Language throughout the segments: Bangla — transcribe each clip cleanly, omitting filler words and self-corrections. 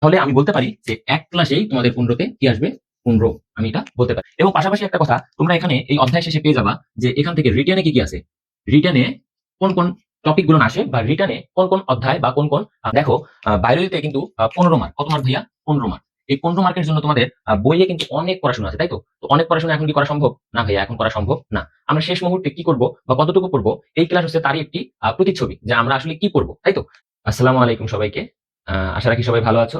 তাহলে আমি বলতে পারি যে এক ক্লাসেই তোমাদের 15 তে কি আসবে 15, আমি এটা বলতে পারি। এবং পাশাপাশি একটা কথা তোমরা এখানে এই অধ্যায় শেষে পেয়ে যাবা যে এখান থেকে রিটেনে কি কি আছে, রিটেনে কোন কোন টপিক গুলো আসে বা রিটেনে কোন কোন অধ্যায় বা কোন কোন দেখো বায়োলজিতে কিন্তু 15 মার্ক, কত মার্ক ভাইয়া 15 মার্ক। এই 15 মার্কের জন্য তোমাদের বইয়ে কিন্তু অনেক পড়াশোনা আছে, তাই তো? তো অনেক পড়াশোনা এখন কি করা সম্ভব না ভাইয়া? এখন করা সম্ভব না। আমরা শেষ মুহূর্তে কি করব বা কতটুকু পড়বো, এই ক্লাস হচ্ছে তারই একটি প্রতিচ্ছবি যে আমরা আসলে কি পড়বো, তাই তো? আসসালামু আলাইকুম সবাইকে। আশা রাখি সবাই ভালো আছো।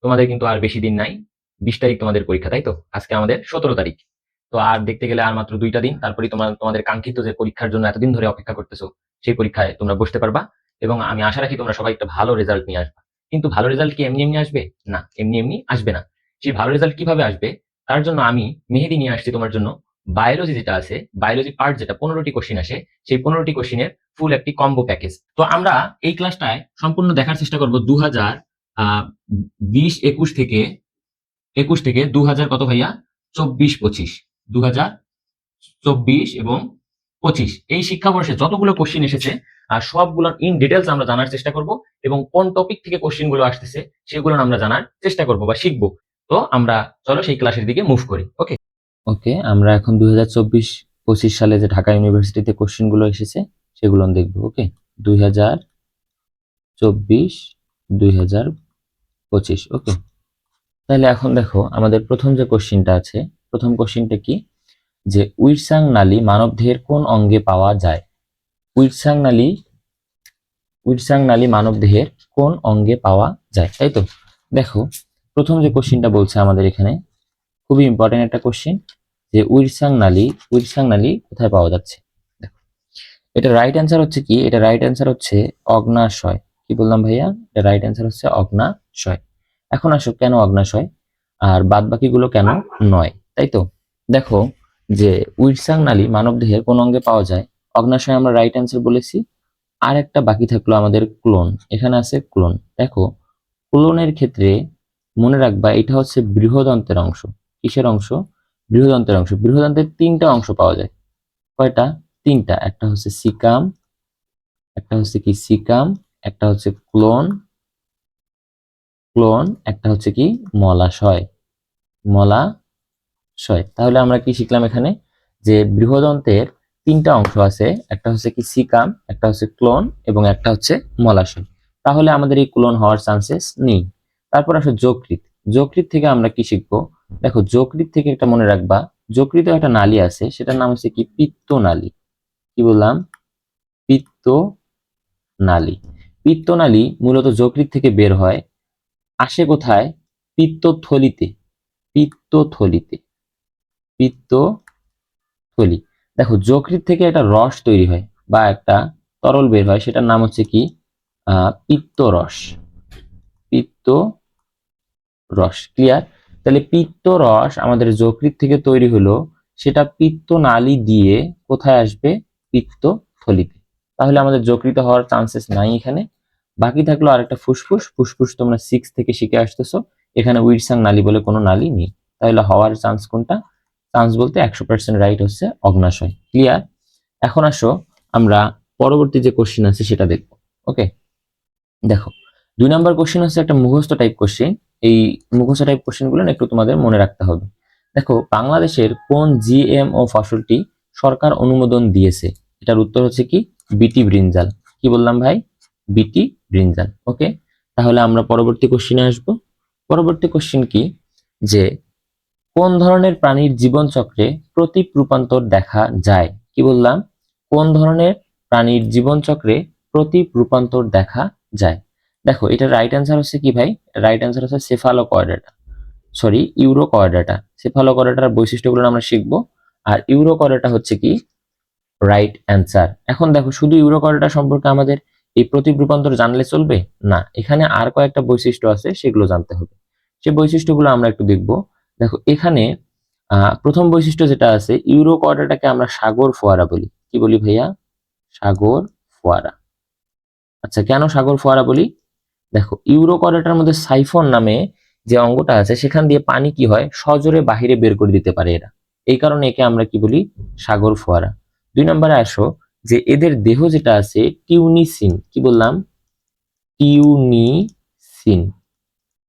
তোমাদের কিন্তু আর বেশি দিন নাই। 20 তারিখ তোমাদের পরীক্ষা, তাই তো? আজকে আমাদের 17 তারিখ। তো আর দেখতে গেলে আর মাত্র 2টা দিন, তারপরেই তোমাদের কাঙ্ক্ষিত যে পরীক্ষার জন্য এতদিন ধরে অপেক্ষা করতেছো, সেই পরীক্ষায় তোমরা বসতে পারবা। এবং আমি আশা রাখি তোমরা সবাই একটা ভালো রেজাল্ট নিয়ে আসবা। কিন্তু ভালো রেজাল্ট কি এমনি এমনি আসবে? না, এমনি এমনি আসবে না। সেই ভালো রেজাল্ট কিভাবে আসবে, তার জন্য আমি মেহেদী নিয়ে আসছি তোমার জন্য বায়োলজি যেটা আছে, বায়োলজি পার্ট যেটা 15টি কোশ্চেন আসে, সেই 15টি কোশ্চেনের ফুল একটি কম্বো প্যাকেজ। তো আমরা এই ক্লাসটায় সম্পূর্ণ দেখার চেষ্টা করব 2020-21 থেকে 2000 কত ভাইয়া 24-25, 2024 এবং 25 এই শিক্ষাবর্ষে যতগুলো কোশ্চেন এসেছে আর সবগুলো ইন ডিটেলস আমরা জানার চেষ্টা করব এবং কোন টপিক থেকে কোশ্চেন গুলো আসতেছে সেগুলো আমরা জানার চেষ্টা করব বা শিখবো। তো আমরা চলো সেই ক্লাসের দিকে মুভ করি। ওকে ওকে, আমরা এখন 2024-25 সালে যে ঢাকা ইউনিভার্সিটিতে কোশ্চেন গুলো এসেছে সেগুলো দেখবো। ওকে, 2024-2025। ওকে, তাহলে এখন দেখো আমাদের প্রথম যে কোশ্চেনটা আছে, প্রথম কোশ্চেনটা কি, যে উইরসাং নালী মানবদেহের কোন অঙ্গে পাওয়া যায়? উইরসাং নালী মানবদেহের কোন অঙ্গে পাওয়া যায়, তাই তো? দেখো প্রথম যে কোশ্চেনটা বলছে আমাদের এখানে, খুবই ইম্পর্টেন্ট একটা কোশ্চেন, যে উইরসাং নালী কোথায় পাওয়া যাচ্ছে। দেখো এটা রাইট অ্যান্সার হচ্ছে কি, এটা রাইট অ্যান্সার হচ্ছে অগ্ন্যাশয়। কি বললাম ভাইয়া? এটা রাইট অ্যান্সার হচ্ছে অগ্ন্যাশয়। এখন আসো কেন অগ্ন্যাশয় আর বাদ বাকিগুলো কেন নয়, তাই তো? দেখো যে উইরসাং নালী মানবদেহের কোন অঙ্গে পাওয়া যায়, অগ্ন্যাশয় আমরা রাইট অ্যান্সার বলেছি। আর একটা বাকি থাকলো আমাদের ক্লোন, এখানে আছে ক্লোন। দেখো ক্লোনের ক্ষেত্রে মনে রাখবা এটা হচ্ছে বৃহদন্তের অংশ। কিসের অংশ? বৃহদন্তের অংশ। বৃহদন্তের 3টা অংশ পাওয়া যায়। কয়টা? 3টা। একটা হচ্ছে সিকাম, একটা হচ্ছে কি সিকাম, একটা হচ্ছে ক্লোন, একটা হচ্ছে কি মলাশয়। তাহলে আমরা কি শিখলাম এখানে, যে বৃহদন্তের 3টা অংশ আছে, একটা হচ্ছে কি সিকাম, একটা হচ্ছে ক্লোন এবং একটা হচ্ছে মলাশয়। তাহলে আমাদের এই ক্লোন হওয়ার চান্সেস নেই। তারপর আসো যকৃৎ। যকৃৎ থেকে আমরা কি শিখবো? দেখো যকৃৎ থেকে একটা মনে রাখবা, যকৃতে একটা নালী আছে, সেটার নাম হচ্ছে কি পিত্তনালী। কি বললাম? পিত্তনালী। পিত্তনালী মূলত যকৃৎ থেকে বের হয়, আসে কোথায়? পিত্তথলিতে। পিত্তথলিতে পিত্তথলি। দেখো যকৃৎ থেকে একটা রস তৈরি হয় বা একটা তরল বের হয়, সেটার নাম হচ্ছে কি পিত্তরস। পিত্তরস, ক্লিয়ার? তাহলে পিত্তরস আমাদের যকৃৎ থেকে তৈরি হলো, সেটা পিত্তনালী দিয়ে কোথায় আসবে? পিত্তথলিতে। তাহলে আমাদের যকৃৎ হওয়ার চান্সেস নাই এখানে। বাকি থাকলো আরেকটা ফুসফুস। ফুসফুস তোমরা 6 থেকে শিখে আসতেছো, এখানে উইরসাং নালী বলে কোনো নালী নেই। তাহলে হওয়ার চান্স কোনটা? চান্স বলতে 100% রাইট হচ্ছে অগ্ন্যাশয়। ক্লিয়ার? এখন আসো আমরা পরবর্তী যে কোশ্চেন আছে সেটা দেখব। ওকে, দেখো 2 নাম্বার কোশ্চেন হচ্ছে একটা মুখস্থ টাইপ কোশ্চেন। এই মুখস্থ টাইপ কোশ্চেন গুলো একটু তোমাদের মনে রাখতে হবে। দেখো বাংলাদেশের কোন জিএমও ফসলটি সরকার অনুমোদন দিয়েছে? এটার উত্তর হচ্ছে কি বিটি ব্রিঞ্জাল। কি বললাম ভাই? বিটি ব্রিঞ্জাল। ওকে, তাহলে আমরা পরবর্তী কোশ্চেনে আসব। পরবর্তী কোশ্চেন কি, যে কোন ধরনের প্রাণীর জীবন চক্রে প্রতীপ রূপান্তর দেখা যায়? কি বললাম? কোন ধরনের প্রাণীর জীবন চক্রে প্রতীপ রূপান্তর দেখা যায়? দেখো এটা রাইট অ্যান্সার হচ্ছে কি ভাই? রাইট অ্যান্সার হচ্ছে সেফালোকয়েডাটা, সরি ইউরোকয়েডাটা। সেফালোকয়েডাটার বৈশিষ্ট্যগুলো আমরা শিখবো। আর ইউরোকয়েডাটা হচ্ছে কি রাইট অ্যান্সার। এখন দেখো শুধু ইউরোকয়েডাটা সম্পর্কে আমাদের এই প্রতীপ রূপান্তর জানলে চলবে না, এখানে আর কয়েকটা বৈশিষ্ট্য আছে, সেগুলো জানতে হবে। সেই বৈশিষ্ট্যগুলো আমরা একটু দেখব। দেখো এখানে প্রথম বৈশিষ্ট্য যেটা আছে, ইউরোকয়েডাটাকে আমরা সাগর ফোয়ারা বলি। কি বলি ভাইয়া? সাগর ফোয়ারা। আচ্ছা কেন সাগর ফোয়ারা বলি? দেখো ইউরোকয়েডাটার মধ্যে সাইফন নামে যে অঙ্গটা আছে, সেখান দিয়ে পানি কি হয় সজোরে বাহিরে বের করে দিতে পারে এরা, এই কারণে একে আমরা কি বলি? সাগর ফোয়ারা। 2 নম্বরে আসো, যে এদের দেহ যেটা আছে টিউনিসিন। কি বললাম? টিউনিসিন।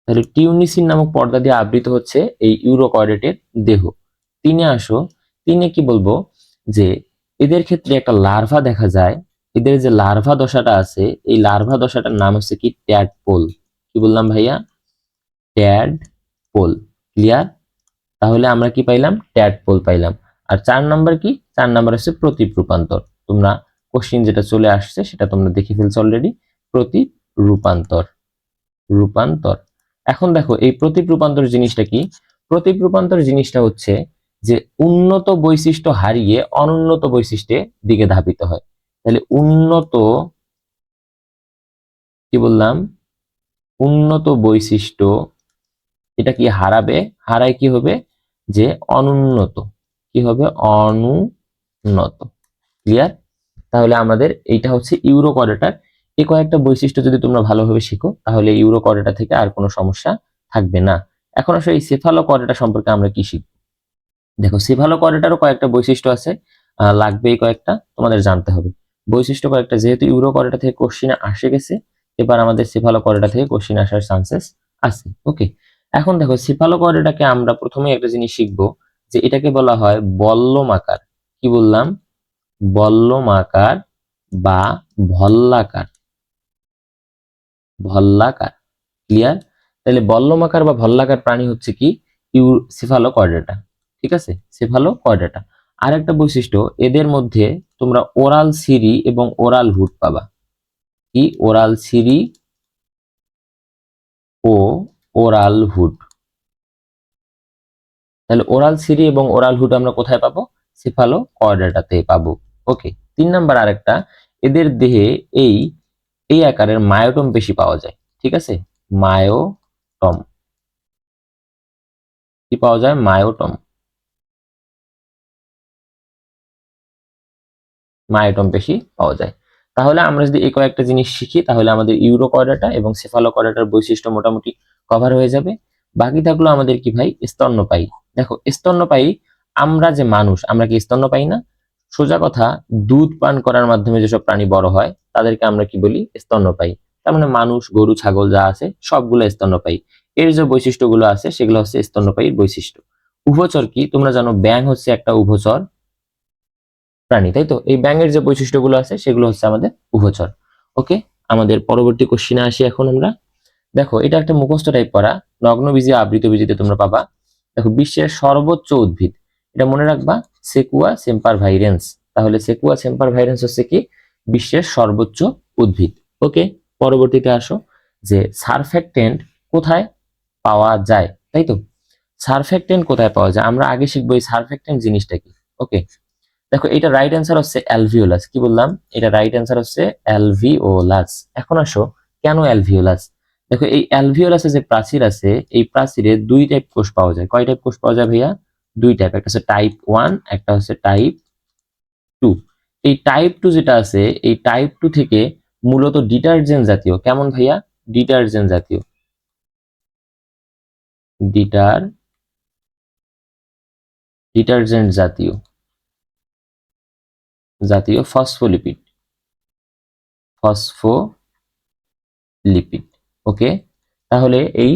তাহলে টিউনিসিন নামক পর্দা দিয়ে আবৃত হচ্ছে এই ইউরোকয়েডেটের দেহ। 3-এ আসো, 3-এ কি বলবো যে এদের ক্ষেত্রে একটা লার্ভা দেখা যায়। এদের যে লার্ভা দশাটা আছে, এই লার্ভা দশাটার নাম হচ্ছে কি ট্যাডপোল। কি বললাম ভাইয়া? ট্যাডপোল। ক্লিয়ার? তাহলে আমরা কি পাইলাম? ট্যাডপোল পাইলাম। আর 4 নাম্বার কি? 4 নাম্বার হচ্ছে প্রতীপ রূপান্তর। তোমরা কোশ্চিন যেটা চলে আসছে সেটা তোমরা দেখে ফেলছো অলরেডি। প্রতীপ রূপান্তর। রূপান্তর। এখন দেখো এই প্রতীপ রূপান্তর জিনিসটা কি? প্রতীপ রূপান্তর জিনিসটা হচ্ছে যে উন্নত বৈশিষ্ট্য হারিয়ে অনুন্নত বৈশিষ্ট্যের দিকে ধাবিত হয়। তাহলে উন্নত, কি বললাম? উন্নত বৈশিষ্ট্য এটা কি হারাবে? হারায় কি হবে? যে অনুন্নত। কি হবে? অনুন্নত। ক্লিয়ার? তাহলে আমাদের এইটা হচ্ছে ইউরোকয়েডেটার। এই কয়েকটা বৈশিষ্ট্য যদি তোমরা ভালোভাবে শিখো তাহলে ইউরোকয়েডেটা থেকে আর কোনো সমস্যা থাকবে না। এখন আসলে এই সেফালোকয়েডেটা সম্পর্কে আমরা কি শিখব? দেখো, সেফালোকয়েডেটারও কয়েকটা বৈশিষ্ট্য আছে, লাগবে এই কয়েকটা তোমাদের জানতে হবে। বৈশিষ্ট্য কয়েকটা, যেহেতু ইউরোকয়েডেটা থেকে কোশ্চিন আসে গেছে, এবার আমাদের সেফালোকয়েডেটা থেকে কোশ্চিন আসার চান্সেস আছে। ওকে, এখন দেখো সেফালোকয়েডেটাকে আমরা প্রথমে একটা জিনিস শিখবো যে এটাকে বলা হয় বল্লমাকার। কি বললাম? বল্লমাকার বা ভল্লাকার। ভল্লাকার। ক্লিয়ার? তাহলে বল্লমাকার বা ভল্লাকার প্রাণী হচ্ছে কি? সেফালোকয়েডেটা। ঠিক আছে? সেফালোকয়েডেটা। আর একটা বৈশিষ্ট্য, এদের মধ্যে তোমরা ওরাল সিরি এবং ওরাল হুড পাবা। কি? ওরাল সিরি ও ওরাল হুড। তাহলে ওরাল সিরি এবং ওরাল হুড আমরা কোথায় পাবো? সেফালোকয়েডেটাতে পাবো। ওকে, 3 নাম্বার আরেকটা, এদের দেহে এই এই আকারের মায়োটম পেশি পাওয়া যায়। ঠিক আছে? মায়োটম। কি পাওয়া যায়? মায়োটম। মায়োটম পেশি পাওয়া যায়। তাহলে আমরা যদি এই কয়েকটা জিনিস শিখি তাহলে আমাদের ইউরোকয়েডেটা এবং সেফালোকয়েডেটার বৈশিষ্ট্য মোটামুটি কভার হয়ে যাবে। বাকি থাকলো আমাদের কি ভাই? স্তন্যপায়ী। দেখো স্তন্যপায়ী, আমরা যে মানুষ, আমরা কি স্তন্যপায়ী না? সোজা কথা, দুধ পান করার মাধ্যমে যেসব প্রাণী বড় হয় তাদেরকে আমরা কি বলি? স্তন্যপায়ী। তার মানে মানুষ, গরু, ছাগল যা আছে সবগুলো স্তন্যপায়ী। এর যে বৈশিষ্ট্যগুলো আছে সেগুলো হচ্ছে স্তন্যপায়ীর বৈশিষ্ট্য। উভচর কি? তোমরা জানো ব্যাঙ হচ্ছে একটা উভচর প্রাণী, তাই তো? এই ব্যাঙের যে বৈশিষ্ট্যগুলো আছে সেগুলো হচ্ছে আমাদের উভচর। ওকে, আমাদের পরবর্তী কোশ্চিনে আসি এখন আমরা। দেখো, এটা একটা মুখস্থ টাইপ করা, নগ্নবীজি আবৃত বীজিতে তোমরা পাবা। দেখো, বিশ্বের সর্বোচ্চ উদ্ভিদ, এটা মনে রাখবা, সেকুয়া সেম্পারভাইরেন্স। তাহলে সেকুয়া সেম্পারভাইরেন্স হচ্ছে কি? বিশ্বের সর্বোচ্চ উদ্ভিদ। ওকে, পরবর্তীতে আসো যে সারফ্যাক্টেন্ট কোথায় পাওয়া যায়, তাই তো? সারফ্যাক্টেন্ট কোথায় পাওয়া যায় আমরা আগে শিখবো, এই সারফ্যাক্টেন্ট জিনিসটা কি। ওকে, দেখো এটা রাইট অ্যান্সার হচ্ছে অ্যালভিওলাস। কি বললাম? এটা রাইট অ্যান্সার হচ্ছে অ্যালভিওলাস। এখন আসো, কেন অ্যালভিওলাস? দেখো এই অ্যালভিওলাসে যে প্রাচীর আছে, এই প্রাচীরে 2 টাইপ কোষ পাওয়া যায়। কয় টাইপ কোষ পাওয়া যায় ভাইয়া? 2 টাইপ, একটা হচ্ছে টাইপ 1, একটা হচ্ছে টাইপ 2। এই টাইপ 2 যেটা আছে, এই টাইপ 2 থেকে মূলত ডিটারজেন্ট জাতীয়, কেমন ভাইয়া? ডিটারজেন্ট জাতীয়, ডিটার ডিটারজেন্ট জাতীয় জাতীয় ফসফোলিপিড, ফসফোলিপিড। ওকে, তাহলে এই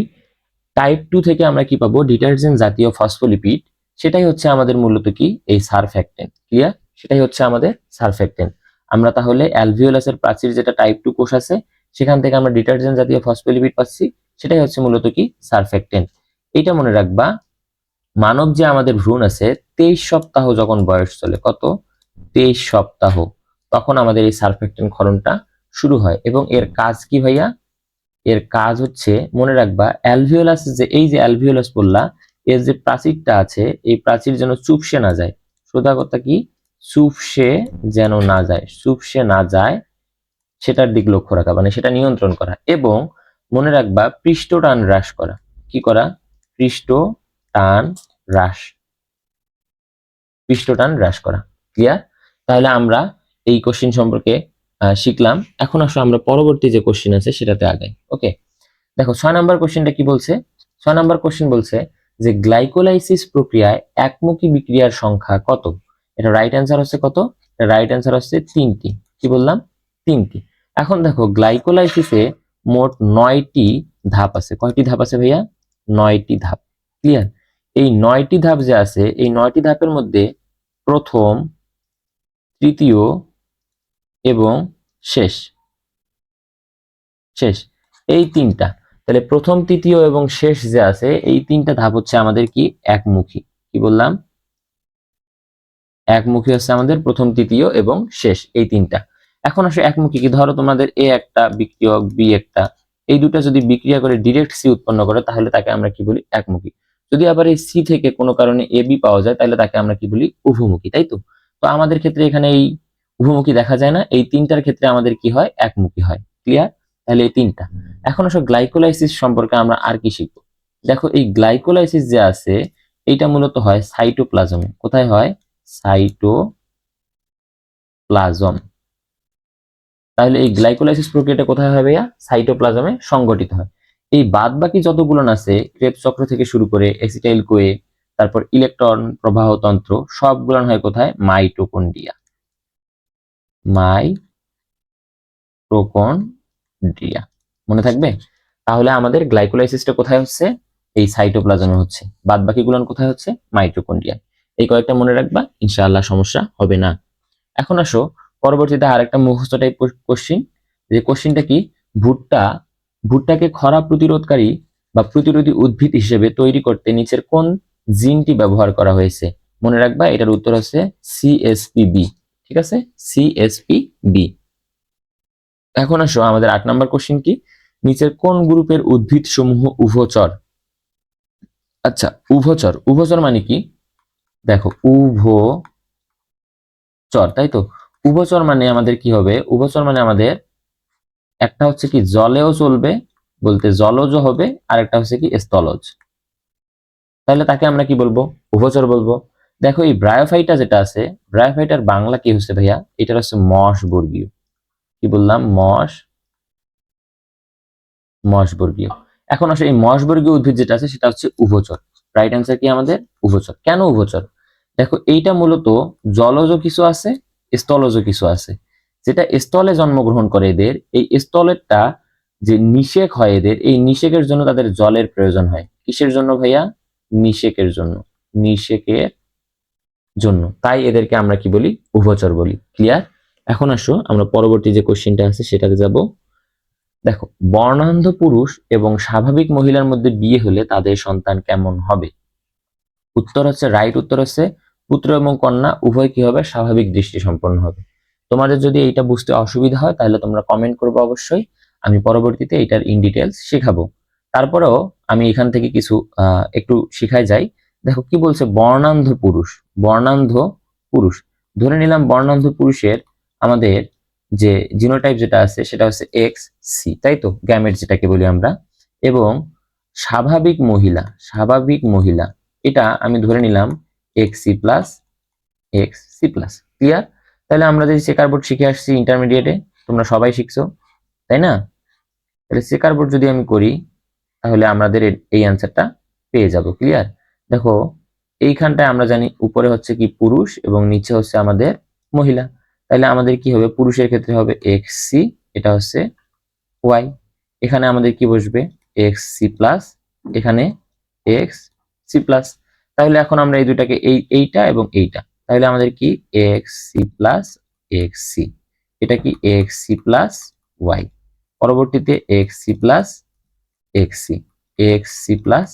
টাইপ 2 থেকে আমরা কি পাবো? ডিটারজেন্ট জাতীয় ফসফোলিপিড। সেটাই হচ্ছে আমাদের মূলত কি? এই সারফ্যাক্টেন্ট। ক্লিয়ার? সেটাই হচ্ছে আমাদের সারফ্যাক্টেন্ট। আমরা তাহলে অ্যালভিওলাসের প্রাচীর যেটা টাইপ 2 কোষ আছে সেখান থেকে আমরা ডিটারজেন্ট জাতীয় ফসফোলিপিড পাচ্ছি, সেটাই হচ্ছে মূলত কি? সারফ্যাক্টেন্ট। এটা মনে রাখবা, মানব যে আমাদের ভ্রূণ আছে 23 সপ্তাহ যখন বয়স চলে, কত? 23 সপ্তাহ, তখন আমাদের এই সারফ্যাক্টেন্ট ক্ষরণটা শুরু হয়। এবং এর কাজ কি ভাইয়া? এর কাজ হচ্ছে, মনে রাখবা, অ্যালভিওলাস, যে এই যে অ্যালভিওলাস বললা, এর যে প্রাচীরটা আছে এই প্রাচীর যেন চুপসে না যায়। সোজা কথা কি? চুপসে যেন না যায়, চুপসে না যায় সেটার দিক লক্ষ্য রাখা, মানে সেটা নিয়ন্ত্রণ করা। এবং মনে রাখবা, পৃষ্ঠটান হ্রাস করা। কি করা? পৃষ্ঠটান হ্রাস, পৃষ্ঠটান হ্রাস করা। ক্লিয়ার? তাহলে আমরা এই কোশ্চিন সম্পর্কে শিখলাম। এখন আসলে আমরা পরবর্তী যে কোশ্চিন আছে সেটাতে আগাই। ওকে, দেখো 6 নাম্বার কোশ্চেনটা কি বলছে? 6 নাম্বার কোশ্চেন বলছে যে গ্লাইকোলাইসিস প্রক্রিয়ায় একমুখী বিক্রিয়ার সংখ্যা কত? এটা রাইট অ্যান্সার হচ্ছে কত? এটা রাইট অ্যান্সার হচ্ছে 3টি। কি বললাম? 3টি। এখন দেখো গ্লাইকোলাইসিসে মোট 9টি ধাপ আছে। কয়টি ধাপ আছে ভাইয়া? 9টি ধাপ। ক্লিয়ার? এই 9টি ধাপ যে আছে, এই 9টি ধাপের মধ্যে প্রথম, তৃতীয় এবং শেষ শেষ এই তিনটা। তাহলে প্রথম, তৃতীয় এবং শেষ যে আছে, এই তিনটা ধাপ হচ্ছে আমাদের কি? একমুখী। কি বললাম? একমুখী হচ্ছে আমাদের প্রথম, তৃতীয় এবং শেষ, এই তিনটা। এখন আসে একমুখী কি? ধরো তোমাদের এ একটা বিক্রিয়ক, বি একটা, এই দুটা যদি বিক্রিয়া করে ডিরেক্ট সি উৎপন্ন করে, তাহলে তাকে আমরা কি বলি? একমুখী। যদি আবার এই সি থেকে কোনো কারণে এ বি পাওয়া যায়, তাহলে তাকে আমরা কি বলি? উভমুখী। তাই তো? তো আমাদের ক্ষেত্রে এখানে এই উভমুখী দেখা যায় না, এই তিনটার ক্ষেত্রে আমাদের কি হয়? একমুখী হয়। ক্লিয়ার? তাহলে এই তিনটা। এখন আসলে গ্লাইকোলাইসিস সম্পর্কে আমরা আর কি শিখবো? দেখো, এই গ্লাইকোলাইসিস যে আছে, এইটা মূলত হয় সাইটোপ্লাজমে। কোথায় হয়? সাইটোপ্লাজম। তাহলে এই গ্লাইকোলাইসিস প্রক্রিয়াটা কোথায় হয় ভাইয়া? সাইটোপ্লাজমে সংগঠিত হয়। এই বাদ বাকি যতগুলো আছে, ক্রেবস চক্র থেকে শুরু করে অ্যাসিটাইল কোয়ে, তারপর ইলেকট্রন প্রবাহ তন্ত্র, সবগুলো হয় কোথায়? মাইটোকন্ড্রিয়া। মাইটোকন্ড্রিয়া মনে থাকবে? তাহলে আমাদের গ্লাইকোলাইসিসটা কোথায় হচ্ছে? এই সাইটোপ্লাজমে হচ্ছে। বাদ বাকিগুলো কোথায় হচ্ছে? মাইটোকন্ড্রিয়া। এই কয়েকটা মনে রাখবা, ইনশাআল্লাহ সমস্যা হবে না। এখন আসো পরবর্তীতে আরেকটা মুখস্থ টাইপ কোশ্চিন। যে কোশ্চিনটা কি? ভুট্টাকে খরা প্রতিরোধকারী বা প্রতিরোধী উদ্ভিদ হিসেবে তৈরি করতে নিচের কোন জিনটি ব্যবহার করা হয়েছে? মনে রাখবা, এটার উত্তর হচ্ছে সিএসপিবি। ঠিক আছে? সিএসপিবি। এখন আসো আমাদের 8 নম্বর কোশ্চিন কি? নিচের কোন গ্রুপের উদ্ভিদ সমূহ উভচর? আচ্ছা, উভচর, উভচর মানে কি? দেখো, উভচর, তাই তো? উভচর মানে আমাদের কি হবে? উভচর মানে আমাদের একটা হচ্ছে কি জলেও চলবে, বলতে জলজ হবে, আর একটা হচ্ছে কি স্থলজ। তাহলে তাকে আমরা কি বলবো? উভচর বলবো। দেখো, এই ব্রায়োফাইটা যেটা আছে, ব্রায়োফাইটার বাংলা কি হচ্ছে ভাইয়া? এটা হচ্ছে মশ বর্গীয়। কি বললাম? মশ বর্গীয়। এখন আসলে এই মশ বর্গীয় উদ্ভিদ যেটা আছে, সেটা হচ্ছে উভচর। রাইট অ্যান্সার কি আমাদের? উভচর। কেন উভচর? দেখো, এইটা মূলত জলজ কিছু আছে, স্থলজ কিছু আছে। যেটা স্থলে জন্মগ্রহণ করে এদের, এই স্থলেরটা যে নিষেক হয় এদের, এই নিষেকের জন্য তাদের জলের প্রয়োজন হয়। কিসের জন্য ভাইয়া? নিষেকের জন্য। নিষেকের জন্য। তাই এদেরকে আমরা কি বলি? উভচর বলি। ক্লিয়ার? এখন আসো আমরা পরবর্তী যে কোশ্চিনটা আছে সেটাতে যাব। দেখো, বর্ণান্ধ পুরুষ এবং স্বাভাবিক মহিলার মধ্যে বিয়ে হলে তাদের সন্তান কেমন হবে? উত্তর হচ্ছে, রাইট উত্তর হচ্ছে, পুত্র এবং কন্যা উভয় কি হবে? স্বাভাবিক দৃষ্টি সম্পন্ন হবে। তোমাদের যদি এইটা বুঝতে অসুবিধা হয়, তাহলে তোমরা কমেন্ট করবে অবশ্যই। আমি পরবর্তীতে এটার ইন ডিটেলস শেখাবো। তারপরেও আমি এখান থেকে কিছু একটু শিখাই যাই। দেখো কি বলছে? বর্ণান্ধ পুরুষ। বর্ণান্ধ পুরুষ, ধরে নিলাম বর্ণান্ধ পুরুষের আমাদের যে জিনোটাইপ যেটা আছে, সেটা হচ্ছে এক্স সি, তাই তো? গ্যামেট যেটাকে বলি আমরা। এবং স্বাভাবিক মহিলা, স্বাভাবিক মহিলা, এটা আমি ধরে নিলাম X C plus x C plus. Clear? তাহলে আমরা যে চেকার বোর্ড শিখে আসছি ইন্টারমিডিয়েটে, তোমরা সবাই শিখছো, তাই না? তাহলে চেকার বোর্ড যদি আমি করি, তাহলে আমাদের এই অ্যান্সারটা পেয়ে যাব। ক্লিয়ার? দেখো, এইখানটায় আমরা জানি উপরে হচ্ছে কি পুরুষ এবং নিচে হচ্ছে আমাদের মহিলা। তাহলে আমাদের কি হবে? পুরুষের ক্ষেত্রে হবে এক্স সি, এটা হচ্ছে ওয়াই। এখানে আমাদের কি বসবে? এক্স সি প্লাস, এখানে এক্স সি প্লাস। তাহলে এখন আমরা এই দুটাকে এইটা এবং এইটা, তাহলে আমাদের কি? X C plus x c. এটা কি? X C plus y. পরবর্তীতে x C plus x c, x C plus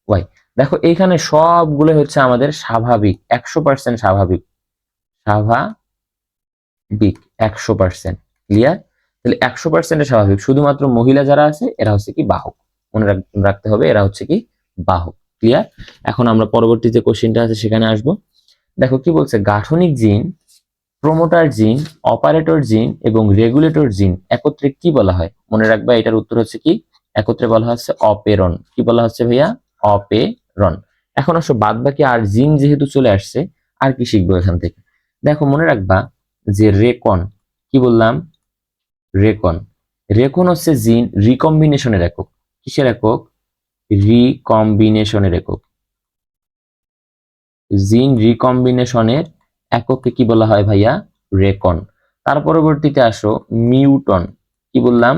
y. দেখো, এইখানে সবগুলো হচ্ছে আমাদের স্বাভাবিক, 100% স্বাভাবিক, স্বাভাবিক 100%। ক্লিয়ার? তাহলে 100% স্বাভাবিক। শুধুমাত্র মহিলা যারা আছে, এরা হচ্ছে কি বাহক। মনে রাখতে হবে, এরা হচ্ছে কি বাহক। ক্লিয়ার? এখন আমরা পরবর্তী যে কোশ্চেনটা আছে সেখানে আসবো। দেখো কি বলছে? গাঠনিক জিন, প্রোমোটার জিন, অপারেটর জিন এবং রেগুলেটর জিন একত্রে কি বলা হয়? মনে রাখবা, এটার উত্তর হচ্ছে কি? একত্রে বলা হচ্ছে অপেরণ। কি বলা হচ্ছে ভাইয়া? অপেরণ। এখন আসো বাদ বাকি আর জিন যেহেতু চলে আসছে, আর কি শিখবো এখান থেকে? দেখো, মনে রাখবা যে রেকন, কি বললাম? রেকন। রেকন হচ্ছে জিন রিকম্বিনেশনের একক। কিসের একক? রিকম্বিনেশনের একক। জিন রিকম্বিনেশনের এককে কি বলা হয় ভাইয়া? রেকন। তার পরবর্তীতে আসো মিউটন। কি বললাম?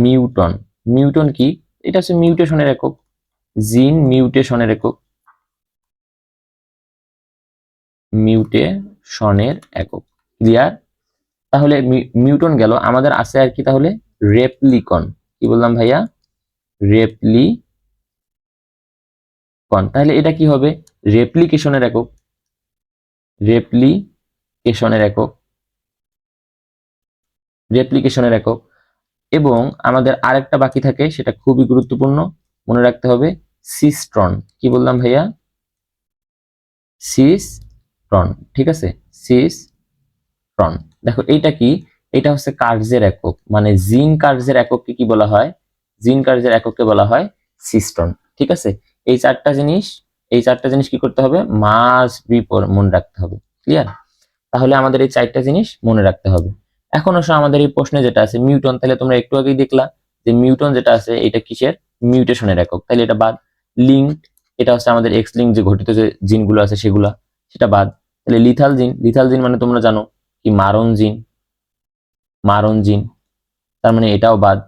মিউটন। মিউটন কি? এটা হচ্ছে মিউটেশনের একক, জিন মিউটেশনের একক, মিউটেশনের একক। ক্লিয়ার? তাহলে মিউটন গেল, আমাদের আছে আর কি তাহলে রেপ্লিকন। কি বললাম ভাইয়া? রেপ্লিকন। তাহলে এটা কি হবে? রেপ্লিকেশনের একক, রেপ্লিকেশনের একক, রেপ্লিকেশনের একক। এবং আমাদের আরেকটা বাকি থাকে, সেটা খুবই গুরুত্বপূর্ণ, মনে রাখতে হবে, সিস্ট্রন। কি বললাম ভাইয়া? সিস্ট্রন। ঠিক আছে, সিস্ট্রন। দেখো এইটা কি? এটা হচ্ছে কার্যের একক, মানে জিন কার্যের একককে কি বলা হয়? জিন কার্যের একককে বলা হয় সিস্ট্রন। ঠিক আছে, এই চারটা জিনিস, এই চারটা জিনিস কি করতে হবে? মাস্ট বি মনে রাখতে হবে। ক্লিয়ার? তাহলে আমাদের এই চারটা জিনিস মনে রাখতে হবে। এখন আসো আমাদের এই প্রশ্নে যেটা আছে মিউটন, তাহলে তোমরা একটু আগেই দেখলা যে মিউটন যেটা আছে এটা কিসের? মিউটেশনের একক, তাহলে এটা বাদ। লিঙ্ক, এটা হচ্ছে আমাদের এক্স লিঙ্ক যে ঘটিত যে জিনগুলো আছে সেগুলা, সেটা বাদ। তাহলে লিথাল জিন, লিথাল জিন মানে তোমরা জানো কি? মারণ জিন, মারণ জিন, তার মানে এটাও বাদ।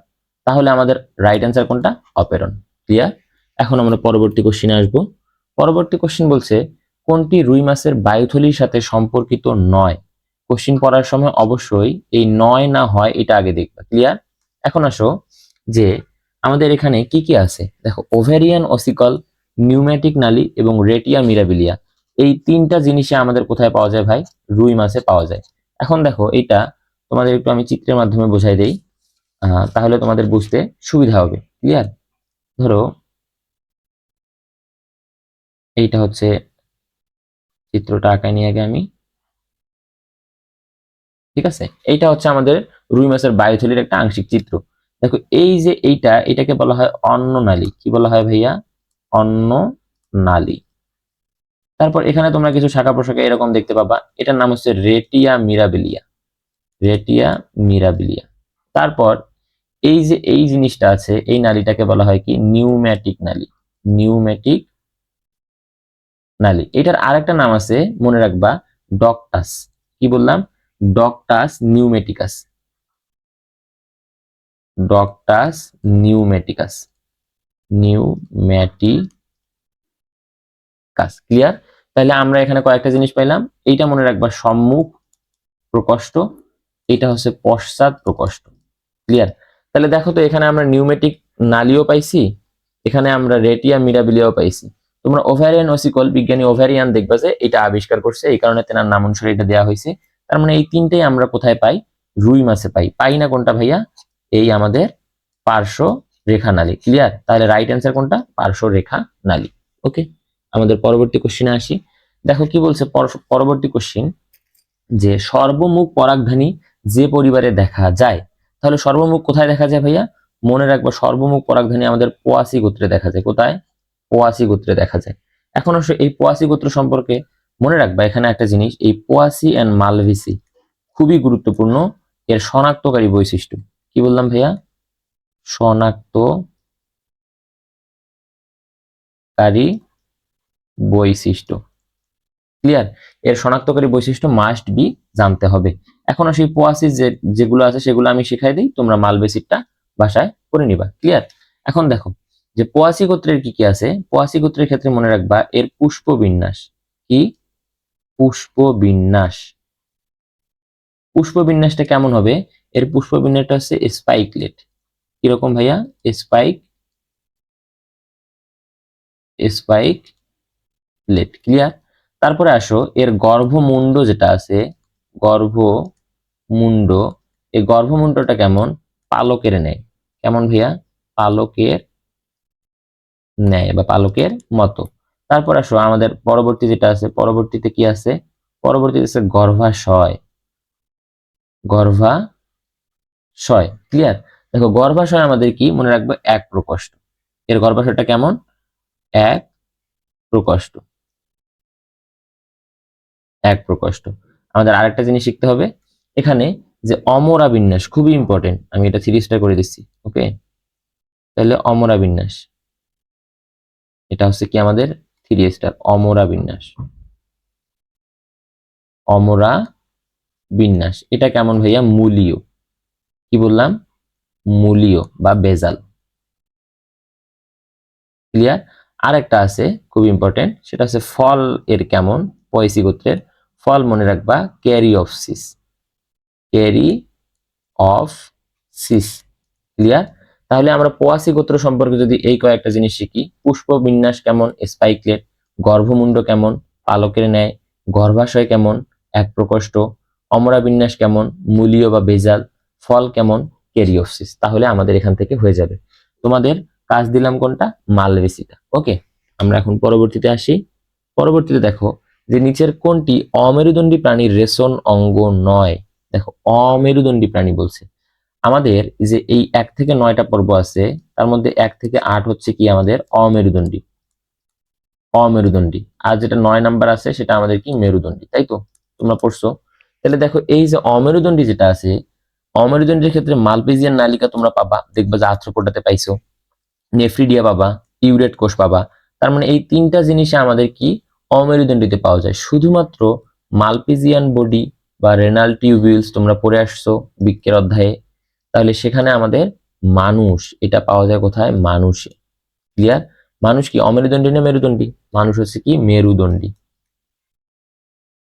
তাহলে আমাদের রাইট অ্যান্সার কোনটা? অপেরন। ক্লিয়ার? এখন আমরা পরবর্তী কোশ্চিনে আসবো। পরবর্তী কোশ্চিন বলছে কোনটি রুই মাছের বায়ুথলির সাথে সম্পর্কিত নয়? কোশ্চিন পড়ার সময় অবশ্যই এই নয় না হয় এটা আগে দেখবা। ক্লিয়ার? এখন আসো যে আমাদের এখানে কি কি আছে দেখো, ওভেরিয়ান অসিকল, নিউম্যাটিক নালী এবং রেটিয়া মিরাবিলিয়া। এই তিনটা জিনিসে আমাদের কোথায় পাওয়া যায় ভাই? রুই মাছে পাওয়া যায়। এখন দেখো এটা তোমাদের একটু আমি চিত্রের মাধ্যমে বোঝাই দেই, তাহলে তোমাদের বুঝতে সুবিধা হবে। ক্লিয়ার? ধরো এইটা হচ্ছে চিত্রটা আঁকায় নিয়ে আগে আমি। ঠিক আছে, এইটা হচ্ছে আমাদের রুই মাছের বায়ুথলির একটা আংশিক চিত্র। দেখো এই যে এইটা, এটাকে বলা হয় অন্ন নালী। কি বলা হয় ভাইয়া? অন্ন নালী। তারপর এখানে তোমরা কিছু শাখা প্রশাখা এরকম দেখতে পাবা, এটার নাম হচ্ছে রেটিয়া মিরাবিলিয়া, রেটিয়া মিরাবিলিয়া। তারপর এই যে এই জিনিসটা আছে, এই নালীটাকে বলা হয় কি? নিউম্যাটিক নালী, নিউম্যাটিক নালী। এটার আরেকটা নাম আছে, মনে রাখবা, ডকটাস। কি বললাম? Ductus pneumaticus, ductus pneumaticus, pneumaticus. Clear? তাহলে আমরা এখানে কয়েকটা জিনিস পাইলাম। এইটা মনে রাখবা সম্মুখ প্রকোষ্ঠ, এটা হচ্ছে পশ্চাৎ প্রকোষ্ঠ। ক্লিয়ার? তাহলে দেখো তো এখানে আমরা নিউমেটিক নালীও পাইছি, এখানে আমরা রেটিয়া মিরাবিলিয়াও পাইছি। তোমরা ওভারিয়ান অসিকল, বিজ্ঞানী ওভারিয়ান দেখবা যে এটা আবিষ্কার করছে, এই কারণে তেনার নাম অনুসারে এটা দেওয়া হয়েছে। তার মানে এই তিনটেই আমরা কোথায় পাই? রুই মাছে পাই। পাই না কোনটা ভাইয়া? এই আমাদের পার্শ্ব রেখা নালী। ক্লিয়ার? তাহলে রাইট অ্যান্সার কোনটা? পার্শ্ব রেখা নালী। ওকে, আমাদের পরবর্তী কোশ্চিনে আসি। দেখো কি বলছে পরবর্তী কোশ্চিন, যে সর্বমুখ পরাগধানী যে পরিবারে দেখা যায়। তাহলে সর্বমুখ কোথায় দেখা যায় ভাইয়া? মনে রাখবো সর্বমুখ পরাগধানী আমাদের পোয়াসি গোত্রে দেখা যায়। কোথায়? পোয়াসি গোত্রে দেখা যায়। এখন অবশ্য এই পোয়াসি গোত্র সম্পর্কে মনে রাখবা এখানে একটা জিনিস, এই পোয়াসি এন্ড মালভিসি খুবই গুরুত্বপূর্ণ, এর শনাক্তকারী বৈশিষ্ট্য। কি বললাম ভাইয়া? শনাক্তকারী বৈশিষ্ট্য। ক্লিয়ার? এর শনাক্তকারী বৈশিষ্ট্য মাস্ট বি জানতে হবে। এখনো সেই পোয়াসি যেগুলো আছে সেগুলো আমি শিখাই দিই, তোমরা মালবেসিকটা বাসায় করে নিবা। ক্লিয়ার? এখন দেখো যে পোয়াসি গোত্রের কি কি আছে। পোয়াসি গোত্রের ক্ষেত্রে মনে রাখবা এর পুষ্প বিন্যাস কি? পুষ্প বিন্যাস। পুষ্প বিন্যাসটা কেমন হবে? এর পুষ্প বিন্যাসটা হচ্ছে স্পাইকলেট। কিরকম ভাইয়া? স্পাইকলেট। ক্লিয়ার? তারপরে আসো এর গর্ভমুণ্ড যেটা আছে, গর্ভমুণ্ড, এই গর্ভমুণ্ডটা কেমন? পালকের ন্যায়। কেমন ভাইয়া? পালকের ন্যায় বা পালকের মতো। তারপর আসো আমাদের পরবর্তী যেটা আছে, পরবর্তীতে কি আছে? পরবর্তীতে আছে গর্ভাশয়, গর্ভাশয়। ক্লিয়ার? দেখো গর্ভাশয় আমাদের কি মনে রাখবো? এক প্রকোষ্ঠ। এর গর্ভাশয়টা কেমন? এক প্রকোষ্ঠ, এক প্রকোষ্ঠ। আমাদের আরেকটা জিনিস শিখতে হবে এখানে, যে অমরা বিন্যাস খুবই ইম্পর্টেন্ট, আমি এটা 3 স্টার করে দিচ্ছি। ওকে, তাহলে অমরা বিন্যাস, এটা হচ্ছে কি আমাদের 3 স্টার, অমরা বিন্যাস। অমরা বিন্যাস এটা কেমন ভাইয়া? মূলীয়। কি বললাম? মূলীয় বা বেজাল। ক্লিয়ার? আর একটা আছে খুব ইম্পর্টেন্ট, সেটা হচ্ছে ফল এর কেমন, পয়সি গোত্রের ফল মনে রাখবা ক্যারিওপসিস, ক্যারি অফ সিস। ক্লিয়ার? তাহলে আমরা পোয়াসি গোত্র সম্পর্কে যদি এই কয়েকটা জিনিস শিখি, পুষ্প বিন্যাস কেমন, স্পাইকলেট, গর্ভমুণ্ড কেমন, পালকের ন্যায়, গর্ভাশয় কেমন, এক প্রকোষ্ঠ, অমরা বিন্যাস কেমন, মূলীয় বা বেজাল, ফল কেমন, ক্যারিওপসিস, তাহলে আমাদের এখান থেকে হয়ে যাবে। তোমাদের কাজ দিলাম কোনটা, মালভেসিটা। ওকে, আমরা এখন পরবর্তীতে আসি। পরবর্তীতে দেখো যে নিচের কোনটি অমেরুদণ্ডী প্রাণীর রেশন অঙ্গ নয়। দেখো অমেরুদণ্ডী প্রাণী বলছে, আমাদের যে এই 1 থেকে 9টা পর্ব আছে, তার মধ্যে 1 থেকে 8 হচ্ছে কি আমাদের অমেরুদণ্ডী, অমেরুদণ্ডী। আর যেটা 9 নাম্বার আছে সেটা আমাদের কি মেরুদণ্ডী, তাই তো তোমরা পড়ছো। তাহলে দেখো এই যে অমেরুদণ্ডী যেটা আছে, অমেরুদণ্ডীর ক্ষেত্রে মালপেজিয়ান নালিকা তোমরা পাবা, দেখবা যে আর্থ্রোপোডাতে পাইছো, নেফ্রিডিয়া পাবা, ইউরেট কোষ পাবা। তার মানে এই তিনটা জিনিসে আমাদের কি অমেরুদণ্ডীতে পাওয়া যায়। শুধুমাত্র মালপেজিয়ান বডি বা রেনাল টিউবিউলস তোমরা পড়ে আসছো বৃক্কের অধ্যায়ে, তাহলে সেখানে আমাদের মানুষ এটা পাওয়া যায় কোথায়, মানুষে। ক্লিয়ার? মানুষ কি অমেরুদণ্ডী না মেরুদণ্ডী? মানুষ হচ্ছে কি মেরুদণ্ডী,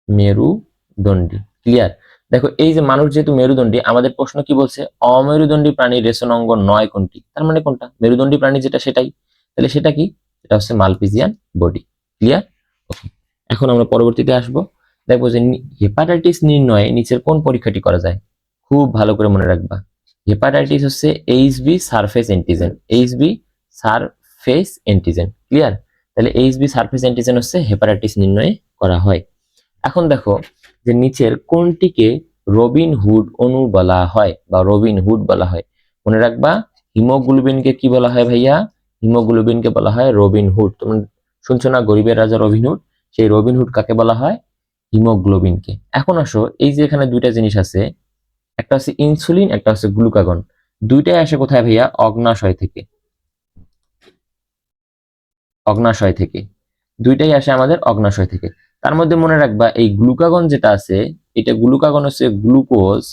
মেরুদণ্ডী। ক্লিয়ার? দেখো এই যে মানুষ যেহেতু মেরুদণ্ডী, আমাদের প্রশ্ন কি বলছে, অমেরুদণ্ডী প্রাণীর রেশন অঙ্গ নয় কোনটি, তার মানে কোনটা, মেরুদণ্ডী প্রাণী যেটা সেটাই। তাহলে সেটা কি, এটা হচ্ছে মালপিজিয়ান বডি। ক্লিয়ার? এখন আমরা পরবর্তীতে আসবো, দেখবো যে হেপাটাইটিস নির্ণয়ে নিচের কোন পরীক্ষাটি করা যায়। খুব ভালো করে মনে রাখবা, হেপাটাইটিস হচ্ছে HB surface antigen, HB surface antigen. Clear? তাহলে এইচবি সারফেস অ্যান্টিজেন হচ্ছে হেপাটাইটিস নির্ণয়ে করা হয়। এখন দেখো যে নিচের কোনটিকে রবিন হুড অণু বলা হয় বা রবিন হুড বলা হয়। মনে রাখবা হিমোগ্লোবিনকে কি বলা হয় ভাইয়া, হিমোগ্লোবিনকে বলা হয় রবিন হুড। তোমরা শুনছো না গরিবের রাজা রবিন হুড, সেই রবিন হুড কাকে বলা হয়, হিমোগ্লোবিনকে। এখন আসো এই যে এখানে দুইটা জিনিস আছে, একটা হচ্ছে ইনসুলিন, একটা হচ্ছে গ্লুকাগন, দুইটাই আসে কোথায় ভাইয়া, অগ্নাশয় থেকে, অগ্নাশয় থেকে, দুইটাই আসে আমাদের অগ্নাশয় থেকে। তার মধ্যে মনে রাখবা এই গ্লুকাগন যেটা আছে, এটা গ্লুকাগন হচ্ছে গ্লুকোজ,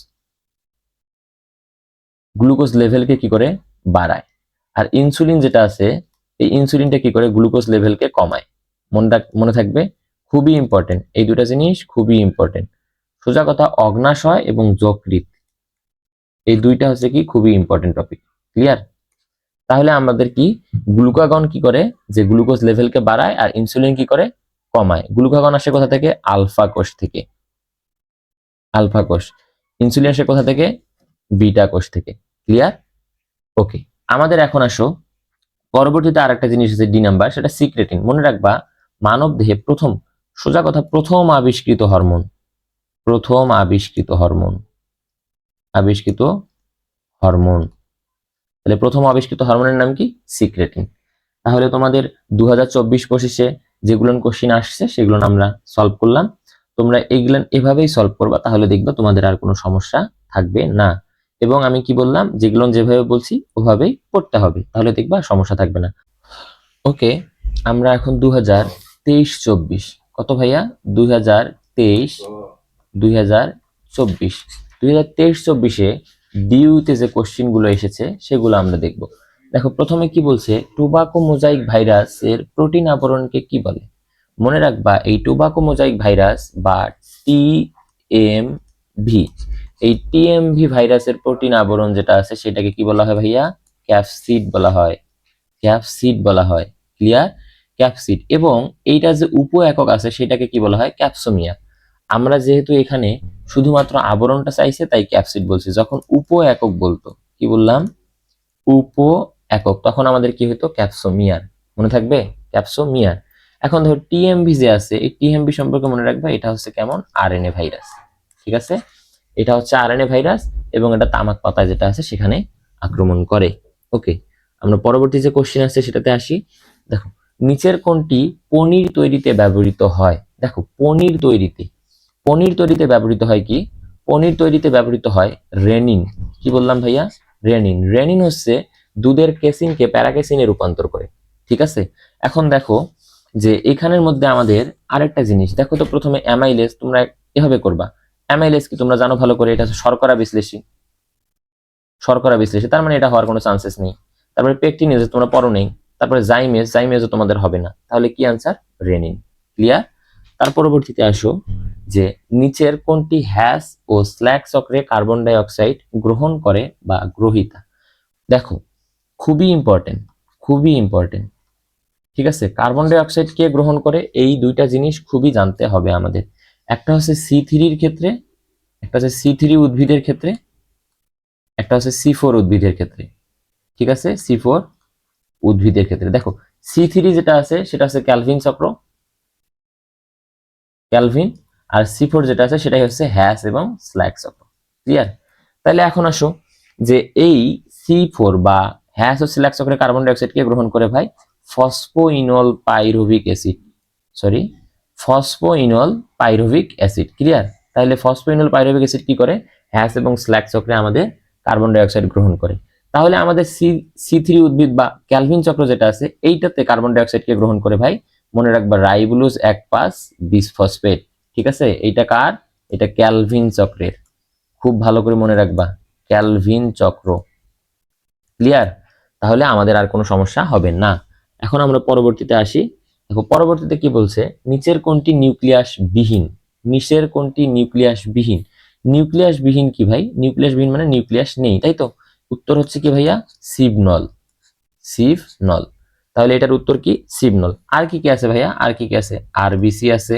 গ্লুকোজ লেভেলকে কি করে বাড়ায়। আর ইনসুলিন যেটা আছে, এই ইনসুলিনটা কি করে গ্লুকোজ লেভেলকে কমায়। মনে থাকবে, খুবই ইম্পর্টেন্ট, এই দুটা জিনিস খুবই ইম্পর্টেন্ট। সোজা কথা, অগ্নাশয় এবং যকৃৎ, এই দুইটা হচ্ছে কি খুবই ইম্পর্টেন্ট টপিক। ক্লিয়ার? তাহলে আমাদের কি গ্লুকাগন কি করে, যে গ্লুকোজ লেভেলকে বাড়ায়, আর ইনসুলিন কি করে, কমায়। গ্লুকাগন আসে কোথা থেকে, আলফা কোষ থেকে, আলফা কোষ। ইনসুলিন আসে কোথা থেকে, বিটা কোষ থেকে। ক্লিয়ার? ওকে, আমাদের এখন আসো পরবর্তীতে আরেকটা জিনিস আছে ডি নাম্বার, সেটা সিক্রেটিন। মনে রাখবা মানব দেহে প্রথম, সোজা কথা প্রথম আবিষ্কৃত হরমোন, প্রথম আবিষ্কৃত হরমোন, আবিষ্কৃত হরমোন। তাহলে প্রথম আবিষ্কৃত হরমোনের নাম কি, সিক্রেটিন। তাহলে তোমাদের 2024-25 যেগুলো কোশ্চিন আসছে সেগুলো আমরা সলভ করলাম। তোমরা এইগুলো এভাবেই সলভ করবা, তাহলে দেখবা তোমাদের আর কোনো সমস্যা থাকবে না। এবং আমি কি বললাম, যেগুলো যেভাবে বলছি ওভাবেই পড়তে হবে, তাহলে দেখবা সমস্যা থাকবে না। ওকে, আমরা এখন 2023-24 কত ভাইয়া, 2023 2024 2023-24 ডিউতে যে কোশ্চিন গুলো এসেছে সেগুলো আমরা দেখব। দেখো প্রথমে কি বলছে, টোবাকো মোজাইক ভাইরাসের প্রোটিন আবরণকে কি বলে। মনে রাখবা এই টোবাকো মোজাইক ভাইরাস বা টিএমভি, এই টিএমভি ভাইরাসের প্রোটিন আবরণ যেটা আছে সেটাকে কি বলা হয় ভাইয়া, ক্যাপসিড বলা হয়, ক্যাপসিড বলা হয়। ক্লিয়ার? ক্যাপসিড। এবং এইটা যে উপ একক আছে সেটাকে কি বলা হয়, ক্যাপসোমিয়া। আমরা যেহেতু এখানে শুধুমাত্র আবরণটা চাইছে তাই ক্যাপসিড বলছি, যখন উপ একক বলতো, কি বললাম, উপ একক, তখন আমাদের কি হতো, ক্যাপসোমিয়ার। মনে থাকবে, ক্যাপসোমিয়ার। এখন ধরো টিএমভি যে আছে, এই টিএমভি সম্পর্কে মনে রাখবে, এটা হচ্ছে কেমন, আরএনএ ভাইরাস। ঠিক আছে, এটা হচ্ছে আরএনএ ভাইরাস, এবং এটা তামাক পাতা যেটা আছে সেখানে আক্রমণ করে। ওকে, আমরা পরবর্তী যে কোশ্চেন আছে সেটাতে আসি। দেখো নিচের কোনটি পনির তৈরিতে ব্যবহৃত হয়। দেখো পনির তৈরিতে, পনির তৈরিতে ব্যবহৃত হয় কি, পনির তৈরিতে ব্যবহৃত হয় রেনিন। কি বললাম ভাইয়া, রেনিন। রেনিন হচ্ছে দুধের কেসিনকে প্যারাকেসিনে রূপান্তর করে। ঠিক আছে, এখন দেখো যে এখানের মধ্যে আমাদের আরেকটা জিনিস দেখো তো, প্রথমে অ্যামাইলেজ তোমরা এভাবে করবা। অ্যামাইলেজ কি তোমরা জানো ভালো করে, এটা হচ্ছে শর্করা বিশ্লেষী, শর্করা বিশ্লেষে, তার মানে এটা হওয়ার কোনো চান্সেস নেই। তারপরে পেকটিনেজ তোমরা পড়ো নেই। তারপরে জাইমেজও তোমাদের হবে না, তাহলে কি আনসার? রেনিন। ক্লিয়ার? তার পরবর্তীতে আসো যে নিচের কোনটি হ্যাশ ও স্ল্যাক চক্রে কার্বন ডাই অক্সাইড গ্রহণ করে বা গ্রহিতা? দেখো, খুবই ইম্পর্টেন্ট, খুবই ইম্পর্টেন্ট। ঠিক আছে, কার্বন ডাই অক্সাইড কে গ্রহণ করে? এই দুইটা জিনিস খুবই জানতে হবে আমাদের। একটা হচ্ছে C3 ক্ষেত্রে, একটা হচ্ছে C3 উদ্ভিদের ক্ষেত্রে, একটা হচ্ছে C4 উদ্ভিদের ক্ষেত্রে। ঠিক আছে, C4 উদ্ভিদের ক্ষেত্রে দেখো C3 যেটা আছে সেটা হচ্ছে ক্যালভিন চক্র, ক্যালভিন। আর C4 যেটা আছে সেটাই হচ্ছে হ্যাশ এবং স্ল্যাক চক্র। ক্লিয়ার? তাহলে এখন আসো যে এই C4 বা হ্যাশ ও স্ল্যাক চক্রে কার্বন ডাই অক্সাইড কে গ্রহণ করে ভাই? ফসফোইনল pyruvic acid, sorry ফসফোইনল pyruvic acid. Clear? তাহলে ফসফোইনল পাইরুভিক অ্যাসিড কি করে? হ্যাশ এবং স্ল্যাক চক্রে আমাদের কার্বন ডাই অক্সাইড গ্রহণ করে। তাহলে আমাদের C3 উদ্ভিদ বা ক্যালভিন চক্র যেটা আছে এইটাতে কার্বন ডাই অক্সাইড কে গ্রহণ করে ভাই? মনে রাখবা রাইবোলোজ 1,5 বিসফসফেট। ঠিক আছে, এইটা কার? এটা ক্যালভিন চক্রের। খুব ভালো করে মনে রাখবা, ক্যালভিন চক্র। ক্লিয়ার? তাহলে আমাদের আর কোনো সমস্যা হবে না। এখন আমরা পরবর্তীতে আসি। দেখো পরবর্তীতে কি বলছে, নিচের কোনটি নিউক্লিয়াস বিহীন? নিচের কোনটি নিউক্লিয়াস বিহীন? নিউক্লিয়াস বিহীন কি ভাই? নিউক্লিয়াস বিহীন মানে নিউক্লিয়াস নেই, তাই তো? উত্তর হচ্ছে কি ভাইয়া? সিবনল, সিবনল। তাহলে এটার উত্তর কি? সিবনল। আর কি কি আছে ভাইয়া? আর কি কি আছে? আরবিসি আছে,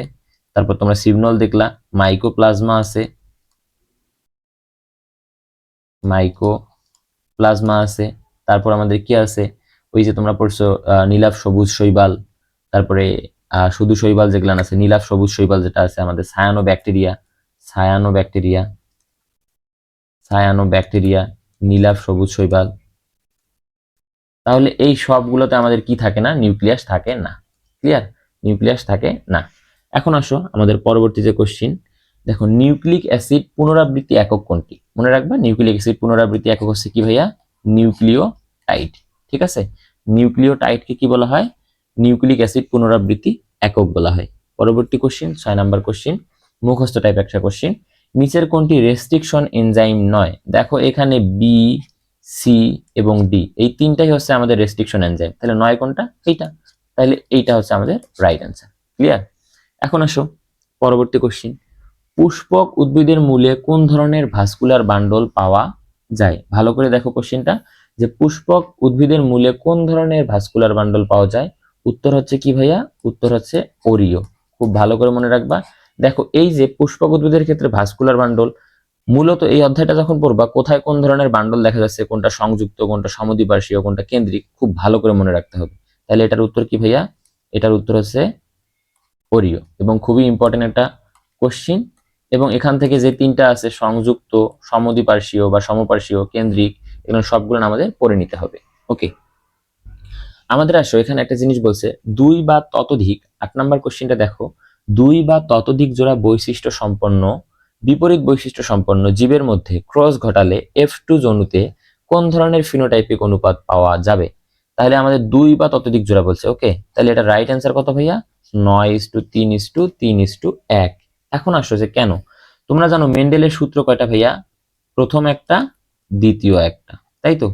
তারপর তোমরা সিবনল দেখলা, মাইকোপ্লাজমা আছে, মাইকোপ্লাজমা আছে, তারপর আমাদের কি আছে? ওই যে তোমরা পড়ছো নীলাভ সবুজ শৈবাল, তারপরে শুধু শৈবাল যেগুলো আছে, নীলাভ সবুজ শৈবাল যেটা আছে আমাদের, cyanobacteria, cyanobacteria, cyanobacteria, নীলাভ সবুজ শৈবাল। তাহলে এই সবগুলোতে আমাদের কি থাকে না? নিউক্লিয়াস থাকে না। ক্লিয়ার? নিউক্লিয়াস থাকে না। এখন আসো আমাদের পরবর্তী যে কোশ্চিন, দেখো নিউক্লিক অ্যাসিড পুনরাবৃত্তি একক কোনটি? মনে রাখবা, নিউক্লিক অ্যাসিড পুনরাবৃত্তি একক হচ্ছে কি ভাইয়া? নিউক্লিওটাইড। ঠিক আছে, নিউক্লিওটাইডকে কি বলা হয়? নিউক্লিক অ্যাসিড পুনরাবৃত্তি একক বলা হয়। পরবর্তী কোশ্চিন, 6 নাম্বার কোশ্চিন, মুখস্থ টাইপ একটা কোশ্চিন। নিচের কোনটি রেস্ট্রিকশন এনজাইম নয়? দেখো এখানে বি, সি এবং ডি এই তিনটাই হচ্ছে আমাদের রেস্ট্রিকশন এনজাইম। তাহলে নয় কোনটা? এইটা। তাহলে এইটা হচ্ছে আমাদের রাইট অ্যান্সার। ক্লিয়ার? এখন আসো পরবর্তী কোশ্চিন, পুষ্পক উদ্ভিদের মূলে কোন ধরনের ভাস্কুলার বান্ডল পাওয়া যায়? ভালো করে দেখো কোশ্চিনটা, যে পুষ্পক উদ্ভিদের মূলে কোন ধরনের ভাস্কুলার বান্ডল পাওয়া যায়? উত্তর হচ্ছে কি ভাইয়া? উত্তর হচ্ছে ওরিও। খুব ভালো করে মনে রাখবা। দেখো এই যে পুষ্পক উদ্ভিদের ক্ষেত্রে ভাস্কুলার বান্ডল, মূলত এই অধ্যায়টা যখন পড়বা কোথায় কোন ধরনের বান্ডল দেখা যাচ্ছে, কোনটা সংযুক্ত, কোনটা সমদ্বিপার্শ্বীয়, কোনটা কেন্দ্রিক, খুব ভালো করে মনে রাখতে হবে। তাহলে এটার উত্তর কি ভাইয়া? এটার উত্তর হচ্ছে ওরিও, এবং খুবই ইম্পর্টেন্ট একটা কোশ্চিন। এবং এখান থেকে যে তিনটা আছে, সংযুক্ত, সমদ্বিপার্শ্বীয় বা সমপার্শ্বীয়, কেন্দ্রিক, এগুলো সবগুলো আমাদের পড়ে নিতে হবে। ওকে, আমাদের আসো এখানে একটা জিনিস বলছে, 2 বা ততোধিক, 8 নাম্বার কোশ্চিনটা দেখো, 2 বা ততোধিক জোড়া বৈশিষ্ট্য সম্পন্ন বিপরীত বৈশিষ্ট্য সম্পন্ন জীবের মধ্যে ক্রস ঘটালে F2 জনুতে কোন ধরনের ফিনোটাইপিক অনুপাত পাওয়া যাবে? তাহলে আমাদের 2 বা ততোধিক জোড়া বলছে। ওকে, তাহলে এটা রাইট অ্যান্সার কত ভাইয়া? 9:3:3:1। এখন আসো যে কেন? তোমরা জানো মেন্ডেলের সূত্র কয়টা ভাইয়া? প্রথম একটা, দ্বিতীয় একটা, তাই তো?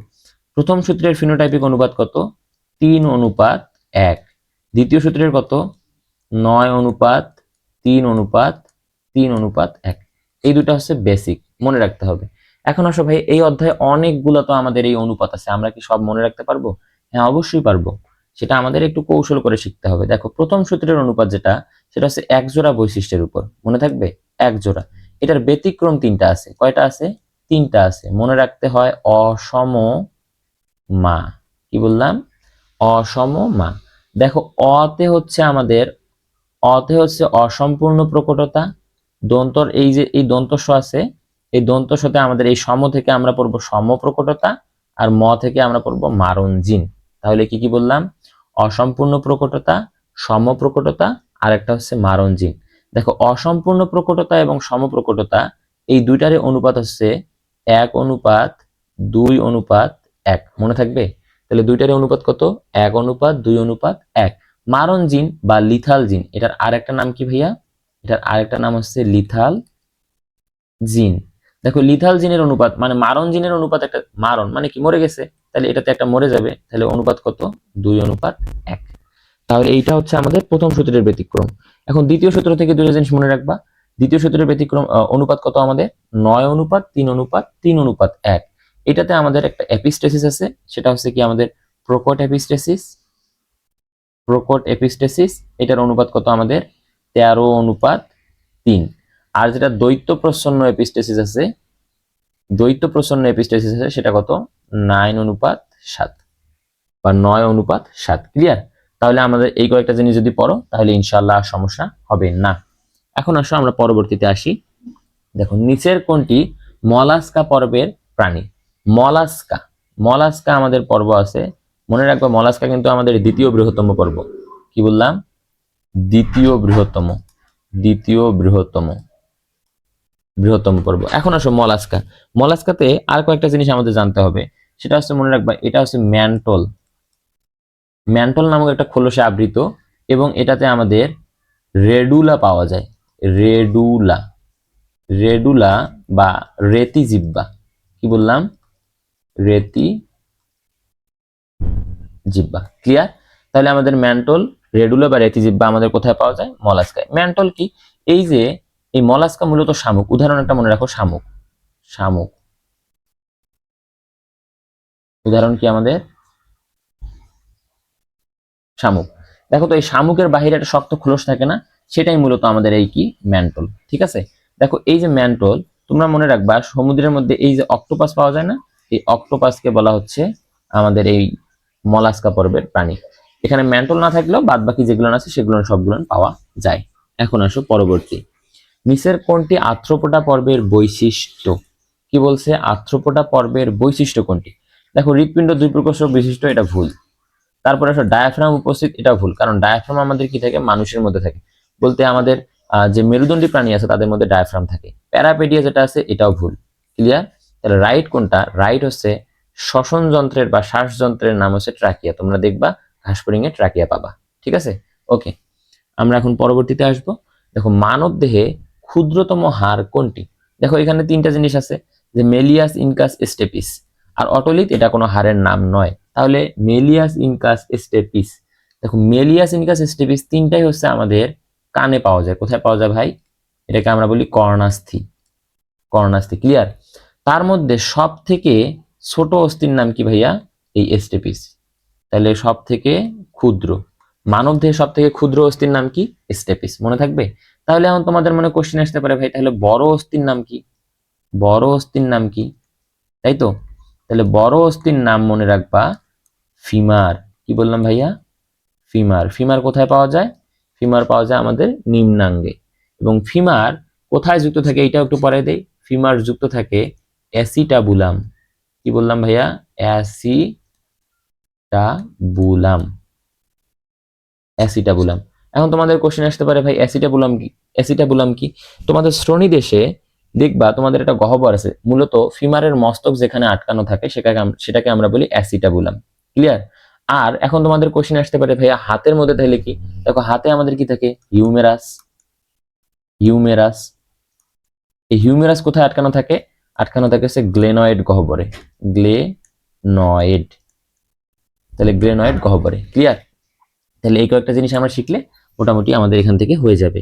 প্রথম সূত্রের ফিনোটাইপিক অনুপাত কত? 3:1। দ্বিতীয় সূত্রের কত? 9:3:3:1। এই দুটো হচ্ছে বেসিক, মনে রাখতে হবে। এখন আসো ভাই, এই অধ্যায়ে অনেকগুলো তো আমাদের এই অনুপাত আছে, আমরা কি সব মনে রাখতে পারবো? হ্যাঁ, অবশ্যই পারবো। সেটা আমাদের একটু কৌশল করে শিখতে হবে। দেখো প্রথম সূত্রের অনুপাত যেটা, সেটা হচ্ছে এক জোড়া বৈশিষ্ট্যের উপর, মনে থাকবে? এক জোড়া। এটার ব্যতিক্রম তিনটা আছে। কয়টা আছে? তিনটা আছে। মনে রাখতে হয় অসম মা। কি বললাম? অসম মা। দেখো অতে হচ্ছে আমাদের, অতে হচ্ছে অসম্পূর্ণ প্রকটতা। দন্তর এই যে এই দন্তস্ব আছে, এই দন্তস্বতে আমাদের এই সম থেকে আমরা পড়বো সমপ্রকটতা, আর ম থেকে আমরা পড়বো মারণজিন। তাহলে কি কি বললাম? অসম্পূর্ণ প্রকটতা, সমপ্রকটতা, আর একটা হচ্ছে মারণজিন। দেখো অসম্পূর্ণ প্রকটতা এবং সমপ্রকটতা এই দুইটারই অনুপাত হচ্ছে 1:2:1। মনে থাকবে? তাহলে দুইটারই অনুপাত কত? 1:2:1। মারণ জিন বা লিথাল জিন, এটার আরেকটা নাম কি ভাইয়া? এটার আরেকটা নাম হচ্ছে লিথাল জিন। দেখো লিথাল জিনের অনুপাত মানে মারণ জিনের অনুপাত, একটা মারণ মানে কি মরে গেছে, তাহলে এটাতে একটা মরে যাবে, তাহলে অনুপাত কত 2:1। তাহলে এইটা হচ্ছে আমাদের প্রথম সূত্রের ব্যতিক্রম। এখন দ্বিতীয় সূত্র থেকে দুটো জিনিস মনে রাখবা। দ্বিতীয় সূত্রের ব্যতিক্রম অনুপাত কত আমাদের 9:3:3:1। এটাতে আমাদের একটা এপিস্টেসিস আছে, সেটা হচ্ছে কি আমাদের প্রকট এপিস্টেসিস। প্রকট এপিস্টেসিস এটার অনুপাত কত আমাদের 13:3। আর যেটা দ্বৈত প্রচ্ছন্ন এপিস্টেসিস আছে, দ্বৈত প্রচ্ছন্ন এপিস্টেসিস আছে সেটা কত 9:7 বা 9:7। ক্লিয়ার? তাহলে আমাদের এই কয়েকটা জিনিস যদি পড়ো তাহলে ইনশাআল্লাহ আর সমস্যা হবে না। এখন আসো আমরা পরবর্তীতে আসি। দেখো নিচের কোনটি মলাস্কা পর্বের প্রাণী? মলাস্কা, মলাস্কা আমাদের পর্ব আছে, মনে রাখবো মলাস্কা কিন্তু আমাদের দ্বিতীয় বৃহত্তম পর্ব। কি বললাম? দ্বিতীয় বৃহত্তম, দ্বিতীয় বৃহত্তম, বৃহত্তম পর্ব। এখন আসো মলাস্কা। মলাস্কাতে আর কয়েকটা জিনিস আমাদের জানতে হবে, সেটা হচ্ছে মনে রাখবা এটা হচ্ছে ম্যান্টল। ম্যান্টল নামক একটা খোলসে আবৃত, এবং এটাতে আমাদের রেডুলা পাওয়া যায়। রেডুলা, রেডুলা বা রেতি জিব্বা। কি বললাম? রেতি জিব্বা। ক্লিয়ার? তাহলে আমাদের ম্যান্টল, রেডুলা বা রেতি জিব্বা আমাদের কোথায় পাওয়া যায়? মলাস্কায়। ম্যান্টল কি? এই যে এই মলাস্কা মূলত শামুক। উদাহরণ একটা মনে রাখো, শামুক। শামুক উদাহরণ কি আমাদের? শামুক। দেখো তো এই শামুকের বাহিরে একটা শক্ত খোলস থাকে না, সেটাই মূলত আমাদের এই কি ম্যান্টল। ঠিক আছে? দেখো এই যে ম্যান্টল, তোমরা মনে রাখবা সমুদ্রের মধ্যে এই যে অক্টোপাস পাওয়া যায় না, এই অক্টোপাসকে বলা হচ্ছে আমাদের এই মলাস্কা পর্বের প্রাণী। এখানে ম্যান্টল না থাকলেও বাদ বাকি যেগুলো আছে সেগুলো সবগুলো পাওয়া যায়। এখন আসো পরবর্তী। নিচের কোনটি আর্থ্রোপোডা পর্বের বৈশিষ্ট্য? কি বলছে? আর্থ্রোপোডা পর্বের বৈশিষ্ট্য কোনটি? দেখো হৃৎপিণ্ড দুই প্রকোষ্ঠ বিশিষ্ট, এটা ভুল। তারপরে আসলে ডায়াফ্রাম উপস্থিত, এটা ভুল, কারণ ডায়াফ্রাম আমাদের কি থাকে? মানুষের মধ্যে থাকে। বলতে আমাদের যে মেরুদণ্ডী প্রাণী আছে তাদের মধ্যে ডায়াফ্রাম থাকে। প্যারাপেডিয়া যেটা আছে এটাও ভুল। ক্লিয়ার? তাহলে রাইট কোনটা? রাইট হচ্ছে শ্বসন যন্ত্রের বা শ্বাসযন্ত্রের নাম হচ্ছে ট্রাকিয়া। তোমরা দেখবা ঘাসফড়িং এ ট্রাকিয়া পাবা। ঠিক আছে? ওকে, আমরা এখন পরবর্তীতে আসব। দেখো মানব দেহে ক্ষুদ্রতম হাড় কোনটি? দেখো এখানে তিনটা জিনিস আছে, যে মেলিয়াস ইনকাস স্টেপিস আর অটোলিথ, এটা কোনো হাড়ের নাম নয়। তাহলে মেলিয়াস ইনকাস স্টেপিস, দেখো মেলিয়াস ইনকাস স্টেপিস তিনটাই হচ্ছে আমাদের কানে পাওয়া যায়। কোথায় পাওয়া যায় ভাই? এটাকে আমরা বলি কর্ণাস্থি। কর্ণাস্থি। ক্লিয়ার? তার মধ্যে সব থেকে ছোট অস্থির নাম কি ভাইয়া? এই স্টেপিস। তাহলে সব থেকে ক্ষুদ্র, মানব দেহের সব থেকে ক্ষুদ্র অস্থির নাম কি? স্টেপিস। মনে থাকবে? তাহলে এখন তোমাদের মনে কোশ্চেন আসতে পারে, ভাই তাহলে বড় অস্থির নাম কি? বড় অস্থির নাম কি? তাই তো? তাহলে বড় অস্থির নাম মনে রাখবা ফিমার। কি বললাম ভাইয়া? ফিমার। ফিমার কোথায় পাওয়া যায়? ফিমার পাওয়া যায় আমাদের নিম্নাঙ্গে। এবং ফিমার কোথায় যুক্ত থাকে এটাও একটু পরে দেই। ফিমার যুক্ত থাকে অ্যাসিটাবুলাম। কি বললাম ভাইয়া? অ্যাসিটাবুলাম। অ্যাসিটাবুলাম। এখন তোমাদের কোশ্চেন আসতে পারে, ভাই অ্যাসিটাবুলাম কি? অ্যাসিটাবুলাম কি? তোমাদের শ্রোণী দেশে দেখবা তোমাদের একটা গহ্বর আছে, মূলত ফিমারের মস্তক যেখানে আটকানো থাকে সেটাকে আমরা বলি অ্যাসিটাবুলাম। ক্লিয়ার? আর এখন তোমাদের কোশ্চেন আসতে পারে, ভাইয়া হাতের মধ্যে তাহলে কি? দেখো হাতে আমাদের কি থাকে? হিউমেরাস। হিউমেরাস। এই হিউমেরাস কোথায় আটকানো থাকে? আটকানো থাকে হচ্ছে গ্লেনয়েড গহ্বরে। গ্লেনয়েড। তাহলে গ্লেনয়েড গহ্বরে। ক্লিয়ার? তাহলে এই কয়েকটা জিনিস আমরা শিখলে মোটামুটি আমাদের এখান থেকে হয়ে যাবে।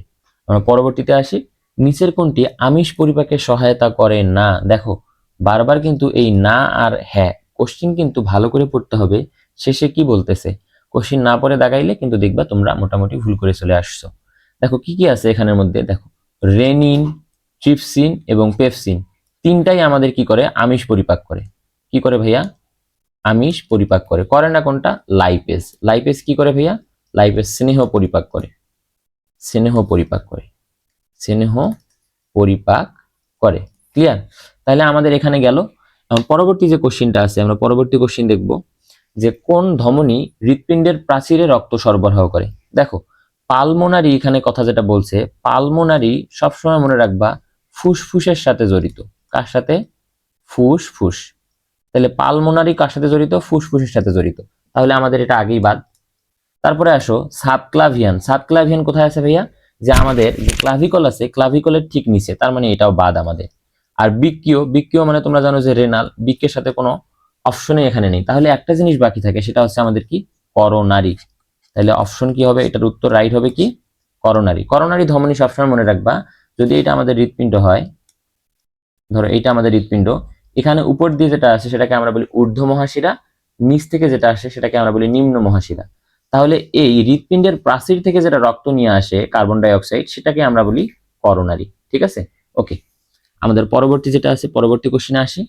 আমরা পরবর্তীতে আসি। নিচের কোনটি আমিষ পরিপাকে সহায়তা করে না? দেখো বারবার কিন্তু এই না আর হ্যাঁ, কোশ্চিন কিন্তু ভালো করে পড়তে হবে শেষে কি বলতেছে। কোশ্চিন না পড়ে দাগাইলে কিন্তু দেখবা তোমরা মোটামুটি ভুল করে চলে আসছো। দেখো কি কি আছে এখানের মধ্যে। দেখো রেনিন, ট্রিপসিন এবং পেপসিন তিনটাই আমাদের কি করে? আমিষ পরিপাক করে। কি করে ভাইয়া? আমিষ পরিপাক করে। করে না কোনটা? লাইপেজ। লাইপেজ কি করে ভাইয়া? লাইপেজ স্নেহ পরিপাক করে। স্নেহ পরিপাক করে। স্নেহ পরিপাক করে। ক্লিয়ার? তাহলে আমাদের এখানে গেল। পরবর্তী যে কোশ্চিনটা আছে, আমরা পরবর্তী কোশ্চিন দেখব যে কোন ধমনী হৃৎপিণ্ডের প্রাচীরে রক্ত সরবরাহ করে। দেখো পালমোনারি, এখানে কথা যেটা বলছে পালমোনারি সবসময় মনে রাখবা ফুসফুসের সাথে জড়িত। কার সাথে? ফুসফুস। তাহলে পালমোনারি কার সাথে জড়িত? ফুসফুসের সাথে জড়িত। তাহলে আমাদের এটা আগেই বাদ। তারপরে আসো সাবক্লাভিয়ান। সাবক্লাভিয়ান কোথায় আছে ভাইয়া? যে আমাদের যে ক্লাভিকল আছে ক্লাভিকলের ঠিক নিচে, তার মানে এটাও বাদ আমাদের। আর বৃক্কীয় মানে তোমরা জানো যে রেনাল, বৃক্কের সাথে কোনো অপশনই এখানে নেই, তাহলে একটা জিনিস বাকি থাকে, সেটা হচ্ছে আমাদের কি করোনারি। তাহলে অপশন কি হবে, এটার উত্তর রাইট হবে কি করোনারি ধমনী সবসময় মনে রাখবা, যদি এটা আমাদের হৃৎপিণ্ড হয়, ধরো এইটা আমাদের হৃৎপিণ্ড, এখানে উপর দিয়ে যেটা আসে সেটাকে আমরা বলি ঊর্ধ্ব মহাশিরা, নিচ থেকে যেটা আসে সেটাকে আমরা বলি নিম্ন মহাশিরা। তাহলে এই হৃৎপিণ্ডের প্রাচীর থেকে যেটা রক্ত নিয়ে আসে কার্বন ডাই অক্সাইড, সেটাকে আমরা বলি করোনারি। ঠিক আছে, ওকে। আমাদের পরবর্তী যেটা আছে, পরবর্তী কোশ্চেনে আসি।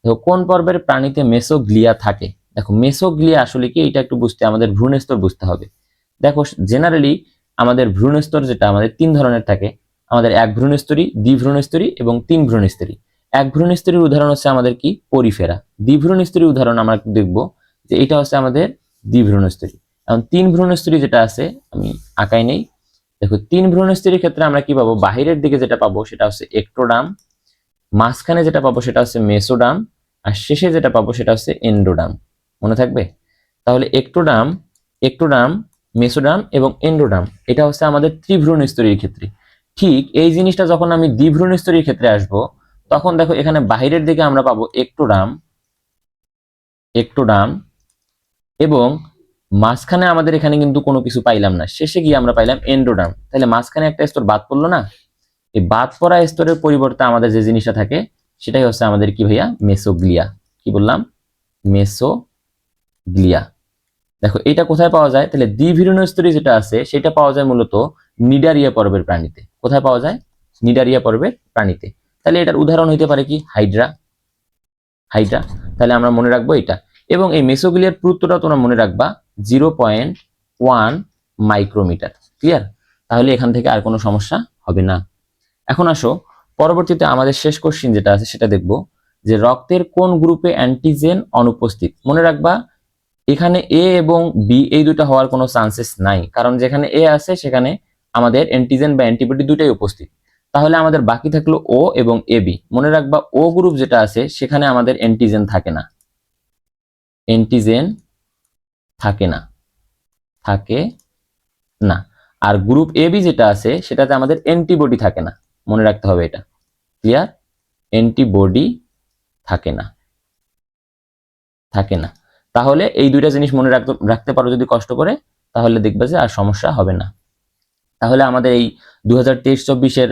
দেখো, কোন পর্বের প্রাণীতে মেসোগ্লিয়া থাকে? দেখো মেসোগ্লিয়া আসলে কি, এটা একটু বুঝতে আমাদের ভ্রূণস্তর বুঝতে হবে। দেখো জেনারেলি আমাদের ভ্রূণস্তর যেটা আমাদের তিন ধরনের থাকে, আমাদের এক ভ্রূণস্তরী, দ্বিভ্রূণস্তরী এবং তিন ভ্রূণস্তরী। এক ভ্রূণস্তরীর উদাহরণ হচ্ছে আমাদের কি পরিফেরা। দ্বিভ্রূণস্তরীর উদাহরণ আমরা দেখবো যে এটা হচ্ছে আমাদের দ্বিভ্রূণস্তরী। এখন তিন ভ্রূণস্তরী যেটা আছে, আমি আঁকাই নেই। দেখো তিন ভ্রূণস্তরীর ক্ষেত্রে আমরা কি পাবো, বাহিরের দিকে যেটা পাবো সেটা হচ্ছে একটোডাম, মাঝখানে যেটা পাবো সেটা হচ্ছে মেসোডাম, আর শেষে যেটা পাবো সেটা হচ্ছে এন্ডোডাম। মনে থাকবে? তাহলে একটোডাম, মেসোডাম এবং এন্ডোডাম, এটা হচ্ছে আমাদের ত্রিভ্রূণস্তরীর ক্ষেত্রে। ঠিক এই জিনিসটা যখন আমি দ্বিভ্রূণস্তরীর ক্ষেত্রে আসব, তখন দেখো এখানে বাহিরের দিকে আমরা পাবো একটোডাম এবং মাঝখানে আমাদের এখানে কিন্তু কোনো কিছু পাইলাম না, শেষে গিয়ে আমরা পাইলাম এন্ডোডাম। তাহলে মাঝখানে একটা স্তর বাদ পড়লো না? এই বাদ পড়া স্তরের পরিবর্তে আমাদের যে জিনিসটা থাকে সেটাই হচ্ছে আমাদের কি ভাইয়া, মেসোগ্লিয়া। কি বললাম? মেসোগ্লিয়া। দেখো এটা কোথায় পাওয়া যায়, তাহলে দ্বিভ্রূণস্তরী যেটা আছে সেটা পাওয়া যায় মূলত নিডারিয়া পর্বের প্রাণীতে। কোথায় পাওয়া যায়? নিডারিয়া পর্বের প্রাণীতে। তাহলে এটার উদাহরণ হইতে পারে কি হাইড্রা। তাহলে আমরা মনে রাখবো এটা। এবং এই মেসোগ্লিয়ার পুরুত্বটা তোমরা মনে রাখবা 0.1 মাইক্রোমিটার। ক্লিয়ার? তাহলে এখান থেকে আর কোনো সমস্যা হবে না। এখন আসো পরবর্তীতে আমাদের শেষ কোশ্চিন যেটা আছে সেটা দেখবো, যে রক্তের কোন গ্রুপে অ্যান্টিজেন অনুপস্থিত। মনে রাখবা এখানে এ এবং বি এই দুটো হওয়ার কোনো চান্সেস নাই, কারণ যেখানে এ আছে সেখানে আমাদের অ্যান্টিজেন বা অ্যান্টিবডি দুটাই উপস্থিত। তাহলে আমাদের বাকি থাকলো ও এবং এ বি। মনে রাখবা ও গ্রুপ যেটা আছে সেখানে আমাদের অ্যান্টিজেন থাকে না, অ্যান্টিজেন থাকে না, থাকে না। আর গ্রুপ এ বি যেটা আছে সেটাতে আমাদের অ্যান্টিবডি থাকে না। মনে রাখতে হবে এটা। ক্লিয়ার? অ্যান্টিবডি থাকে না, থাকে না। তাহলে এই দুইটা জিনিস মনে রাখতে পারো যদি কষ্ট করে, তাহলে দেখবে যে আর সমস্যা হবে না। তাহলে আমাদের এই 2023-24-এর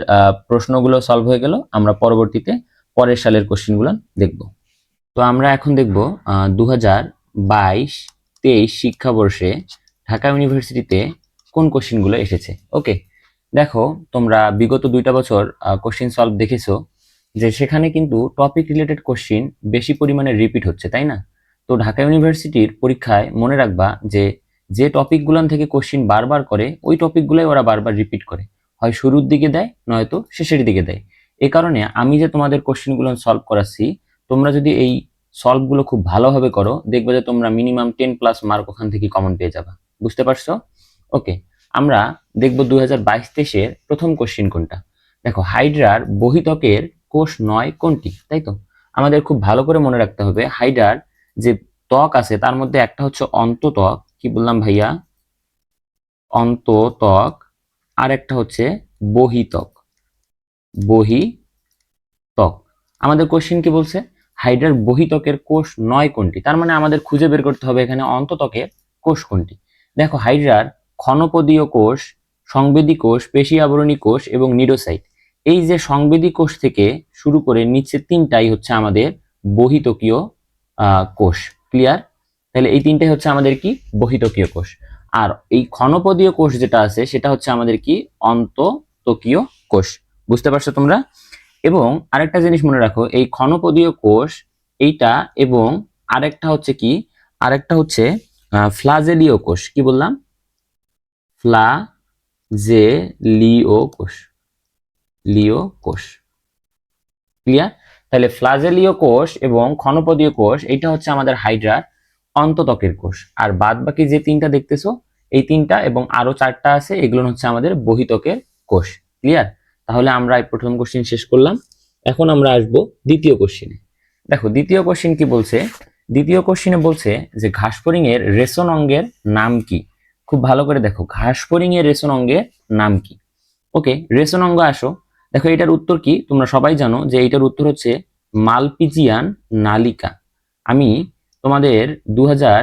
প্রশ্নগুলো সলভ হয়ে গেল। আমরা পরবর্তীতে পরের সালের কোশ্চেনগুলো দেখব। তো আমরা এখন দেখব 2022-23 শিক্ষাবর্ষে ঢাকা ইউনিভার্সিটিতে কোন কোশ্চেনগুলো এসেছে। ওকে, দেখো তোমরা বিগত 2টা বছর কোশ্চেন সলভ দেখেছো যে সেখানে কিন্তু টপিক রিলেটেড কোশ্চেন বেশি পরিমাণে রিপিট হচ্ছে, তাই না? তো ঢাকা ইউনিভার্সিটির পরীক্ষায় মনে রাখবা যে যে টপিকগুলো থেকে কোশ্চেন বারবার করে ওই টপিকগুলোই ওরা বারবার রিপিট করে, হয় শুরুর দিকে দেয় নয়তো শেষের দিকে দেয়। এই কারণে আমি যে তোমাদের কোশ্চেনগুলো সলভ করাচ্ছি, তোমরা যদি এই সলভগুলো খুব ভালোভাবে করো, দেখবে যে তোমরা মিনিমাম 10+ মার্ক ওখান থেকে কমন পেয়ে যাবা। বুঝতে পারছো? ওকে, আমরা দেখব 2022-23-এর প্রথম কোশ্চেন কোনটা। দেখো হাইড্রার বহিত্বকের কোষ নয় কোনটি, তাই তো? আমাদের খুব ভালো করে মনে রাখতে হবে হাইড্রার যে ত্বক আছে তার মধ্যে একটা হচ্ছে অন্তত্বক, কি বললাম ভাইয়া, অন্তত্বক, আর একটা হচ্ছে বহিত্বক, বহিত্বক। আমাদের কোশ্চেন কি বলছে, হাইড্রার বহিত্বকের কোষ নয় কোনটি, তার মানে আমাদের খুঁজে বের করতে হবে এখানে অন্তত্বকের কোষ কোনটি। দেখো হাইড্রার ক্ষণপদীয় কোষ, সংবেদী কোষ, পেশি আবরণী কোষ এবং নিডোসাইট, এই যে সংবেদী কোষ থেকে শুরু করে নিচে তিনটাই হচ্ছে আমাদের বহিত্বকীয় কোষ। ক্লিয়ার? তাহলে এই তিনটাই হচ্ছে আমাদের কি বহিত্বকীয় কোষ। আর এই ক্ষণপদীয় কোষ যেটা আছে সেটা হচ্ছে আমাদের কি অন্তত্বকীয় কোষ। বুঝতে পারছো তোমরা? এবং আরেকটা জিনিস মনে রাখো, এই ক্ষণপদীয় কোষ এইটা, এবং আরেকটা হচ্ছে কি, আরেকটা হচ্ছে ফ্লাজেলীয় কোষ। কি বললাম? ফ্লাজেলীয় কোষ, লিও কোষ। ক্লিয়ার? তাহলে ফ্লাজেলীয় কোষ এবং ক্ষণপদীয় কোষ এইটা হচ্ছে আমাদের হাইড্রার অন্তত্বকের কোষ। আর বাদ বাকি যে তিনটা দেখতেছো এই তিনটা এবং আরো চারটা আছে, এগুলো হচ্ছে আমাদের বহিত্বকের কোষ। ক্লিয়ার? তাহলে আমরা এই প্রথম কোশ্চেন শেষ করলাম। এখন আমরা আসবো দ্বিতীয় কোশ্চেনে। দেখো দ্বিতীয় কোশ্চেন কি বলছে, দ্বিতীয় কোশ্চেনে বলছে যে ঘাসফড়িং এর রেশন অঙ্গের নাম কি। খুব ভালো করে দেখো, ঘাসফড়িং এর রেশন অঙ্গের নাম কি। ওকে, রেশন অঙ্গ আসো। দেখো এটার উত্তর কি, তোমরা সবাই জানো যে এটার উত্তর হচ্ছে মালপিজিয়ান নালিকা। আমি তোমাদের 2000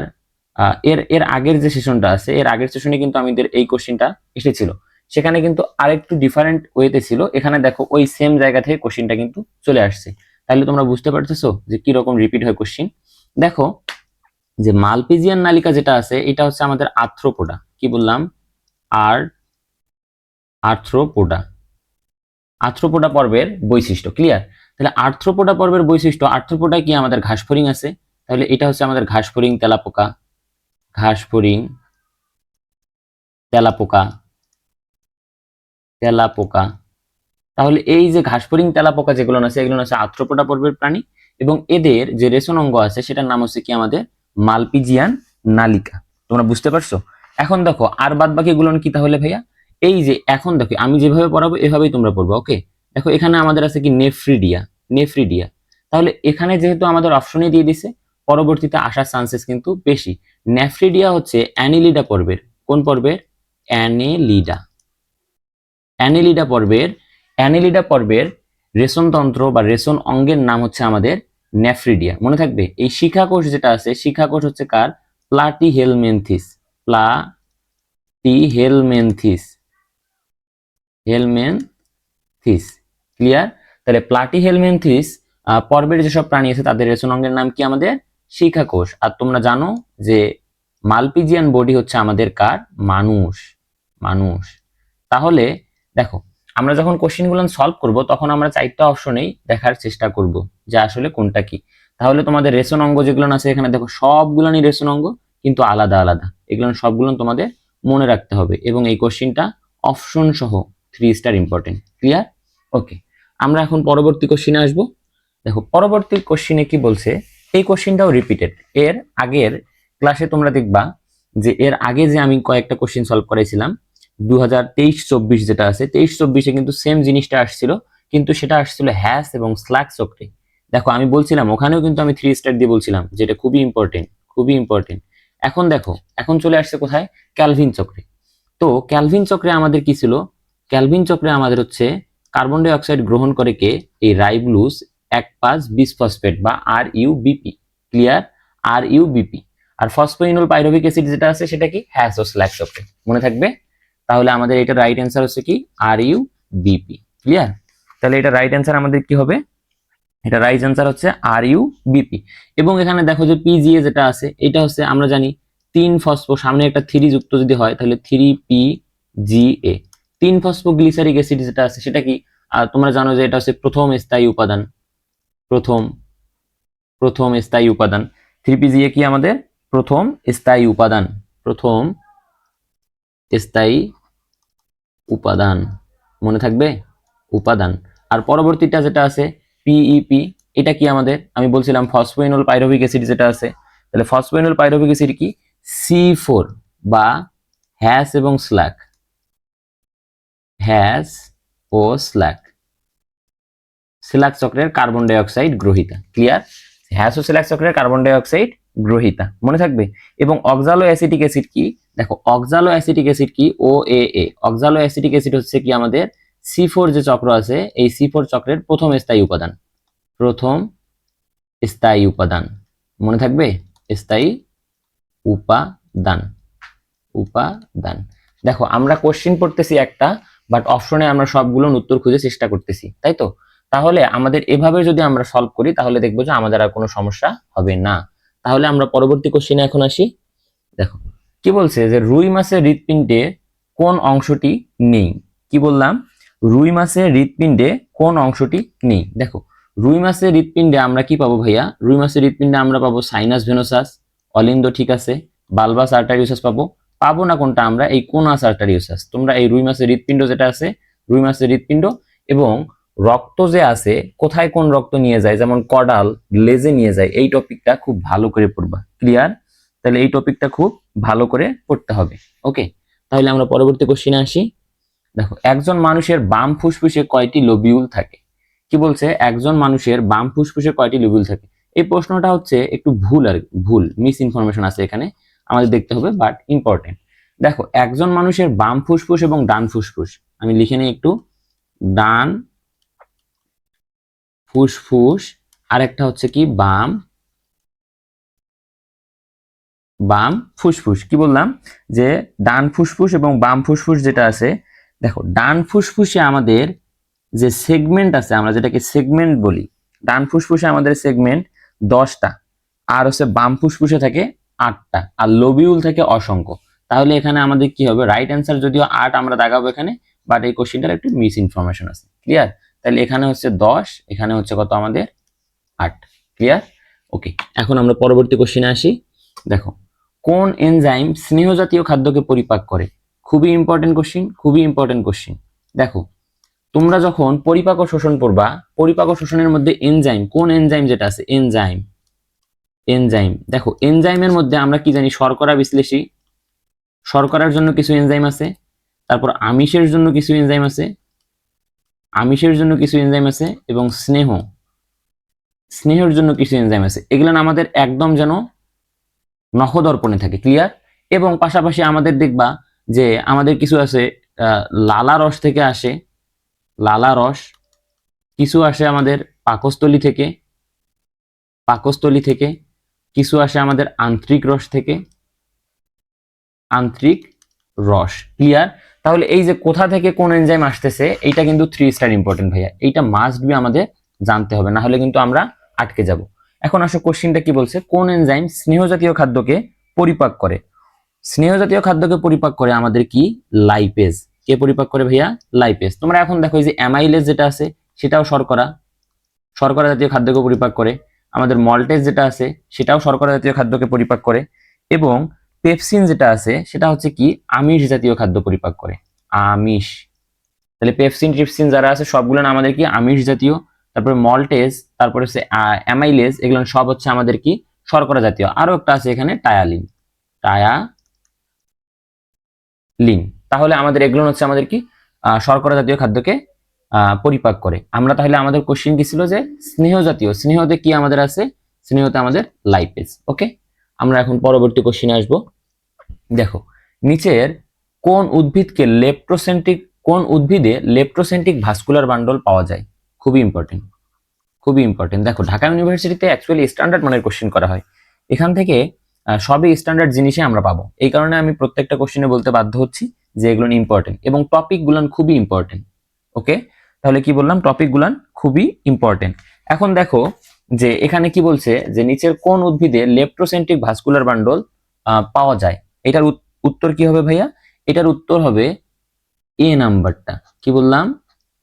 এর এর আগের যে সেশনটা আছে, এর আগের সেশনে কিন্তু আমাদের এই কোশ্চেনটা এসেছিল। সেখানে কিন্তু আরেকটু ডিফারেন্ট ওয়েতে ছিল, এখানে দেখো ওই সেম জায়গা থেকে কোশ্চেনটা কিন্তু চলে আসছে। তাহলে তোমরা বুঝতে পারতেছো যে কি রকম রিপিট হয় কোশ্চেন। দেখো যে মালপিজিয়ান নালিকা যেটা আছে এটা হচ্ছে আমাদের আর্থ্রোপোডা, কি বললাম, আর আর্থ্রোপোডা, আর্থ্রোপোডা পর্বের বৈশিষ্ট্য। ক্লিয়ার? তাহলে আর্থ্রোপোডা পর্বের বৈশিষ্ট্য, আর্থ্রোপোডায় কি আমাদের ঘাসফড়িং আছে, তাহলে এটা হচ্ছে আমাদের ঘাসফড়িং তেলাপোকা, ঘাসফড়িং তেলাপোকা, তেলাপোকা। তাহলে এই যে ঘাসফড়িং তেলাপোকা যেগুলো আছে এগুলো হচ্ছে আর্থ্রোপোডা পর্বের প্রাণী, এবং এদের যে রেশন অঙ্গ আছে সেটার নাম হচ্ছে কি আমাদের মালপিজিয়ান নালিকা। তোমরা বুঝতে পারছো? এখন দেখো আর বাদ বাকি গুলো কি তাহলে ভাইয়া, এই যে এখন দেখো আমি যেভাবে পড়াবো এভাবেই তোমরা পড়বো। ওকে, দেখো এখানে আমাদের আছে কি নেফ্রিডিয়া, নেফ্রিডিয়া। তাহলে এখানে যেহেতু আমাদের অপশনই দিয়ে দিছে, পরবর্তীতে আসার চান্সেস কিন্তু বেশি। নেফ্রিডিয়া হচ্ছে অ্যানিলিডা পর্বের, কোন পর্বের, অ্যানিলিডা, অ্যানিলিডা পর্বের, অ্যানিলিডা পর্বের রেশনতন্ত্র বা রেশন অঙ্গের নাম হচ্ছে আমাদের নেফ্রিডিয়া। মনে থাকবে এই শিখাকোষ যেটা আছে, শিখাকোষ হচ্ছে কার, প্লাটিহেলমিনথিস, প্লাটিহেলমিনথিস, হেলমিনথিস। ক্লিয়ার? তাহলে প্লাটিহেলমিনথিস পর্বের যেসব প্রাণী আছে তাদের রেশন অঙ্গের নাম কি আমাদের শিখাকোষ। আর তোমরা জানো যে মালপিজিয়ান বডি হচ্ছে আমাদের কার, মানুষ, মানুষ। তাহলে দেখো আমরা যখন কোশ্চেন গুলো সলভ করব তখন আমরা চারটা অপশনেই দেখার চেষ্টা করব যে আসলে কোনটা কি। তাহলে তোমাদের রেশন অঙ্গ যেগুলো আছে এখানে দেখো সবগুলোই রেশন অঙ্গ, কিন্তু আলাদা আলাদা, এগুলো সবগুলো তোমাদের মনে রাখতে হবে, এবং এই কোশ্চেনটা অপশন সহ 3 স্টার ইম্পর্টেন্ট। ক্লিয়ার? ওকে, আমরা এখন পরবর্তী কোশ্চেনে আসব। দেখো পরবর্তী কোশ্চেনে কি বলছে, এই কোশ্চেনটাও রিপিটেড। এর আগের ক্লাসে তোমরা দেখবা যে এর আগে যে আমি কয়েকটা কোশ্চেন সলভ করাইছিলাম 2023-24 যেটা আছে, 23-24-এ কিন্তু সেম জিনিসটা আসছিল, কিন্তু সেটা আসছিল হ্যাশ এবং স্ল্যাক চক্রে। দেখো আমি বলছিলাম ওখানেও কিন্তু আমি 3 স্টার দিয়ে বলছিলাম যেটা খুবই ইম্পর্টেন্ট, খুবই ইম্পর্টেন্ট। এখন দেখো এখন চলে আসছে কোথায়, ক্যালভিন চক্রে। তো ক্যালভিন চক্রে আমাদের কি ছিল, ক্যালভিন চক্রে আমাদের হচ্ছে কার্বন ডাই অক্সাইড গ্রহণ করে কে, এই রাইবোজ 1,5 বিসফসফেট বা RUBP। ক্লিয়ার? RUBP। আর ফসফোইনোল পাইরুভিক অ্যাসিড যেটা আছে সেটা কি, হ্যাশ ও স্ল্যাক চক্রে। মনে থাকবে? তাহলে আমাদের এটা রাইট অ্যান্সার হচ্ছে কি, RUBP। ক্লিয়ার? তাহলে এটা রাইট অ্যান্সার আমাদের কি হবে, এটা রাইট অ্যান্সার হচ্ছে RUBP। এবং এখানে দেখো যে PGA যেটা আছে এটা হচ্ছে আমরা জানি 3 ফসফো, সামনে একটা 3 যুক্ত যদি হয় তাহলে 3PGA। 3 ফসফোগ্লিসারিক অ্যাসিড যেটা আছে সেটা কি, তোমরা জানো যে এটা হচ্ছে প্রথম স্থায়ী উপাদান, প্রথম প্রথম স্থায়ী উপাদান। 3PGA কি আমাদের প্রথম স্থায়ী উপাদান, প্রথম স্থায়ী উপাদান। মনে থাকবে, উপাদান। আর পরবর্তীটা যেটা আছে PEP, এটা কি আমাদের, আমি বলছিলাম ফসফোইনোল পাইরুভিক অ্যাসিড যেটা আছে, তাহলে ফসফোইনোল পাইরুভিক অ্যাসিড কি, C4 বা হ্যাশ এবং স্ল্যাক, হ্যাশ ও স্ল্যাক, স্ল্যাক চক্রের carbon die oxide গ্রহিতা। Clear? Hash ও স্ল্যাক চক্রের কার্বন ডাই অক্সাইড গ্রহিতা, মনে থাকবে। এবং অক্সালো অ্যাসিটিক অ্যাসিড কি, দেখো অক্সালো অ্যাসিটিক অ্যাসিড কি, OAA। অক্সালো অ্যাসিটিক অ্যাসিড হচ্ছে কি আমাদের C4 যে চক্র আছে এই C4 চক্রের প্রথম স্থায়ী উপাদান, প্রথম স্থায়ী উপাদান। মনে থাকবে, স্থায়ী উপাদান, উপাদান। দেখো আমরা কোশ্চেন পড়তেছি একটা, বাট অপশনে আমরা সবগুলো উত্তর খুঁজে চেষ্টা করতেছি, তাই তো? তাহলে আমাদের এভাবে যদি আমরা সলভ করি তাহলে দেখবো যে আমাদের আর কোনো সমস্যা হবে না। তাহলে আমরা পরবর্তী কোশ্চেনে এখন আসি। দেখো কি বলছে যে রুই মাছের হৃৎপিণ্ডে কোন অংশটি নেই। কি বললাম, রুই মাছের হৃৎপিণ্ডে কোন অংশটি নেই। দেখো রুই মাছের হৃৎপিণ্ডে আমরা কি পাবো ভাইয়া, রুই মাছের হৃৎপিণ্ডে আমরা পাবো সাইনাস ভেনোসাস, অলিন্দ ঠিক আছে, বালবাস আর্টারিওসাস পাবো। পাবো না কোনটা আমরা, এই কোনাস আর্টারিওসাস। তোমরা এই রুই মাছের হৃৎপিণ্ড যেটা আছে, রুই মাছের হৃৎপিণ্ড এবং রক্ত যে আছে কোথায় কোন রক্ত নিয়ে যায়, যেমন কডাল লেজে নিয়ে যায়, এই টপিকটা খুব ভালো করে পড়বা। ক্লিয়ার? তাহলে এই টপিকটা খুব ভালো করে পড়তে হবে। ওকে, তাহলে আমরা পরবর্তী কোশ্চেনে আসি। দেখো একজন মানুষের বাম ফুসফুসে কয়টি লোবিউল থাকে। কি বলছে, একজন মানুষের বাম ফুসফুসে কয়টি লোবিউল থাকে। এই প্রশ্নটা হচ্ছে একটু ভুল, আর ভুল মিস ইনফরমেশন আছে এখানে, আমাদের দেখতে হবে, বাট ইম্পর্টেন্ট। দেখো একজন মানুষের বাম ফুসফুস এবং ডান ফুসফুস, আমি লিখে নিই একটু, ডান ফুসফুস, আরেকটা হচ্ছে কি বাম বাম ফুসফুস। কি বললাম যে ডান ফুসফুস এবং বাম ফুসফুস যেটা আছে, দেখো ডান ফুসফুসে আমাদের যে সেগমেন্ট আছে, আমরা যেটাকে সেগমেন্ট বলি, ডান ফুসফুসে আমাদের সেগমেন্ট 10টা, আর হচ্ছে বাম ফুসফুসে থাকে 8টা, আর লোবিউল থাকে অসংখ্য। তাহলে এখানে আমাদের কি হবে, রাইট অ্যান্সার যদিও 8 আমরা দাগাবো এখানে, বাট এই কোশ্চেনটার একটু মিস ইনফরমেশন আছে। ক্লিয়ার? তাহলে এখানে হচ্ছে 10, এখানে হচ্ছে কত আমাদের 8। ক্লিয়ার? ওকে, এখন আমরা পরবর্তী কোশ্চেনে আসি। দেখো, কোন এনজাইম স্নেহ জাতীয় খাদ্যকে পরিপাক করে? খুবই ইম্পর্টেন্ট কোশ্চেন, খুবই ইম্পর্টেন্ট কোশ্চেন। দেখো, তোমরা যখন পরিপাক ও শোষণ পড়বা, পরিপাক ও শোষণের মধ্যে এনজাইম, কোন এনজাইম যেটা আছে, এনজাইম, এনজাইম, দেখো এনজাইমের মধ্যে আমরা কি জানি, শর্করা বিশ্লেষী, শর্করার জন্য কিছু এনজাইম আছে, তারপর আমিষের জন্য কিছু এনজাইম আছে, আমিষের জন্য কিছু এনজাইম আছে, এবং স্নেহ, স্নেহের জন্য কিছু এনজাইম আছে। এগুলো আমাদের একদম যেন নখদর্পণে থাকে। ক্লিয়ার? এবং পাশাপাশি আমাদের দেখবা যে আমাদের কিছু আছে লালা রস থেকে আসে, লালা রস, কিছু আসে আমাদের পাকস্থলী থেকে, পাকস্থলী থেকে কিছু আসে আমাদের আন্ত্রিক রস থেকে, আন্ত্রিক রস। ক্লিয়ার? তাহলে এই যে কোথা থেকে কোন এনজাইম আসতেছে, এইটা কিন্তু 3 স্টার ইম্পর্টেন্ট ভাইয়া, এইটা মাস্ট বি আমাদের জানতে হবে, না হলে কিন্তু আমরা আটকে যাব। এখন আসো কোশ্চেনটা কি বলছে, কোন এনজাইম স্নেহ জাতীয় খাদ্যকে পরিপাক করে? স্নেহ জাতীয় খাদ্যকে পরিপাক করে আমাদের কি, লাইপেজ। কে পরিপাক করে ভাইয়া? লাইপেজ। তোমরা এখন দেখো এই যে অ্যামাইলেজ যেটা আছে, সেটাও শর্করা, শর্করা জাতীয় খাদ্যকে পরিপাক করে। আমাদের মল্টেজ যেটা আছে, সেটাও শর্করা জাতীয় খাদ্যকে পরিপাক করে। এবং পেপসিন যেটা আছে, সেটা হচ্ছে কি, আমিষ জাতীয় খাদ্য পরিপাক করে, আমিষ। তাহলে পেপসিন ট্রিপসিন যারা আছে সবগুলো আমাদের কি, আমিষ জাতীয়। তারপরে মল্টেজ, তারপরে হচ্ছে অ্যামাইলেজ, এগুলো সব হচ্ছে আমাদের কি, শর্করা জাতীয়। আরো একটা আছে এখানে টায়ালিন, টায়ালিন। তাহলে আমাদের এগুলো হচ্ছে আমাদের কি, শর্করা জাতীয় খাদ্যকে পরিপাক করে। আমরা তাহলে আমাদের কোশ্চেন কি ছিল যে স্নেহ জাতীয়, স্নেহতে কি আমাদের আছে, স্নেহতে আমাদের লাইপেজ। ওকে, আমরা এখন পরবর্তী কোশ্চেনে আসবো। দেখো, নিচের কোন উদ্ভিদকে লেপ্টোসেন্ট্রিক, কোন উদ্ভিদে লেপ্টোসেন্ট্রিক ভাস্কুলার বান্ডল পাওয়া যায়? খুবই ইম্পর্টেন্ট, খুবই ইম্পর্টেন্ট। দেখো, ঢাকা ইউনিভার্সিটিতে অ্যাকচুয়ালি স্ট্যান্ডার্ড মানের কোশ্চেন করা হয়, এখান থেকে সবই স্ট্যান্ডার্ড জিনিসই আমরা পাবো। এই কারণে আমি প্রত্যেকটা কোশ্চেনে বলতে বাধ্য হচ্ছি যে এগুলো ইম্পর্টেন্ট এবং টপিক গুলান খুবই ইম্পর্টেন্ট। ওকে, তাহলে কি বললাম, টপিক গুলান খুবই ইম্পর্টেন্ট। এখন দেখো যে এখানে কি বলছে যে নিচের কোন উদ্ভিদে লেপ্টোসেন্ট্রিক ভাস্কুলার বান্ডল পাওয়া যায়? এটার উত্তর কি হবে ভাইয়া? এটার উত্তর হবে এ নাম্বারটা। কি বললাম?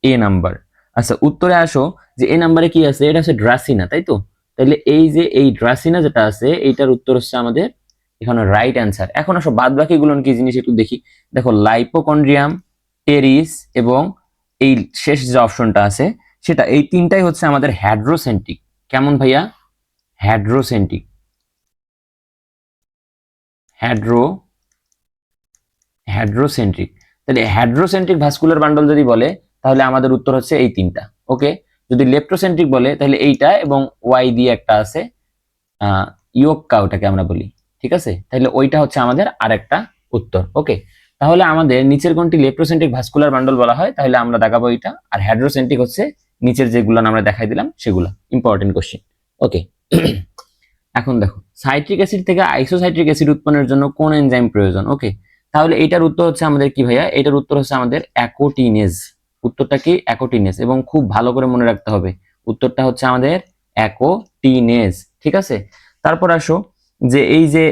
এ নাম্বার। আচ্ছা, উত্তরে আসো যে এ নাম্বারে কি আছে, এটা হচ্ছে ড্রাসিনা, তাই তো? তাহলে এই যে এই ড্রাসিনা যেটা আছে, এইটার উত্তর হচ্ছে আমাদের এখানে রাইট অ্যান্সার। এখন আসো বাদ বাকি গুলো কি জিনিস একটু দেখি। দেখো, লাইপোকন্ড্রিয়াম, টেরিস এবং এই শেষ যে অপশনটা আছে সেটা, এই তিনটাই হচ্ছে আমাদের হ্যাড্রোসেন্ট্রিক। কেমন ভাইয়া? হ্যাড্রোসেন্ট্রিক, হ্যাড্রো হ্যাড্রোসেন্ট্রিক। তাহলে হ্যাড্রোসেন্ট্রিক ভাস্কুলার বান্ডল যদি বলে, তাহলে আমাদের উত্তর হচ্ছে এই তিনটা। ওকে, যদি লেপ্টোসেন্ট্রিক বলে তাহলে এইটা এবং ওয়াই দিয়ে একটা আছে, ইয়োক্কা ওটাকে আমরা বলি। ঠিক আছে, তাহলে ওইটা হচ্ছে আমাদের আরেকটা উত্তর। ওকে, তাহলে আমাদের নিচের কোনটি লেপ্টোসেন্ট্রিক ভাস্কুলার বান্ডল বলা হয়, তাহলে আমরা দেখাবো এটা। আর হ্যাড্রোসেন্ট্রিক হচ্ছে নিচের যেগুলো আমরা দেখাই দিলাম সেগুলো। Important question. ওকে, এখন দেখো, সাইট্রিক অ্যাসিড থেকে আইসোসাইট্রিক অ্যাসিড উৎপন্নের জন্য কোন এনজাইম প্রয়োজন? ওকে, তাহলে এটার উত্তর হচ্ছে আমাদের কি ভাইয়া? এটার উত্তর হচ্ছে আমাদের অ্যাকোটিনেজ। উত্তরটা কি? অ্যাকোটিনেজ। এবং খুব ভালো করে মনে রাখতে হবে, উত্তরটা হচ্ছে আমাদের অ্যাকোটিনেজ। ঠিক আছে, তারপর আসো যে এই যে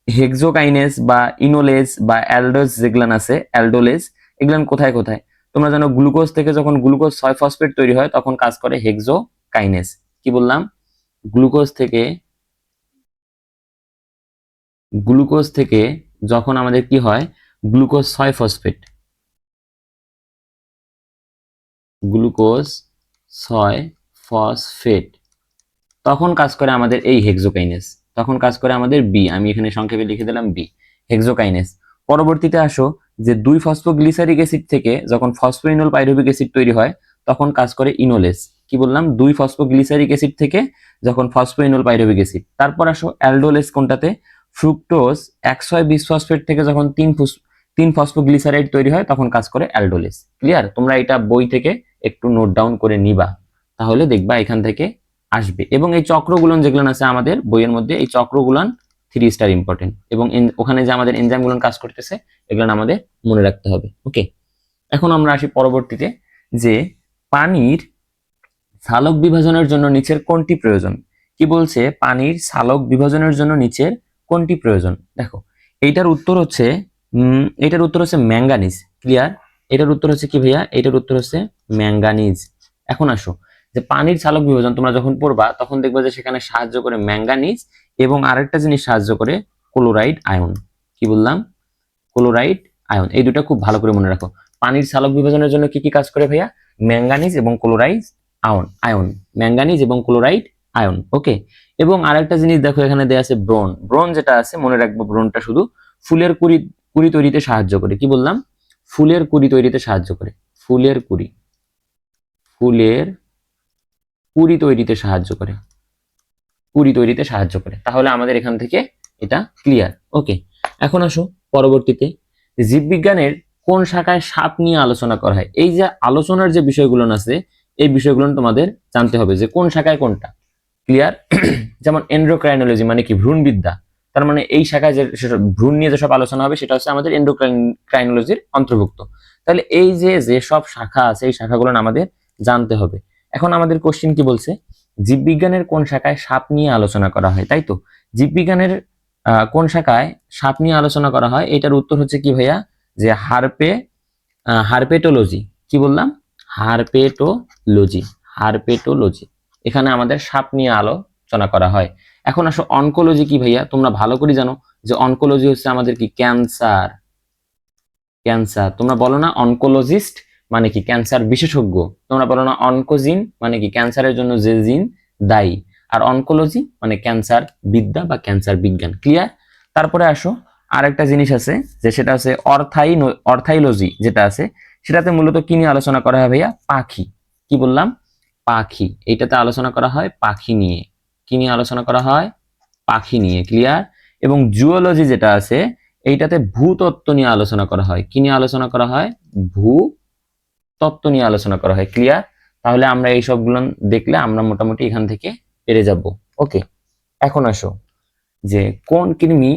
হেক্সোকাইনেজ বা ইনোলেজ বা অ্যালডোজ যেগুলান আছে, অ্যালডোলেজ, এগুলান কোথায় কোথায়? তোমরা জানো গ্লুকোজ থেকে যখন গ্লুকোজ 6 ফসফেট তৈরি হয় তখন কাজ করে হেক্সোকাইনেজ। কি বললাম? গ্লুকোজ থেকে, গ্লুকোজ থেকে যখন আমাদের কি হয়, গ্লুকোজ 6 ফসফেট, গ্লুকোজ 6 ফসফেট, তখন কাজ করে আমাদের এই হেক্সোকাইনেজ, তখন কাজ করে আমাদের বি। আমি এখানে সংক্ষেপে লিখে দিলাম বি, হেক্সোকাইনেজ। পরবর্তীতে আসো যে 2 ফসফোগ্লিসারিক অ্যাসিড থেকে যখন ফসফোইনোল পাইরুভিক অ্যাসিড তৈরি হয় তখন কাজ করে ইনোলেজ। কি বললাম? 2 ফসফোগ্লিসারিক অ্যাসিড থেকে যখন ফসফোইনোল পাইরুভিক অ্যাসিড। তারপর আসো অ্যালডোলেজ কোনটাতে? ফ্রুক্টোজ 120 ফসফেট থেকে যখন 3 ফসফোগ্লিসারাইড তৈরি হয় তখন কাজ করে অ্যালডোলেজ। ক্লিয়ার? তোমরা এটা বই থেকে একটু নোট ডাউন করে নিবা। তাহলে দেখবা এখান থেকে আসবে। এবং এই চক্রগুলন যেগুলো আছে আমাদের বইয়ের মধ্যে, এই চক্রগুলন 3 স্টার ইম্পর্টেন্ট, এবং ওখানে যে আমাদের এনজাইমগুলো কাজ করতেছে এগুলো আমাদের মনে রাখতে হবে। ওকে, এখন আমরা আসি পরবর্তীতে, যে পানির সালোক বিভাজনের জন্য নিচের কোনটি প্রয়োজন। কি বলছে, পানির সালোক বিভাজনের জন্য নিচের কোনটি প্রয়োজন। দেখো এইটার উত্তর হচ্ছে ম্যাঙ্গানিজ। ক্লিয়ার? এটার উত্তর হচ্ছে কি ভাইয়া, এটার উত্তর হচ্ছে ম্যাঙ্গানিজ। এখন আসো, যে পানির সালোক বিভাজন তোমরা যখন পড়বা তখন দেখবা যে সেখানে সাহায্য করে ম্যাঙ্গানিজ, এবং আরেকটা জিনিস সাহায্য করে ক্লোরাইড আয়ন। কি বললাম? Chloride ion. এই দুটো খুব ভালো করে মনে রাখো। পানির সালোক বিভাজনের জন্য কি কি কাজ করে ভাইয়া? ম্যাঙ্গানিজ এবং ক্লোরাইড আয়ন, ম্যাঙ্গানিজ এবং ক্লোরাইড আয়ন। ওকে, এবং আরেকটা জিনিস দেখো এখানে দেয়া আছে ব্রোন। ব্রোন যেটা আছে মনে রাখবো, ব্রোনটা শুধু ফুলের কুড়ি তৈরিতে সাহায্য করে। কি বললাম? ফুলের কুড়ি তৈরিতে সাহায্য করে। ফুলের কুড়ি তৈরিতে সাহায্য করে। তাহলে আমাদের এখান থেকে এটা ক্লিয়ার। ওকে, এখন আসো পরবর্তীতে, জীববিজ্ঞানের কোন শাখায় সাপ নিয়ে আলোচনা করা হয়। এই যে আলোচনার যে বিষয়গুলো আছে এই বিষয়গুলো তোমাদের জানতে হবে যে কোন শাখায় কোনটা। ক্লিয়ার? যেমন এন্ডোক্রাইনোলজি মানে কি? ভ্রূণবিদ্যা। তার মানে এই শাখায় যে ভ্রূণ নিয়ে যেসব আলোচনা হবে সেটা হচ্ছে আমাদের এন্ডোক্রাইনোলজির অন্তর্ভুক্ত। তাহলে এই যে যেসব শাখা আছে এই শাখাগুলো আমাদের জানতে হবে। এখন আমাদের কোশ্চেন কি বলছে, জীববিজ্ঞানের কোন শাখায় সাপ নিয়ে আলোচনা করা হয়, তাই তো? জীববিজ্ঞানের কোন শাখায় সাপ নিয়ে আলোচনা করা হয়, এটার উত্তর হচ্ছে কি ভাইয়া, যে হারপেটোলজি। কি বললাম? হারপেটোলজি। এখানে আমাদের সাপ নিয়ে আলোচনা করা হয়। এখন আসো অনকোলজি কি ভাইয়া, তোমরা ভালো করে জানো যে অনকোলজি হচ্ছে আমাদের কি? ক্যান্সার। তোমরা বলো না অনকোলজিস্ট মানে কি? ক্যান্সার বিশেষজ্ঞ। তোমরা বলো না অনকোজিন মানে কি? ক্যান্সারের জন্য যে জিন দায়ী। আর অনকোলজি মানে ক্যান্সার বিদ্যা বা ক্যান্সার বিজ্ঞান। ক্লিয়ার? তারপরে আসো আরেকটা জিনিস আছে, যে সেটা আছে অর্থাইলজি যেটা আছে, সেটাতে মূলত কি নিয়ে আলোচনা করা হয় ভাইয়া? পাখি। কি বললাম? পাখি। এইটাতে আলোচনা করা হয় পাখি নিয়ে। কি নিয়ে আলোচনা করা হয়? পাখি নিয়ে। ক্লিয়ার? এবং জুওলজি যেটা আছে এইটাতে ভূতত্ত্ব নিয়ে আলোচনা করা হয়। কি নিয়ে আলোচনা করা হয়? ভূতত্ত্ব নিয়ে আলোচনা করা হয়। ক্লিয়ার? তাহলে আমরা এই সবগুলো দেখলে আমরা মোটামুটি এখান থেকে পেরে যাব। ওকে, এখন আসো, যে কোন কৃমি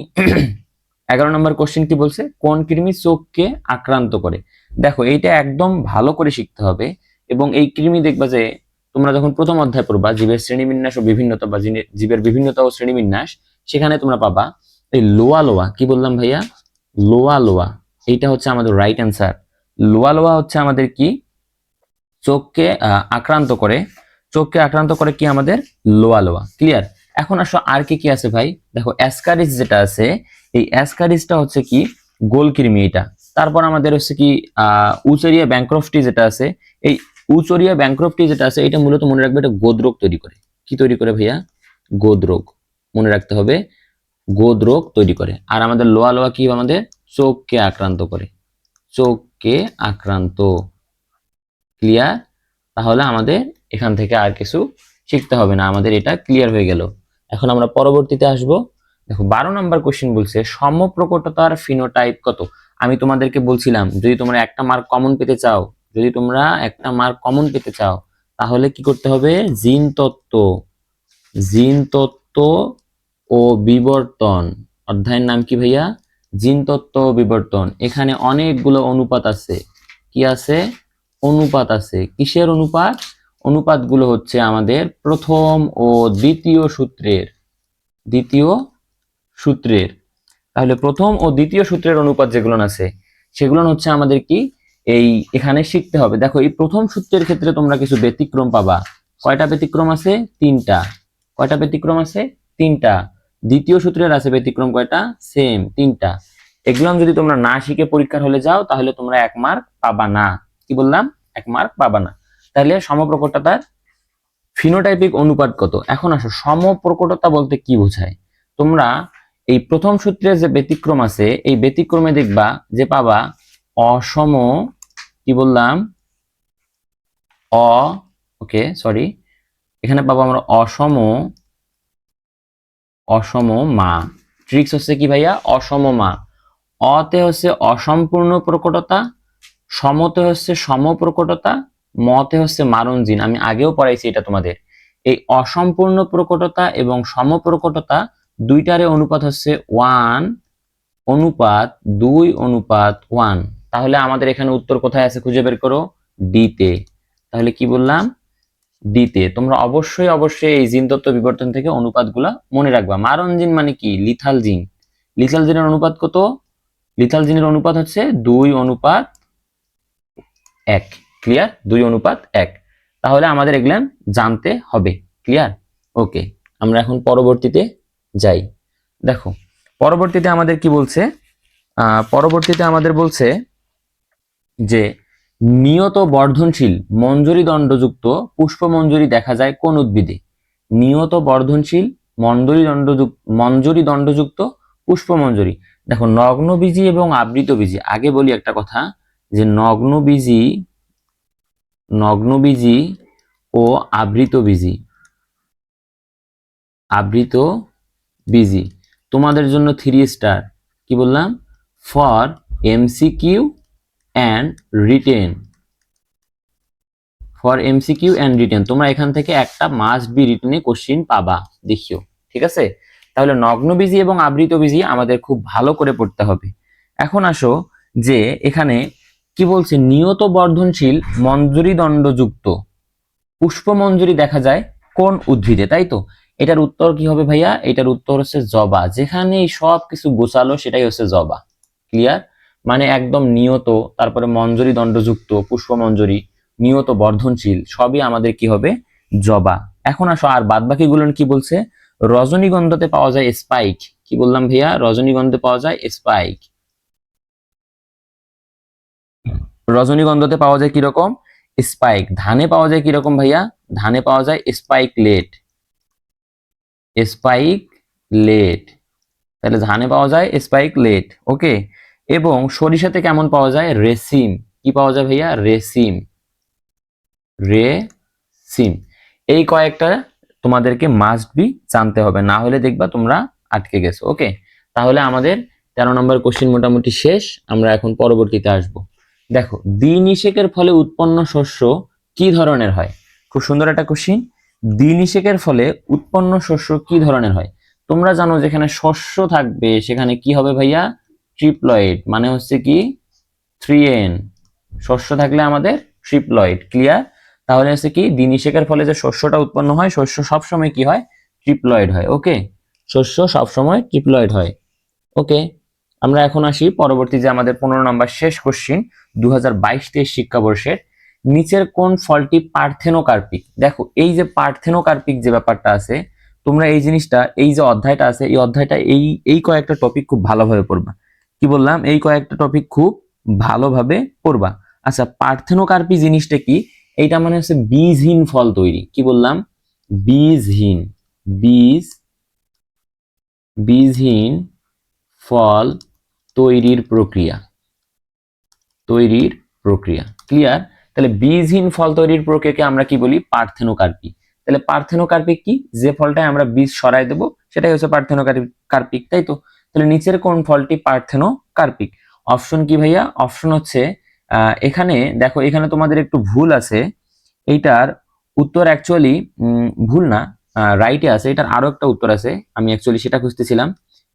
11 নম্বর কোশ্চেন কি বলছে, কোন কৃমি চোখকে আক্রান্ত করে। দেখো এইটা একদম ভালো করে শিখতে হবে। এবং এই কৃমি দেখবা যে তোমরা যখন প্রথম অধ্যায় পড়বা জীবের শ্রেণীবিন্যাস ও বিভিন্নতা, বা জীবের বিভিন্নতা ও শ্রেণীবিন্যাস, সেখানে তোমরা পাবা এই লোয়া। কি বললাম ভাইয়া? লোয়া। এইটা হচ্ছে আমাদের রাইট অ্যান্সার। লোয়া হচ্ছে আমাদের কি? চোখকে আক্রান্ত করে। কি আমাদের? লোয়া। ক্লিয়ার? এখন আসো আর কি আছে ভাই। দেখো অ্যাসকারিস যেটা আছে, এই অ্যাসকারিসটা হচ্ছে কি? গোলকৃমি এটা। তারপর আমাদের হচ্ছে কি উচেরিয়া ব্যাংক্রফটি যেটা আছে, এই উচেরিয়া ব্যাংক্রফটি যেটা আছে এটা মূলত মনে রাখবে এটা গোদরোগ তৈরি করে। কি তৈরি করে ভাইয়া? গোদরোগ। মনে রাখতে হবে, গোদরোগ তৈরি করে। আর আমাদের লোয়া কি? আমাদের চোখকে আক্রান্ত করে। ক্লিয়ার? তাহলে আমাদের এখান থেকে আর কিছু শিখতে হবে না, আমাদের এটা ক্লিয়ার হয়ে গেল। এখন আমরা পরবর্তীতে আসব। দেখো 12 নম্বর কোশ্চেন বলছে সমপ্রকটতার ফিনোটাইপ কত। আমি তোমাদেরকে বলছিলাম যদি তোমরা একটা মার্ক কমন পেতে চাও তাহলে কি করতে হবে? জিন তত্ত্ব ও বিবর্তন অধ্যায়ের নাম কি ভাইয়া? জিন তত্ত্ব ও বিবর্তন। এখানে অনেকগুলো অনুপাত আছে। কি আছে? অনুপাত আছে। কিসের অনুপাত? অনুপাতগুলো হচ্ছে আমাদের প্রথম ও দ্বিতীয় সূত্রের। তাহলে প্রথম ও দ্বিতীয় সূত্রের অনুপাত যেগুলো আছে সেগুলো হচ্ছে আমাদের কি এই এখানে শিখতে হবে। দেখো এই প্রথম সূত্রের ক্ষেত্রে তোমরা কিছু ব্যতিক্রম পাবা। কয়টা ব্যতিক্রম আছে? 3টা। কয়টা ব্যতিক্রম আছে? 3টা। দ্বিতীয় সূত্রের আছে ব্যতিক্রম কয়টা? সেম 3টা। এগুলো যদি তোমরা না শিখে পরীক্ষার হলে যাও তাহলে তোমরা 1 মার্ক পাবা না। কি বললাম? 1 মার্ক পাবা না। তাহলে সমপ্রকটতার ফিনোটাইপিক অনুপাত কত। এখন আসো সমপ্রকটতা বলতে কি বোঝায়। তোমরা এই প্রথম সূত্রে যে ব্যতিক্রম আছে এই ব্যতিক্রমে দেখবা যে পাবা অসম, কি বললাম? এখানে পাবো আমরা অসম মা। ট্রিক্স হচ্ছে কি ভাইয়া? অসম মা। অতে হচ্ছে অসম্পূর্ণ প্রকটতা, সমতে হচ্ছে সমপ্রকটতা, মতে হচ্ছে মারণ জিন। আমি আগেও পড়াইছি এটা তোমাদের। এই অসম্পূর্ণ প্রকটতা এবং সমপ্রকটতা দুইটারে অনুপাত হচ্ছে 1:2:1। তাহলে আমাদের এখানে উত্তর কোথায় আছে খুঁজে বের করো, ডি তে। তাহলে কি বললাম, ডি তে। তোমরা অবশ্যই অবশ্যই এই জিন তত্ত্ব বিবর্তন থেকে অনুপাতগুলা মনে রাখবা। মারণ জিন মানে কি, লিথাল জিন। লিথাল জিনের অনুপাত কত? লিথাল জিনের অনুপাত হচ্ছে 2:1। ক্লিয়ার? 2:1। তাহলে আমাদের এগুলা জানতে হবে। ক্লিয়ার? ওকে, আমরা এখন পরবর্তীতে যাই। দেখো পরবর্তীতে আমাদের কি বলছে, পরবর্তীতে আমাদের বলছে যে নিয়ত বর্ধনশীল মঞ্জরি দণ্ডযুক্ত পুষ্পমঞ্জরি দেখা যায় কোন উদ্ভিদে? নিয়ত বর্ধনশীল মঞ্জরি দণ্ডযুক্ত পুষ্পমঞ্জরি। দেখো নগ্নবীজি এবং আবৃতবীজি, আগে বলি একটা কথা যে নগ্নবীজি ও আবৃতবীজি তোমাদের জন্য 3 স্টার। কি বললাম? ফর এমসিকিউ অ্যান্ড রিটেন, তোমরা এখান থেকে একটা মাস্ট বি রিটেনে কোশ্চিন পাবা, দেখিও। ঠিক আছে? তাহলে নগ্নবীজি এবং আবৃতবীজি আমাদের খুব ভালো করে পড়তে হবে। এখন আসো যে এখানে কি বলছে, নিয়ত বর্ধনশীল মঞ্জরি দণ্ডযুক্ত পুষ্পমঞ্জরি দেখা যায় কোন উদ্ভিদে, তাই তো? এটার উত্তর কি হবে ভাইয়া? এটার উত্তর হচ্ছে জবা। যেখানেই সব কিছু গোছালো সেটাই হচ্ছে জবা। ক্লিয়ার? মানে একদম নিয়ত, তারপরে মঞ্জরি দণ্ডযুক্ত, পুষ্পমঞ্জরি, নিয়ত বর্ধনশীল, সবই আমাদের কি হবে? জবা। এখন আসো আর বাদ বাকি গুলো কি বলছে, রজনীগন্ধাতে পাওয়া যায় স্পাইক। কি বললাম ভাইয়া? রজনীগন্ধে পাওয়া যায় স্পাইক। রজনীগন্ধাতে পাওয়া যায় কিরকম? স্পাইক। ধানে পাওয়া যায় কিরকম ভাইয়া? ধানে পাওয়া যায় স্পাইকলেট। তাহলে ধানে পাওয়া যায় স্পাইকলেট। ওকে। এবং সরিষাতে কেমন পাওয়া যায়? রেসিম। কি পাওয়া যায় ভাইয়া? রেসিম। এই কয়েকটা তোমাদেরকে মাস্ট বি জানতে হবে, না হলে দেখবা তোমরা আটকে গেছো। ওকে, তাহলে আমাদের 13 নম্বর কোশ্চেন মোটামুটি শেষ। আমরা এখন পরবর্তীতে আসব। দেখো দ্বিনিষেকের ফলে উৎপন্ন শস্য কি ধরনের হয়? খুব সুন্দর একটা কোশ্চেন। দ্বিনিষেকের ফলে উৎপন্ন শস্য কি ধরনের হয়? তোমরা জানো যেখানে শস্য থাকবে সেখানে কি হবে ভাইয়া? ট্রিপ্লয়েড। মানে হচ্ছে কি 3n। শস্য থাকলে আমাদের ট্রিপ্লয়েড। ক্লিয়ার? তাহলে হচ্ছে কি, দ্বিনিষেকের ফলে যে শস্যটা উৎপন্ন হয়, শস্য সবসময় কি হয়? ট্রিপ্লয়েড হয়। ওকে, শস্য সবসময় ট্রিপ্লয়েড হয়। ওকে, আমরা এখন আসি পরবর্তী যে আমাদের 15 নম্বর শেষ কোশ্চিন 2022-23 শিক্ষাবর্ষের। নিচের কোন ফলটি পার্থেনোকার্পিক? দেখো এই যে পার্থেনোকার্পিক যে ব্যাপারটা আছে, তোমরা এই জিনিসটা, এই যে অধ্যায়টা আছে, এই অধ্যায়টা এই কয়েকটা টপিক খুব ভালোভাবে পড়বা। কি বললাম? এই কয়েকটা টপিক খুব ভালোভাবে পড়বা। আচ্ছা, পার্থেনোকার্পি জিনিসটা কি? এইটা মানে হচ্ছে বীজহীন ফল তৈরি। কি বললাম? বীজহীন। বীজহীন ফল তৈরির প্রক্রিয়া। ক্লিয়ার? তাহলে বীজহীন ফল তৈরির প্রক্রিয়াকে আমরা কি বলি? পার্থেনোকার্পি। তাহলে পার্থেনোকার্পিক কি? যে ফলটায় আমরা বীজ সরাই দেব সেটাই হচ্ছে পার্থেনোকার্পিক, তাই তো? তাহলে নিচের কোন ফলটি পার্থেনোকার্পিক? অপশন কি ভাইয়া? অপশন হচ্ছে এখানে দেখো, এখানে তোমাদের একটু ভুল আছে। এইটার উত্তর অ্যাকচুয়ালি ভুল না, রাইটে আছে। এটার আরো একটা উত্তর আছে, আমি অ্যাকচুয়ালি সেটা খুঁজতেছিলাম।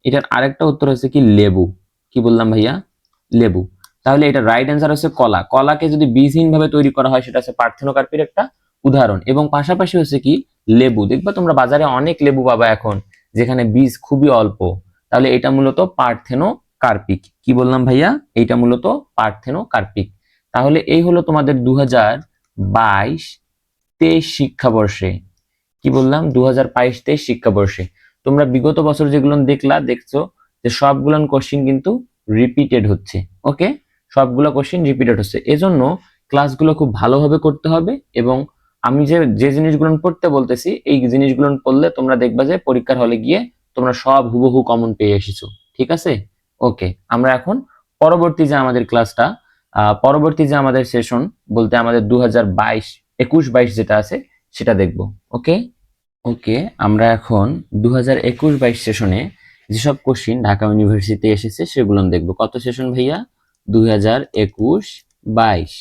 এটার আরেকটা উত্তর হচ্ছে কি লেবু। কি বললাম ভাইয়া? লেবু। তাহলে এটা রাইট অ্যান্সার হচ্ছে কলা। কলাকে যদি বীজহীন ভাবে তৈরি করা হয় সেটা হচ্ছে পার্থেনোকার্পির একটা উদাহরণ। এবং পাশাপাশি হচ্ছে কি লেবু, দেখবা তোমরা বাজারে অনেক লেবু পাবা এখন যেখানে বীজ খুবই অল্প। তাহলে এটা মূলত পার্থেনোকার্পিক। কি বললাম ভাইয়া? এইটা মূলত পার্থেনোকার্পিক। তাহলে এই হলো তোমাদের 2022-23 শিক্ষাবর্ষে। কি বললাম? 2022-23 শিক্ষাবর্ষে তোমরা বিগত বছর যেগুলো দেখছো যে সবগুলো কোশ্চিন কিন্তু রিপিটেড হচ্ছে। ওকে, সবগুলো কোশ্চিন রিপিটেড হচ্ছে। এজন্য ক্লাসগুলো খুব ভালোভাবে করতে হবে। এবং আমি যে জিনিসগুলো পড়তে বলতেছি, এই জিনিসগুলো পড়লে তোমরা দেখবা যে পরীক্ষার হলে গিয়ে তোমরা সব হুবহু কমন পেয়ে এসেছো। ঠিক আছে? ওকে, আমরা এখন পরবর্তী যে আমাদের ক্লাসটা, পরবর্তী যে আমাদের সেশন বলতে আমাদের 2021-22 যেটা আছে সেটা দেখব। ওকে ওকে, আমরা এখন 2021-22 সেশনে যেসব কোশ্চিন ঢাকা ইউনিভার্সিটি এসেছে সেগুলো দেখব। কত সেশন ভাইয়া? 2021-22।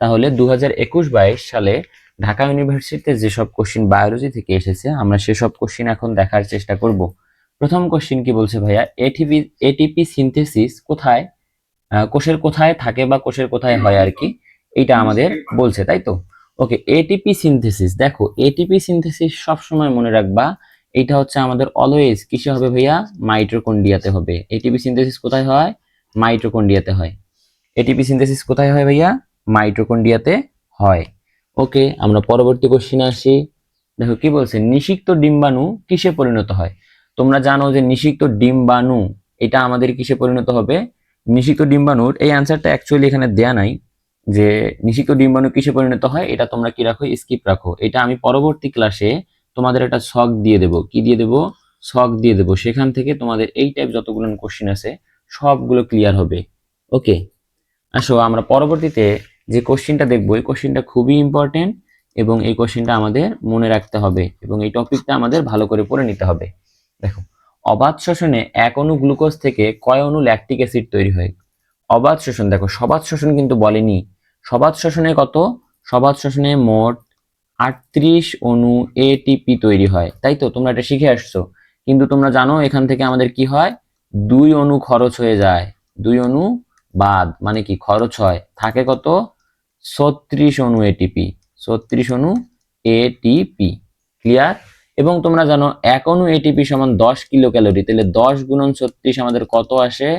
তাহলে 2021-22 সালে ঢাকা ইউনিভার্সিটিতে যেসব কোশ্চিন বায়োলজি থেকে এসেছে আমরা সেসব কোশ্চিন এখন দেখার চেষ্টা করব। প্রথম কোশ্চিন কি বলছে ভাইয়া, এটিপি সিনথেসিস কোথায়, কোষের কোথায় থাকে বা কোষের কোথায় হয় আর কি, এইটা আমাদের বলছে, তাই তো? ওকে, এটিপি সিনথেসিস, দেখো এটিপি সিনথেসিস সবসময় মনে রাখবা, এটা হচ্ছে আমাদের অলওয়েজ কিসে হবে ভাইয়া, মাইটোকন্ড্রিয়াতে হবে। এটিপি সিনথেসিস কোথায় হয়, মাইটোকন্ড্রিয়াতে হয়। এটিপি সিনথেসিস কোথায় হয় ভাইয়া, মাইটোকন্ড্রিয়াতে হয়। ওকে, আমরা পরবর্তী কোশ্চিনে আসি। দেখো কি বলছে, নিষিক্ত ডিম্বাণু কিসে পরিণত হয়? তোমরা জানো যে নিষিক্ত ডিম্বাণু এটা আমাদের কিসে পরিণত হবে, নিষিক্ত ডিম্বাণুর এই অ্যান্সারটা অ্যাকচুয়ালি এখানে দেয়া নাই, যে নিষিক্ত ডিম্বাণু কিসে পরিণত হয় এটা তোমরা কি রাখো, স্কিপ রাখো। এটা আমি পরবর্তী ক্লাসে তোমাদের একটা ছক দিয়ে দেব, কি দিয়ে দেব, ছক দিয়ে দেব, সেখান থেকে তোমাদের এই টাইপ যতগুলো কোশ্চিন আছে সবগুলো ক্লিয়ার হবে। ওকে, আসো আমরা পরবর্তীতে যে কোশ্চিনটা দেখবো, এই কোশ্চিনটা খুবই ইম্পর্টেন্ট এবং এই কোশ্চিনটা আমাদের মনে রাখতে হবে এবং এই টপিকটা আমাদের ভালো করে পড়ে নিতে হবে। দেখো, অবাধ শ্বসনে এক অণু গ্লুকোজ থেকে কয় অণু ল্যাকটিক অ্যাসিড তৈরি হয়? অবাধ শোষণ, দেখো সবাধ শোষণ কিন্তু বলেনি। সবাধ শোষণে কত, সবাধ শোষণে মোট 38 অণু এটিপি তৈরি হয়, তাই তো? তোমরা এটা শিখে আসছো, কিন্তু তোমরা জানো এখান থেকে আমাদের কি হয়, 2 অণু খরচ হয়ে যায়, 2 অণু বাদ, মানে কি খরচ হয়, থাকে কত, 36 অণু এটিপি, 36 অণু এটিপি। ক্লিয়ার? এবং তোমরা জানো এক অণু এটিপি সমান 10 কিলো ক্যালোরি, তাহলে 10 গুণন 36 আমাদের কত আসে,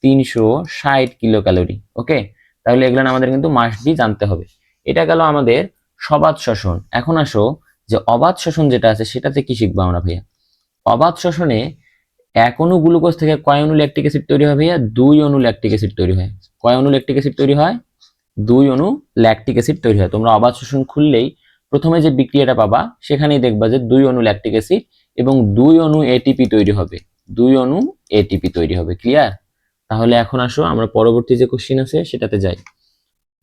360 কিলো ক্যালোরি। ওকে, তাহলে এগুলো আমাদের কিন্তু মাস্ট বি জানতে হবে। এটা গেল আমাদের সবাধ শ্বসন। এখন আসো যে অবাধ শ্বসন যেটা আছে সেটাতে কি শিখবো আমরা ভাইয়া। অবাধ শ্বসনে এক অণু গ্লুকোজ থেকে কয় অণু ল্যাকটিক অ্যাসিড তৈরি হয় ভাইয়া, 2 অণু ল্যাকটিক অ্যাসিড তৈরি হয়। কয় অণু ল্যাকটিক অ্যাসিড তৈরি হয়, 2 অণু ল্যাকটিক অ্যাসিড তৈরি হয়। তোমরা অবাধ শোষণ খুললেই প্রথমে যে বিক্রিয়াটা পাবা সেখানেই দেখবা যে 2 অণু ল্যাকটিক অ্যাসিড এবং 2 অণু এটিপি তৈরি হবে, 2 অণু এটিপি তৈরি হবে। ক্লিয়ার? তাহলে এখন আসো আমরা পরবর্তী যে কোশ্চিন আছে সেটাতে যাই।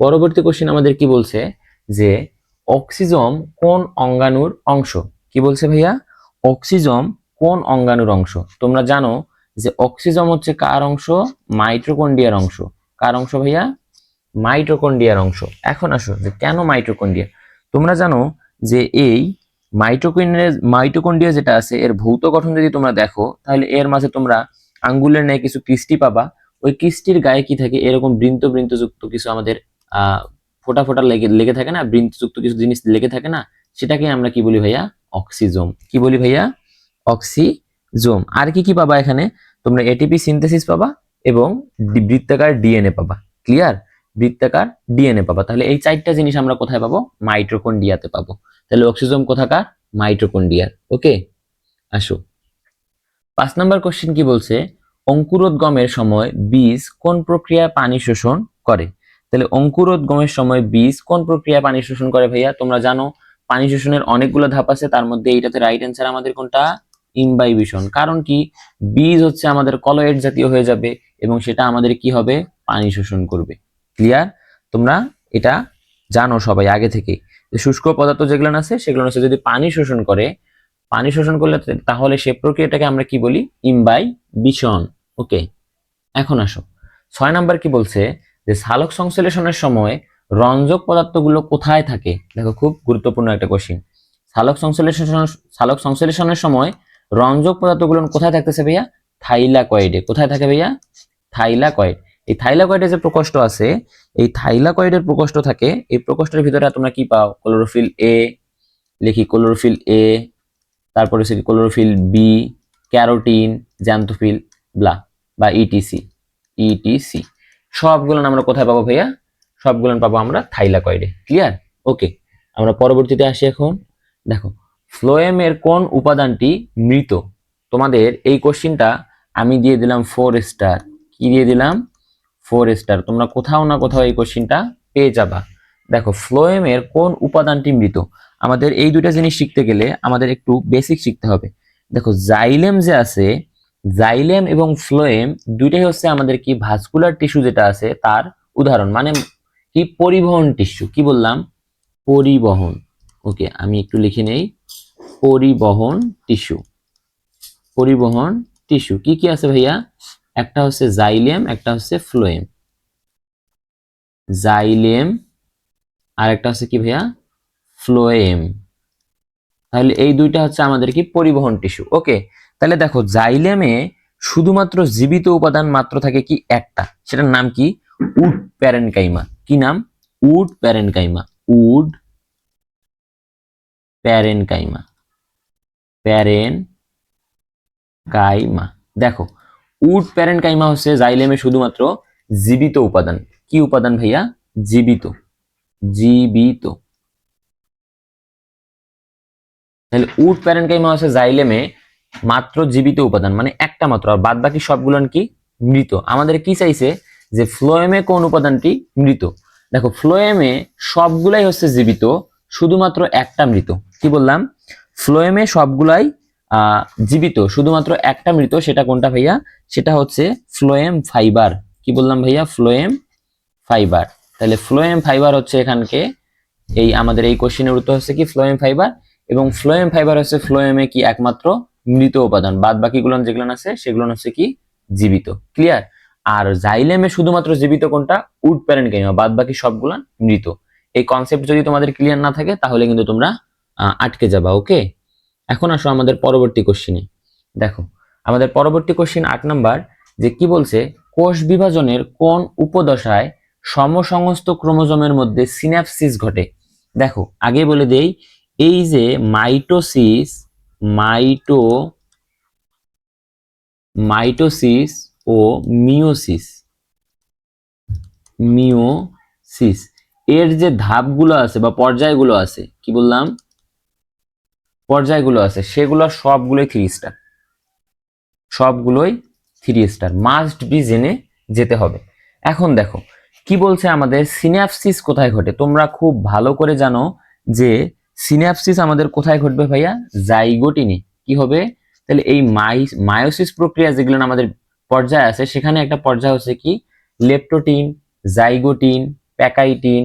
পরবর্তী কোশ্চিন আমাদের কি বলছে, যে অক্সিজম কোন অঙ্গাণুর অংশ? কি বলছে ভাইয়া, অক্সিজম কোন অঙ্গাণুর অংশ? তোমরা জানো যে অক্সিজম হচ্ছে কার অংশ, মাইটোকন্ড্রিয়ার অংশ। কার অংশ ভাইয়া, মাইটোকন্ড্রিয়ার অংশ। এখন আসো যে কেন মাইটোকন্ড্রিয়া। তোমরা জানো যে এই মাইটোকন্ড্রিয়া যেটা আছে এর ভৌত গঠন যদি তোমরা দেখো তাহলে এর মাঝে তোমরা আঙ্গুলের ন্যায় কিছু কিস্তি পাবা। ওই কিস্তির গায়ে কি থাকে, এরকম বৃন্ত যুক্ত কিছু আমাদের আহ ফোটা ফোটা লেগে লেগে থাকে না, বৃন্তযুক্ত কিছু জিনিস লেগে থাকে না, সেটাকে আমরা কি বলি ভাইয়া, অক্সিজোম। কি বলি ভাইয়া, অক্সিজোম। আর কি কি পাবা এখানে, তোমরা এটিপি সিনথেসিস পাবা এবং বৃত্তাকার ডিএনএ পাবা। ক্লিয়ার? বৃত্তাকার ডিএনএ পাবা। তাহলে এই 4টা জিনিস আমরা কোথায় পাবো, মাইটোকন্ড্রিয়াতে পাবো। তাহলে অক্সিজোম কোথাকার, মাইটোকন্ড্রিয়ার। ওকে, আসো 5 নাম্বার কোশ্চেন কি বলছে, অঙ্কুরোদ্গমের সময় বীজ কোন প্রক্রিয়ায় পানি শোষণ করে? তাহলে অঙ্কুরোদ্গমের সময় বীজ কোন প্রক্রিয়ায় পানি শোষণ করে ভাইয়া? তোমরা জানো পানি শোষণের অনেকগুলো ধাপ আছে, তার মধ্যে এইটাতে রাইট অ্যান্সার আমাদের কোনটা, ইমবাইবিশন। কারণ কি, বীজ হচ্ছে আমাদের কলয়েড জাতীয় হয়ে যাবে এবং সেটা আমাদের কি হবে, পানি শোষণ করবে। ক্লিয়ার? তোমরা এটা জানো সবাই আগে থেকে, যে শুষ্ক পদার্থ যেগুলো আছে সেগুলো আছে যদি পানি শোষণ করে, পানি শোষণ করলে তাহলে সে প্রক্রিয়াটাকে আমরা কি বলি, ইমবাইবিশন। ওকে, এখন আসো 6 নাম্বার কি বলছে, যে সালোক সংশ্লেষণের সময় রঞ্জক পদার্থগুলো কোথায় থাকে? দেখো খুব গুরুত্বপূর্ণ একটা কোশ্চিন। সালোক সংশ্লেষণের সময় রঞ্জক পদার্থগুলো কোথায় থাকতেছে ভাইয়া, থাইলাকয়েডে। কোথায় থাকে ভাইয়া, থাইলাকয়েড। এই থাইলাকয়েডে যে প্রকোষ্ঠ আছে, এই থাইলাকয়েডের প্রকোষ্ঠ থাকে, এই প্রকোষ্ঠের ভিতরে তোমরা কি পাও, ক্লোরোফিল এ, লিখি ক্লোরোফিল এ, তারপরে হচ্ছে ক্লোরোফিল বি, ক্যারোটিন, জ্যান্থোফিল ব্লা বা ইটিসি, ইটিসি সবগুলো আমরা কোথায় পাবো ভাইয়া, সবগুলো পাবো আমরা থাইলাকয়েডে। ক্লিয়ার? ওকে, আমরা পরবর্তীতে আসি। এখন দেখো, ফ্লোয়েমের কোন উপাদানটি মৃত? তোমাদের এই কোশ্চিনটা আমি দিয়ে দিলাম 4 স্টার। কি দিয়ে দিলাম, 4 স্টার। তোমরা কোথাও না কোথাও এই কোশ্চিনটা পেয়ে যাবা। দেখো, ফ্লোয়েমের কোন উপাদানটি মৃত? আমাদের এই দুইটা জিনিস শিখতে গেলে আমাদের একটু বেসিক শিখতে হবে। দেখো, জাইলেম যে আছে, জাইলেম এবং ফ্লোয়েম দুইটাই হচ্ছে আমাদের কি ভাস্কুলার টিস্যু যেটা আছে তার উদাহরণ, মানে কি পরিবহন টিস্যু। কি বললাম, পরিবহন। ওকে, আমি একটু লিখে নেই, পরিবহন টিস্যু। পরিবহন টিস্যু কি কি আছে ভাইয়া, একটা হচ্ছে জাইলেম, একটা হচ্ছে ফ্লোয়েম। জাইলেম আর একটা হচ্ছে কি ভাইয়া, ফ্লোয়েম। তাহলে এই দুইটা হচ্ছে আমাদের কি পরিবহন টিস্যু। ওকে, তাহলে দেখো জাইলেমে শুধুমাত্র জীবিত উপাদান মাত্র থাকে কি একটা, সেটার নাম কি, উড প্যারেনকাইমা। কি নাম? Wood parenchyma. Wood parenchyma. Parenchyma. দেখো, উড প্যারেনকাইমা হচ্ছে জাইলেমে শুধুমাত্র জীবিত উপাদান। কি উপাদান ভাইয়া? জীবিত। জীবিত। তাহলে উড প্যারেনকাইমা হচ্ছে জাইলেমে মাত্র জীবিত উপাদান, মানে একটা মাত্র, আর বাদ বাকি সবগুলো কি মৃত। আমাদের কি চাইছে যে ফ্লোয়েমে কোন উপাদানটি মৃত। দেখো ফ্লোয়েমে সবগুলাই হচ্ছে জীবিত, শুধুমাত্র একটা মৃত। কি বললাম? ফ্লোয়েমে সবগুলাই জীবিত, শুধুমাত্র একটা মৃত। সেটা কোনটা ভাইয়া? সেটা হচ্ছে ফ্লোয়েম ফাইবার। কি বললাম ভাইয়া? Phloem fibre. তাহলে ফ্লোয়েম ফাইবার হচ্ছে এখানকে এই আমাদের এই কোশ্চেনের উত্তর হচ্ছে কি ফ্লোয়েম ফাইবার। এবং ফ্লোয়েম ফাইবার হচ্ছে ফ্লোয়েমে কি একমাত্র মৃত উপাদান, বাদ বাকিগুলো যেগুলো আছে সেগুলো হচ্ছে কি জীবিত। ক্লিয়ার? আর জাইলেমে শুধুমাত্র জীবিত কোনটা? উড প্যারেনকাইমা, বাদ বাকি সবগুলা মৃত। এই কনসেপ্ট যদি তোমাদের ক্লিয়ার না থাকে তাহলে কিন্তু তোমরা আটকে যাবা। ওকে, এখন আসো আমাদের পরবর্তী কোশ্চেনে। দেখো আমাদের পরবর্তী কোশ্চেন 8 নাম্বার, যে কি বলছে, কোষ বিভাজনের কোন উপদশায় সমসংস্থ ক্রোমোজোমের মধ্যে সিন্যাপসিস ঘটে। দেখো আগে বলে দেই, এই যে মাইটোসিস, মাইটো মাইটোসিস ও মিওসিস, মিওসিস এর যে ধাপগুলো আছে বা পর্যায়গুলো আছে, কি বললাম, পর্যায়গুলো আছে, সেগুলো সবগুলোই 3 স্টার। সবগুলোই 3 স্টার, মাস্ট বি জেনে যেতে হবে। এখন দেখো কি বলছে, আমাদের সিন্যাপসিস কোথায় ঘটে। তোমরা খুব ভালো করে জানো যে সিন্যাপসিস আমাদের কোথায় ঘটবে ভাইয়া? জাইগোটিনে। কি হবে? তাহলে এই মায়োসিস প্রক্রিয়া যেগুলো আমাদের পর্যায় আছে, সেখানে একটা পর্যায় হচ্ছে কি leptotene, zygotene, pachytene,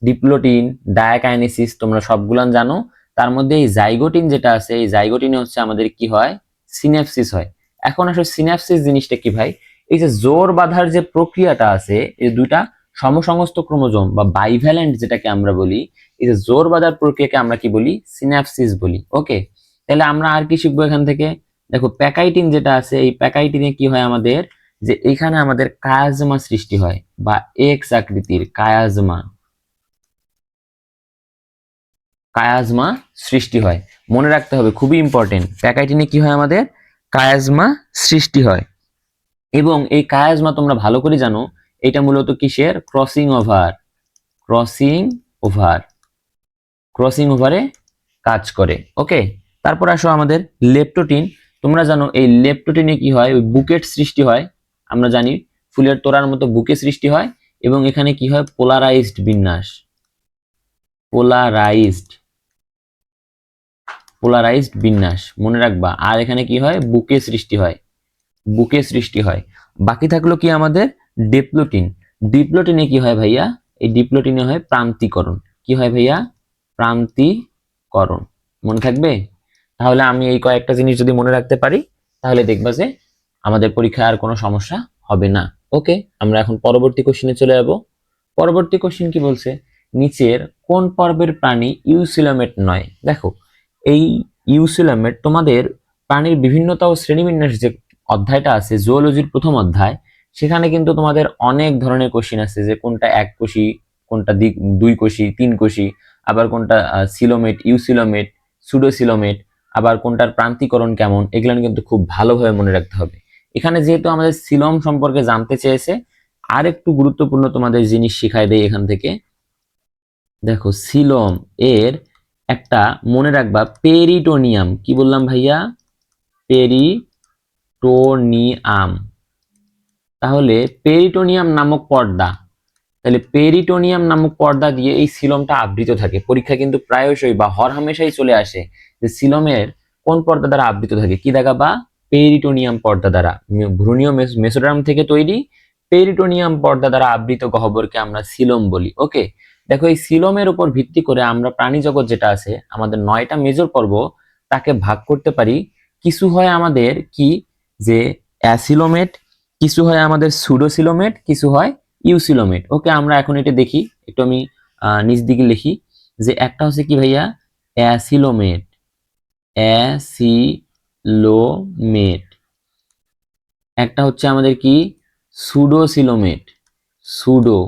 diplotene, diakinesis. তোমরা সবগুলান জানো। তার মধ্যে এই জাইগোটিন যেটা আছে, এই জাইগোটিনে হচ্ছে আমাদের কি হয়? সিন্যাপসিস হয়। এখন আসলে সিন্যাপসিস জিনিসটা কি ভাই? এই যে জোর বাঁধার যে প্রক্রিয়াটা আছে, এই দুইটা সমসংস্থ ক্রোমোজোম বা বাইভ্যালেন্ট যেটাকে আমরা বলি, এই যে জোর বাঁধার প্রক্রিয়াকে আমরা কি বলি? সিন্যাপসিস বলি। ওকে, তাহলে আমরা আর কি শিখবো এখান থেকে? দেখো প্যাকাইটিন যেটা আছে, এই প্যাকাইটিনে কি হয় আমাদের, যে এখানে আমাদের কায়াজমা সৃষ্টি হয়, বা এক্স আকৃতির কায়াজমা, কায়াজমা সৃষ্টি হয়। মনে রাখতে হবে, খুবই ইম্পর্টেন্ট। প্যাকাইটিনে কি হয় আমাদের? কায়াজমা সৃষ্টি হয়। এবং এই কায়াজমা তোমরা ভালো করে জানো, এটা মূলত কিসের? Crossing over, crossing over, crossing ওভারে কাজ করে। ওকে, তারপর আসো আমাদের লেপ্টোটিন। তোমরা জানো এই লেপ্টোটিনে কি হয়? ওই বুকেট সৃষ্টি হয়। আমরা জানি ফুলের তোড়ার মতো বুকে সৃষ্টি হয়, এবং এখানে কি হয়? পোলারাইজড বিন্যাস, পোলারাইজড, পোলারাইজড বিন্যাস মনে রাখবা। আর এখানে কি হয়? বুকে সৃষ্টি হয়, বুকে সৃষ্টি হয়। বাকি থাকলো কি আমাদের? ডিপ্লোটিন। ডিপ্লোটিনে কি হয় ভাইয়া? এই ডিপ্লোটিনে হয় প্রান্তিকরণ। কি হয় ভাইয়া? প্রান্তিকরণ। মনে থাকবে? তাহলে আমি এই কয়েকটা জিনিস যদি মনে রাখতে পারি, তাহলে দেখবা যে আমাদের পরীক্ষায় আর কোনো সমস্যা হবে না। ওকে, আমরা এখন পরবর্তী কোশ্চেনে চলে যাব। পরবর্তী কোশ্চেন কি বলছে, নিচের কোন পর্বের প্রাণী ইউসিলোমেট নয়। দেখো এই ইউসিলোমেট তোমাদের প্রাণীর বিভিন্নতা ও শ্রেণীবিন্যাস যে অধ্যায়টা আছে, জুওলজির প্রথম অধ্যায়, সেখানে কিন্তু তোমাদের অনেক ধরনের কোশ্চিন আছে, যে কোনটা এক কোষী, কোনটা দুই কোষী, তিন কোষী, আবার কোনটা সিলোমেট, ইউসিলোমেট, সুডোসিলোমেট, আবার কোনটার প্রান্তিকরণ কেমন, এগুলো কিন্তু খুব ভালোভাবে মনে রাখতে হবে। এখানে যেহেতু আমাদের সিলোম সম্পর্কে জানতে চেয়েছে, আর একটু গুরুত্বপূর্ণ তোমাদের জিনিস শিখাই দেয় এখান থেকে। দেখো সিলোম এর একটা মনে রাখবা, পেরিটোনিয়াম। কি বললাম ভাইয়া? পেরিটোনিয়াম। তাহলে পেরিটোনিয়াম নামক পর্দা, তাহলে পেরিটোনিয়াম নামক পর্দা দিয়ে এই সিলোমটা আবৃত থাকে। পরীক্ষা কিন্তু প্রায়শই বা হরহামেশাই চলে আসে যে সিলোমের কোন পর্দা দ্বারা আবৃত থাকে। কি দেখাবা? পেরিটোনিয়াম পর্দা দ্বারা। ভ্রূণীয় মেসোডার্ম থেকে তৈরি পেরিটোনিয়াম পর্দা দ্বারা আবৃত গহ্বরকে আমরা সিলোম বলি। ওকে, দেখো এই সিলোমের উপর ভিত্তি করে আমরা প্রাণী জগৎ যেটা আছে, আমাদের 9টা মেজর পর্ব, তাকে ভাগ করতে পারি। কিছু হয় আমাদের কি, যে অ্যাসিলোমেট, কিছু হয় আমাদের সুডোসিলোমেট, কিছু হয় ইউসিলোমেট। ওকে, আমরা এখন এটা দেখি, একটু আমি নিচ দিকে লিখি যে একটা হচ্ছে কি ভাইয়া অ্যাসিলোমেট, অ্যাসিলোমেট, একটা হচ্ছে আমাদের কি সুডোসিলোমেট, সুডো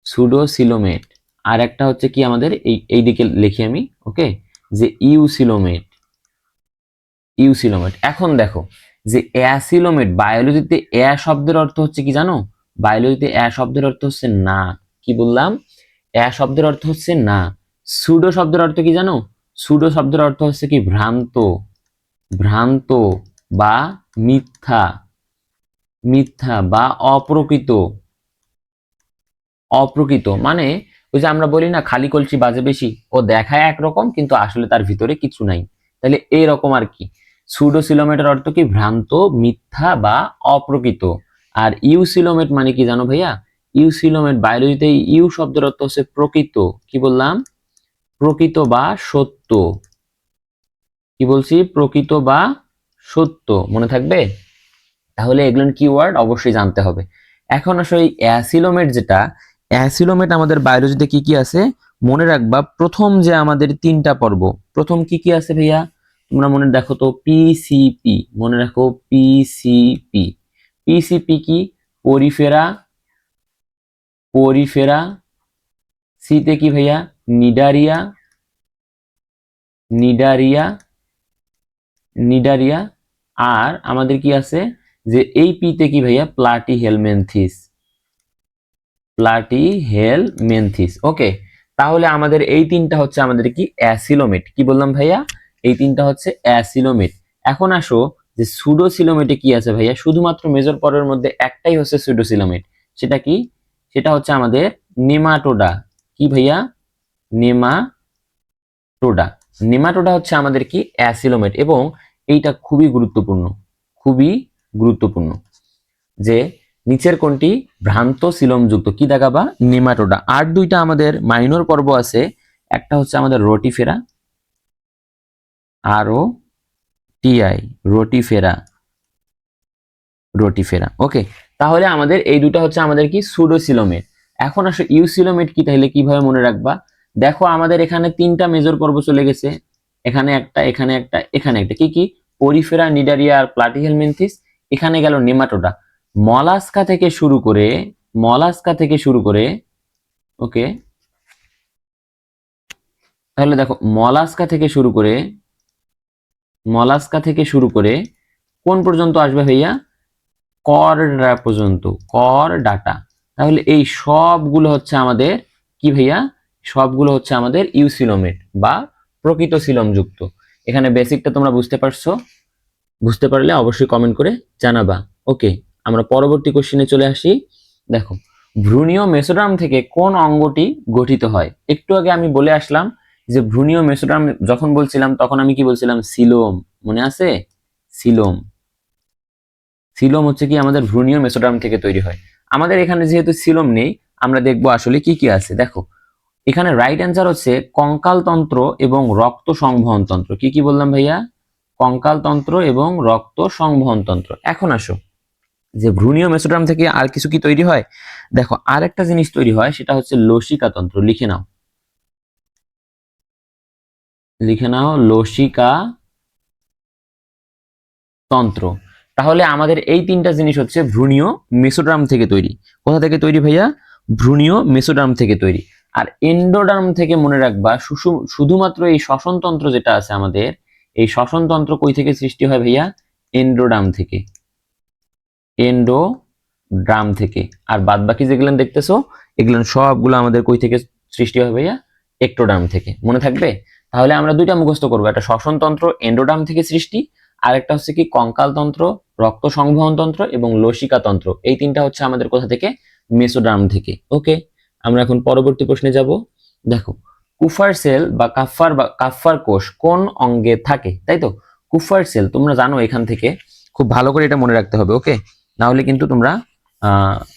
সুডোসিলোমেট, আর একটা হচ্ছে কি আমাদের এই দিকে লিখি আমি, ওকে, যে ইউসিলোমেট, ইউসিলোমেট। এখন দেখো যে অ্যাসিলোমেট, বায়োলজিতে অ্যা শব্দের অর্থ হচ্ছে কি জানো? বায়োলজিতে অ্যা শব্দের অর্থ হচ্ছে না। কি বললাম? অ্যা শব্দের অর্থ হচ্ছে না। সুডো শব্দের অর্থ কি জানো? সুডো শব্দের অর্থ হচ্ছে কি ভ্রান্ত, ভ্রান্ত বা মিথ্যা, মিথ্যা বা অপ্রকৃত, অপ্রকৃত মানে ওই যে আমরা বলি না খালি কলসি বাজে বেশি, ও দেখায় একরকম কিন্তু আসলে তার ভিতরে কিছু নাই, তাহলে এরকম আর কি। সুডোসিলোমেটের অর্থ কি ভ্রান্ত, মিথ্যা বা অপ্রকৃত। আর ইউসিলোমেট মানে কি জানো ভাইয়া? ইউসিলোমেট বায়োলজিতে ইউ শব্দের অর্থ হচ্ছে প্রকৃত। কি বললাম? প্রকৃত বা সত্য। কি বলছি? প্রকৃত বা সত্য, মনে থাকবে? তাহলে এগুলো কিওয়ার্ড অবশ্যই জানতে হবে। এখন আসলে অ্যাসিলোমেট যেটা, অ্যাসিলোমেট আমাদের বায়োলজিতে কি কি আছে মনে রাখবা। প্রথম যে আমাদের তিনটা পর্ব, প্রথম কি কি আছে ভাইয়া তোমরা মনে দেখো তো, পিসিপি, মনে রাখো পিসিপি। পিসিপি কি? Porifera, Porifera. সিতে কি ভাইয়া? Cnidaria, Cnidaria, Cnidaria. আর আমাদের কি আছে যে এই পিতে কি ভাইয়া? Platyhelminthes, Platyhelminthes. ওকে, তাহলে আমাদের এই তিনটা হচ্ছে আমাদের কি অ্যাসিলোমেট। কি বললাম ভাইয়া? এই তিনটা হচ্ছে অ্যাসিলোমেট। এখন আসো যে সুডোসিলোমেটে কি আছে ভাইয়া? শুধুমাত্র মেজর পর্বের মধ্যে একটাই হচ্ছে সুডোসিলোমেট। সেটা কি? সেটা হচ্ছে আমাদের নেমাটোডা। কি ভাইয়া? নেমাটোডা। নেমাটোডা হচ্ছে আমাদের কি অ্যাসিলোমেট, এবং এইটা খুবই গুরুত্বপূর্ণ, খুবই গুরুত্বপূর্ণ যে নিচের কোনটি ভ্রান্ত সিলোমযুক্ত, কি দেখাবা? নেমাটোডা। আর দুইটা আমাদের মাইনর পর্ব আছে, একটা হচ্ছে আমাদের রোটিফেরা, আর ও টিআই, রোটিফেরা, রোটিফেরা। ওকে, তাহলে আমাদের এই দুটো হচ্ছে আমাদের কি সুডোসিলোমেট। এখন আসলে ইউসিলোমেট কি, তাহলে কিভাবে মনে রাখবা? দেখো আমাদের এখানে তিনটা মেজর পর্ব চলে গেছে, এখানে একটা, এখানে একটা, এখানে একটা। কি কি? পরিফেরা, নিডারিয়া আর প্লাটিহেলমিনথিস। এখানে গেল নেমাটোডা। মলাস্কা থেকে শুরু করে, মলাস্কা থেকে শুরু করে, ওকে, তাহলে দেখো মলাস্কা থেকে শুরু করে, মলাস্কা থেকে শুরু করে কোন পর্যন্ত আসবে ভাইয়া? করডা পর্যন্ত, করডাটা। তাহলে এই সবগুলো হচ্ছে আমাদের কি ভাইয়া? সবগুলো হচ্ছে আমাদের ইউসিলোমেট বা প্রকৃত সিলোম যুক্ত। এখানে বেসিকটা তোমরা বুঝতে পারছো? বুঝতে পারলে অবশ্যই কমেন্ট করে জানাবা। ওকে, আমরা পরবর্তী কোশ্চেনে চলে আসি। দেখো, ভ্রূণীয় মেসোডার্ম থেকে কোন অঙ্গটি গঠিত হয়? একটু আগে আমি বলে আসলাম যে ভ্রূণীয় মেসোডার্ম যখন বলছিলাম তখন আমি কি বলছিলাম? সিলোম, মনে আছে? সিলোম। সিলোম হচ্ছে কি আমাদের ভ্রূণীয় মেসোডার্ম থেকে তৈরি হয়। আমাদের এখানে যেহেতু সিলোম নেই, আমরা দেখবো আসলে কি কি আছে। দেখো, এখানে রাইট অ্যান্সার হচ্ছে কঙ্কাল তন্ত্র এবং রক্ত সংবহন তন্ত্র। কি কি বললাম ভাইয়া? কঙ্কাল তন্ত্র এবং রক্ত সংবহন তন্ত্র। এখন আসো যে ভ্রূণীয় মেসোডার্ম থেকে আর কিছু কি তৈরি হয়? দেখো, আরেকটা জিনিস তৈরি হয়, সেটা হচ্ছে লসিকা তন্ত্র। লিখে নাও, লিখে নাও, লসিকা তন্ত্র। তাহলে আমাদের এই তিনটা জিনিস হচ্ছে ভ্রূণীয় মেসোডার্ম থেকে তৈরি। কোথা থেকে তৈরি ভাইয়া? ভ্রূণীয় মেসোডার্ম থেকে তৈরি। আর এন্ডোডার্ম থেকে মনে রাখবা শুধুমাত্র এই শ্বসনতন্ত্র যেটা আছে আমাদের, এই শ্বসনতন্ত্র কই থেকে সৃষ্টি হয় ভাইয়া? এন্ডোডার্ম থেকে, এন্ডোডার্ম থেকে। আর বাদ বাকি যেগুলো দেখতেছো এগুলো সবগুলো আমাদের কই থেকে সৃষ্টি হয় ভাইয়া? একটোডার্ম থেকে। মনে থাকবে? তাহলে আমরা দুইটা মুখস্থ করবো, একটা শ্বসনতন্ত্র এন্ডোডার্ম থেকে সৃষ্টি, আর একটা হচ্ছে কি কঙ্কাল তন্ত্র, রক্ত সংবহন তন্ত্র এবং লসিকা তন্ত্র। এই তিনটা হচ্ছে আমাদের কোথা থেকে? মেসোডার্ম থেকে। ওকে, আমরা এখন পরবর্তী প্রশ্নে যাব। দেখো, কুফার সেল বা কাফার কোষ কোন অঙ্গে থাকে? তাই তো, কুফার সেল তোমরা জানো, এখান থেকে খুব ভালো করে এটা মনে রাখতে হবে। ওকে, না হলে কিন্তু তোমরা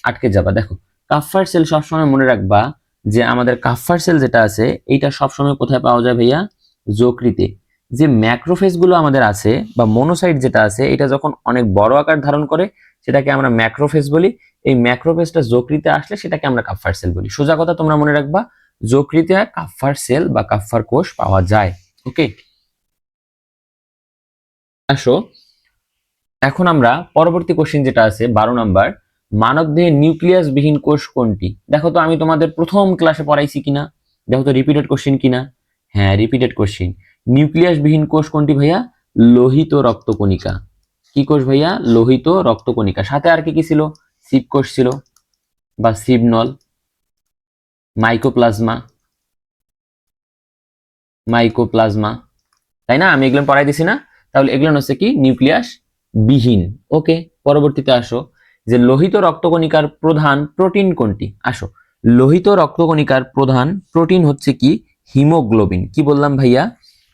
আটকে যাবা। দেখো, কাফার সেল সবসময় মনে রাখবা যে আমাদের কাফার সেল যেটা আছে এইটা সবসময় কোথায় পাওয়া যায় ভাইয়া? যকৃতে। যে ম্যাক্রোফেজ গুলো আমাদের আছে বা মনোসাইট যেটা আছে, এটা যখন অনেক বড় আকার ধারণ করে সেটাকে আমরা ম্যাক্রোফেজ বলি। এই ম্যাক্রোফেজটা যকৃতে আসলে সেটাকে আমরা কাফার সেল বলি। সোজা কথা তোমরা মনে রাখবা, যকৃতে কাফ্ফার সেল বা কাফ্ফার কোষ পাওয়া যায়। ওকে, আসো এখন আমরা পরবর্তী কোশ্চেন যেটা আছে 12 নাম্বার, মানবদেহে নিউক্লিয়াস বিহীন কোষ কোনটি? দেখো তো আমি তোমাদের প্রথম ক্লাসে পড়াইছি কিনা, দেখো তো রিপিটেড কোশ্চেন কিনা। হ্যাঁ, রিপিটেড কোশ্চেন। নিউক্লিয়াস বিহীন কোষ কোনটি ভাইয়া? লোহিত রক্তকণিকা। কি কোষ ভাইয়া? লোহিত রক্তকণিকা। সাথে আর কি কি ছিল? শিব কোষ ছিল বা শিবনল, মাইকোপ্লাজমা, মাইকোপ্লাজমা, তাই না? আমি এগুলো পড়াই দিছি না? তাহলে এগুলো হচ্ছে কি নিউক্লিয়াস বিহীন। ওকে, পরবর্তীতে আসো যে লোহিত রক্তকণিকার প্রধান প্রোটিন কোনটি? আসো, লোহিত রক্তকণিকার প্রধান প্রোটিন হচ্ছে কি? হিমোগ্লোবিন। কি বললাম ভাইয়া?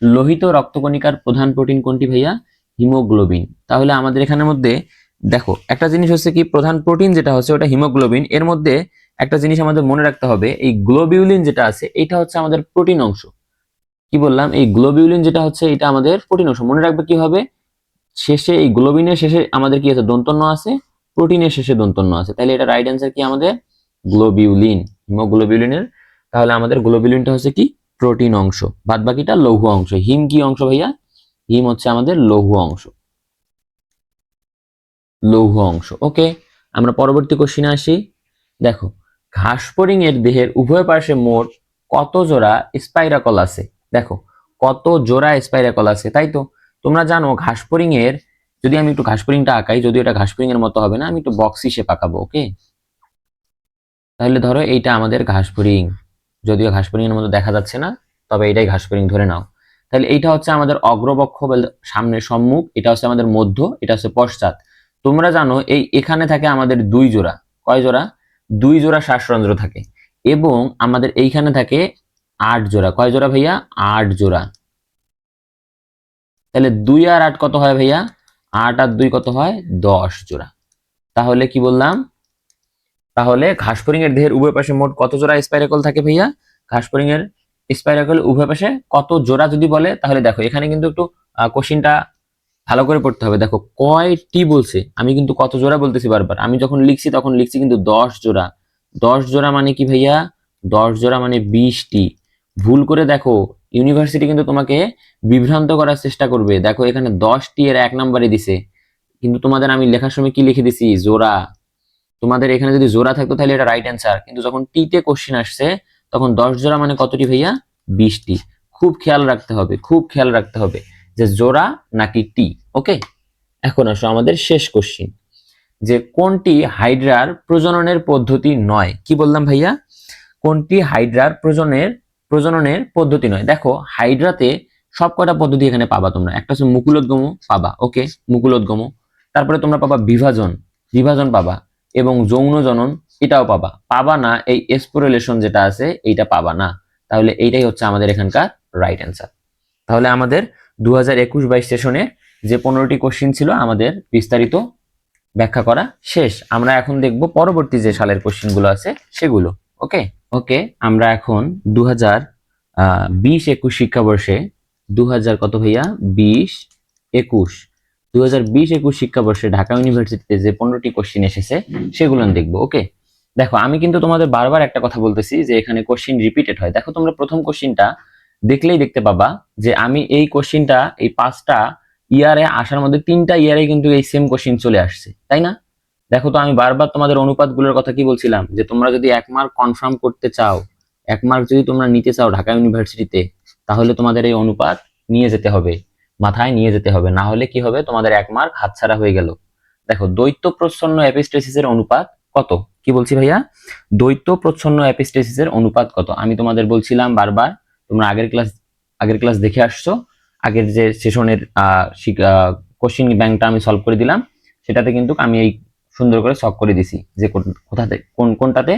লোহিত রক্তকণিকার প্রধান প্রোটিন কোনটি ভাইয়া? হিমোগ্লোবিন। তাহলে আমাদের এখানের মধ্যে দেখো একটা জিনিস হচ্ছে কি, প্রধান প্রোটিন যেটা হচ্ছে ওটা হিমোগ্লোবিন। এর মধ্যে একটা জিনিস আমাদের মনে রাখতে হবে, এই গ্লোবিউলিন যেটা আছে এটা হচ্ছে আমাদের প্রোটিন অংশ। কি বললাম? এই গ্লোবিউলিন যেটা হচ্ছে এটা আমাদের প্রোটিন অংশ। মনে রাখবে কি হবে, শেষে এই গ্লোবিনের শেষে আমাদের কি আছে? দন্তন্য আছে, প্রোটিনের শেষে দন্তন্য আছে। তাহলে এটা রাইট অ্যান্সার কি আমাদের? গ্লোবিউলিন, হিমোগ্লোবিউলিনের। তাহলে আমাদের গ্লোবিউলিনটা হচ্ছে কি? প্রোটিন অংশ, বাদ বাকিটা লৌহ অংশ। হিম কি অংশ ভাইয়া? হিম হচ্ছে আমাদের লৌহ অংশ, লৌহ অংশ। ওকে, আমরা পরবর্তী কোশ্চিনে আসি। দেখো, ঘাসফড়িং এর দেহের উভয় পার্শ্বে মোট কত জোড়া স্পাইরাকল আছে? দেখো, কত জোড়া স্পাইরাকল আছে, তাই তো? তোমরা জানো ঘাসফড়িং এর, যদি আমি একটু ঘাসফড়িংটা আঁকাই, যদি এটা ঘাসফড়িং এর মতো হবে না, আমি একটু বক্স হিসেবে আঁকাবো। ওকে, তাহলে ধরো এইটা আমাদের ঘাসফড়িং, যদিও ঘাসফড়িং এর মতো দেখা যাচ্ছে না, তবে এটাই ঘাসফড়িং ধরে নাও। তাহলে এইটা হচ্ছে আমাদের অগ্রবক্ষ বা সামনে সম্মুখ, এটা হচ্ছে আমাদের মধ্য, এটা হচ্ছে পশ্চাৎ। তোমরা জানো এই এখানে থাকে আমাদের দুই জোড়া, কয় জোড়া? দুই জোড়া শ্বাসরন্ধ্র থাকে, এবং আমাদের এইখানে থাকে 8 জোড়া। কয় জোড়া ভাইয়া? 8 জোড়া। তাহলে 2 আর 8 কত হয় ভাইয়া? 8 আর 2 কত হয়? 10 জোড়া। তাহলে কি বললাম? তাহলে ঘাসফড়িং এর দেহের উভয় পাশে মোট কত জোড়া স্পাইরাকল থাকে ভাইয়া? ঘাসফড়িং এর স্পাইরাকল উভয় পাশে কত জোড়া যদি বলে, তাহলে দেখো এখানে কিন্তু একটু কোশ্চিনটা ভালো করে পড়তে হবে। দেখো কয়টি বলছে, আমি কিন্তু কত জোড়া বলতেছি বারবার। আমি যখন লিখছি তখন লিখছি কিন্তু 10 জোড়া। 10 জোড়া মানে কি ভাইয়া? 10 জোড়া মানে 20টি। ভুল করে দেখো, ইউনিভার্সিটি কিন্তু তোমাকে বিভ্রান্ত করার চেষ্টা করবে। দেখো এখানে 10টি এর 1 নম্বরে দিছে, কিন্তু তোমাদের আমি লেখার সময় কি লিখে দিছি? জোড়া। তোমাদের এখানে যদি জোড়া থাকতো তাহলে এটা রাইট অ্যান্সার, কিন্তু যখন টিতে কোশ্চিন আসছে তখন 10 জোড়া মানে কতটি ভাইয়া? 20টি। খুব খেয়াল রাখতে হবে, খুব খেয়াল রাখতে হবে যে জোড়া নাকি টি। ওকে, এখন আসো আমাদের শেষ কোশ্চিন, যে কোনটি হাইড্রার প্রজননের পদ্ধতি নয়? কি বললাম ভাইয়া? কোনটি হাইড্রার প্রজননের পদ্ধতি নয়? দেখো হাইড্রাতে সব কটা পদ্ধতি এখানে পাবা তোমরা। একটা হচ্ছে মুকুলোদ্গম পাবা, ওকে, মুকুলোদ্গম। তারপরে তোমরা পাবা বিভাজন, বিভাজন পাবা, এবং যৌন জনন এটাও পাবা। পাবা না এই এসপোরেলেশন যেটা আছে এইটা পাবা না। তাহলে এইটাই হচ্ছে আমাদের এখানকার রাইট অ্যান্সার। তাহলে আমাদের 2021-22 সেশনে যে 15টি কোশ্চিন ছিল আমাদের বিস্তারিত ব্যাখ্যা করা শেষ। আমরা এখন দেখব পরবর্তী যে সালের কোশ্চিনগুলো আছে সেগুলো। ওকে, ওকে, আমরা এখন 2020-21 শিক্ষাবর্ষে 2000 কত ভাইয়া? 20-21, 2020-21 শিক্ষাবর্ষে ঢাকা ইউনিভার্সিটিতে যে 15টি কোশ্চিন এসেছে সেগুলো দেখবো। ওকে, দেখো আমি কিন্তু তোমাদের বারবার একটা কথা বলতেছি যে এখানে কোশ্চিন রিপিটেড হয়। দেখো তোমরা প্রথম কোশ্চিনটা দেখলেই দেখতে পাবা যে আমি এই কোশ্চিনটা এই 5টা ইয়ারে আসার মধ্যে 3টা ইয়ারে কিন্তু এই সেম কোশ্চিন চলে আসছে, তাই না? দেখো তো আমি বারবার তোমাদের অনুপাতগুলোর কথা কি বলছিলাম, যে তোমরা যদি 1 মার্ক কনফার্ম করতে চাও, 1 মার্ক যদি তোমরা নিতে চাও ঢাকা ইউনিভার্সিটিতে, তাহলে তোমাদের এই অনুপাত নিয়ে যেতে হবে, মাথায় নিয়ে যেতে হবে, না হলে কি হবে? তোমাদের 1 মার্ক হাতছাড়া হয়ে গেল। দেখো দ্বৈত প্রচ্ছন্ন এপিস্টেসিসের অনুপাত কত? কি বলছি ভাইয়া? দ্বৈত প্রচ্ছন্ন এপিস্টেসিসের অনুপাত কত? আমি তোমাদের বলছিলাম বারবার, তোমরা আগের ক্লাস দেখে আসছো, আগের যে সেশনের কোশ্চিন ব্যাংকটা আমি সলভ করে দিলাম, সেটাতে কিন্তু আমি এই সুন্দর করে সলভ করে দিছি যে কোথাতে কোনটাতে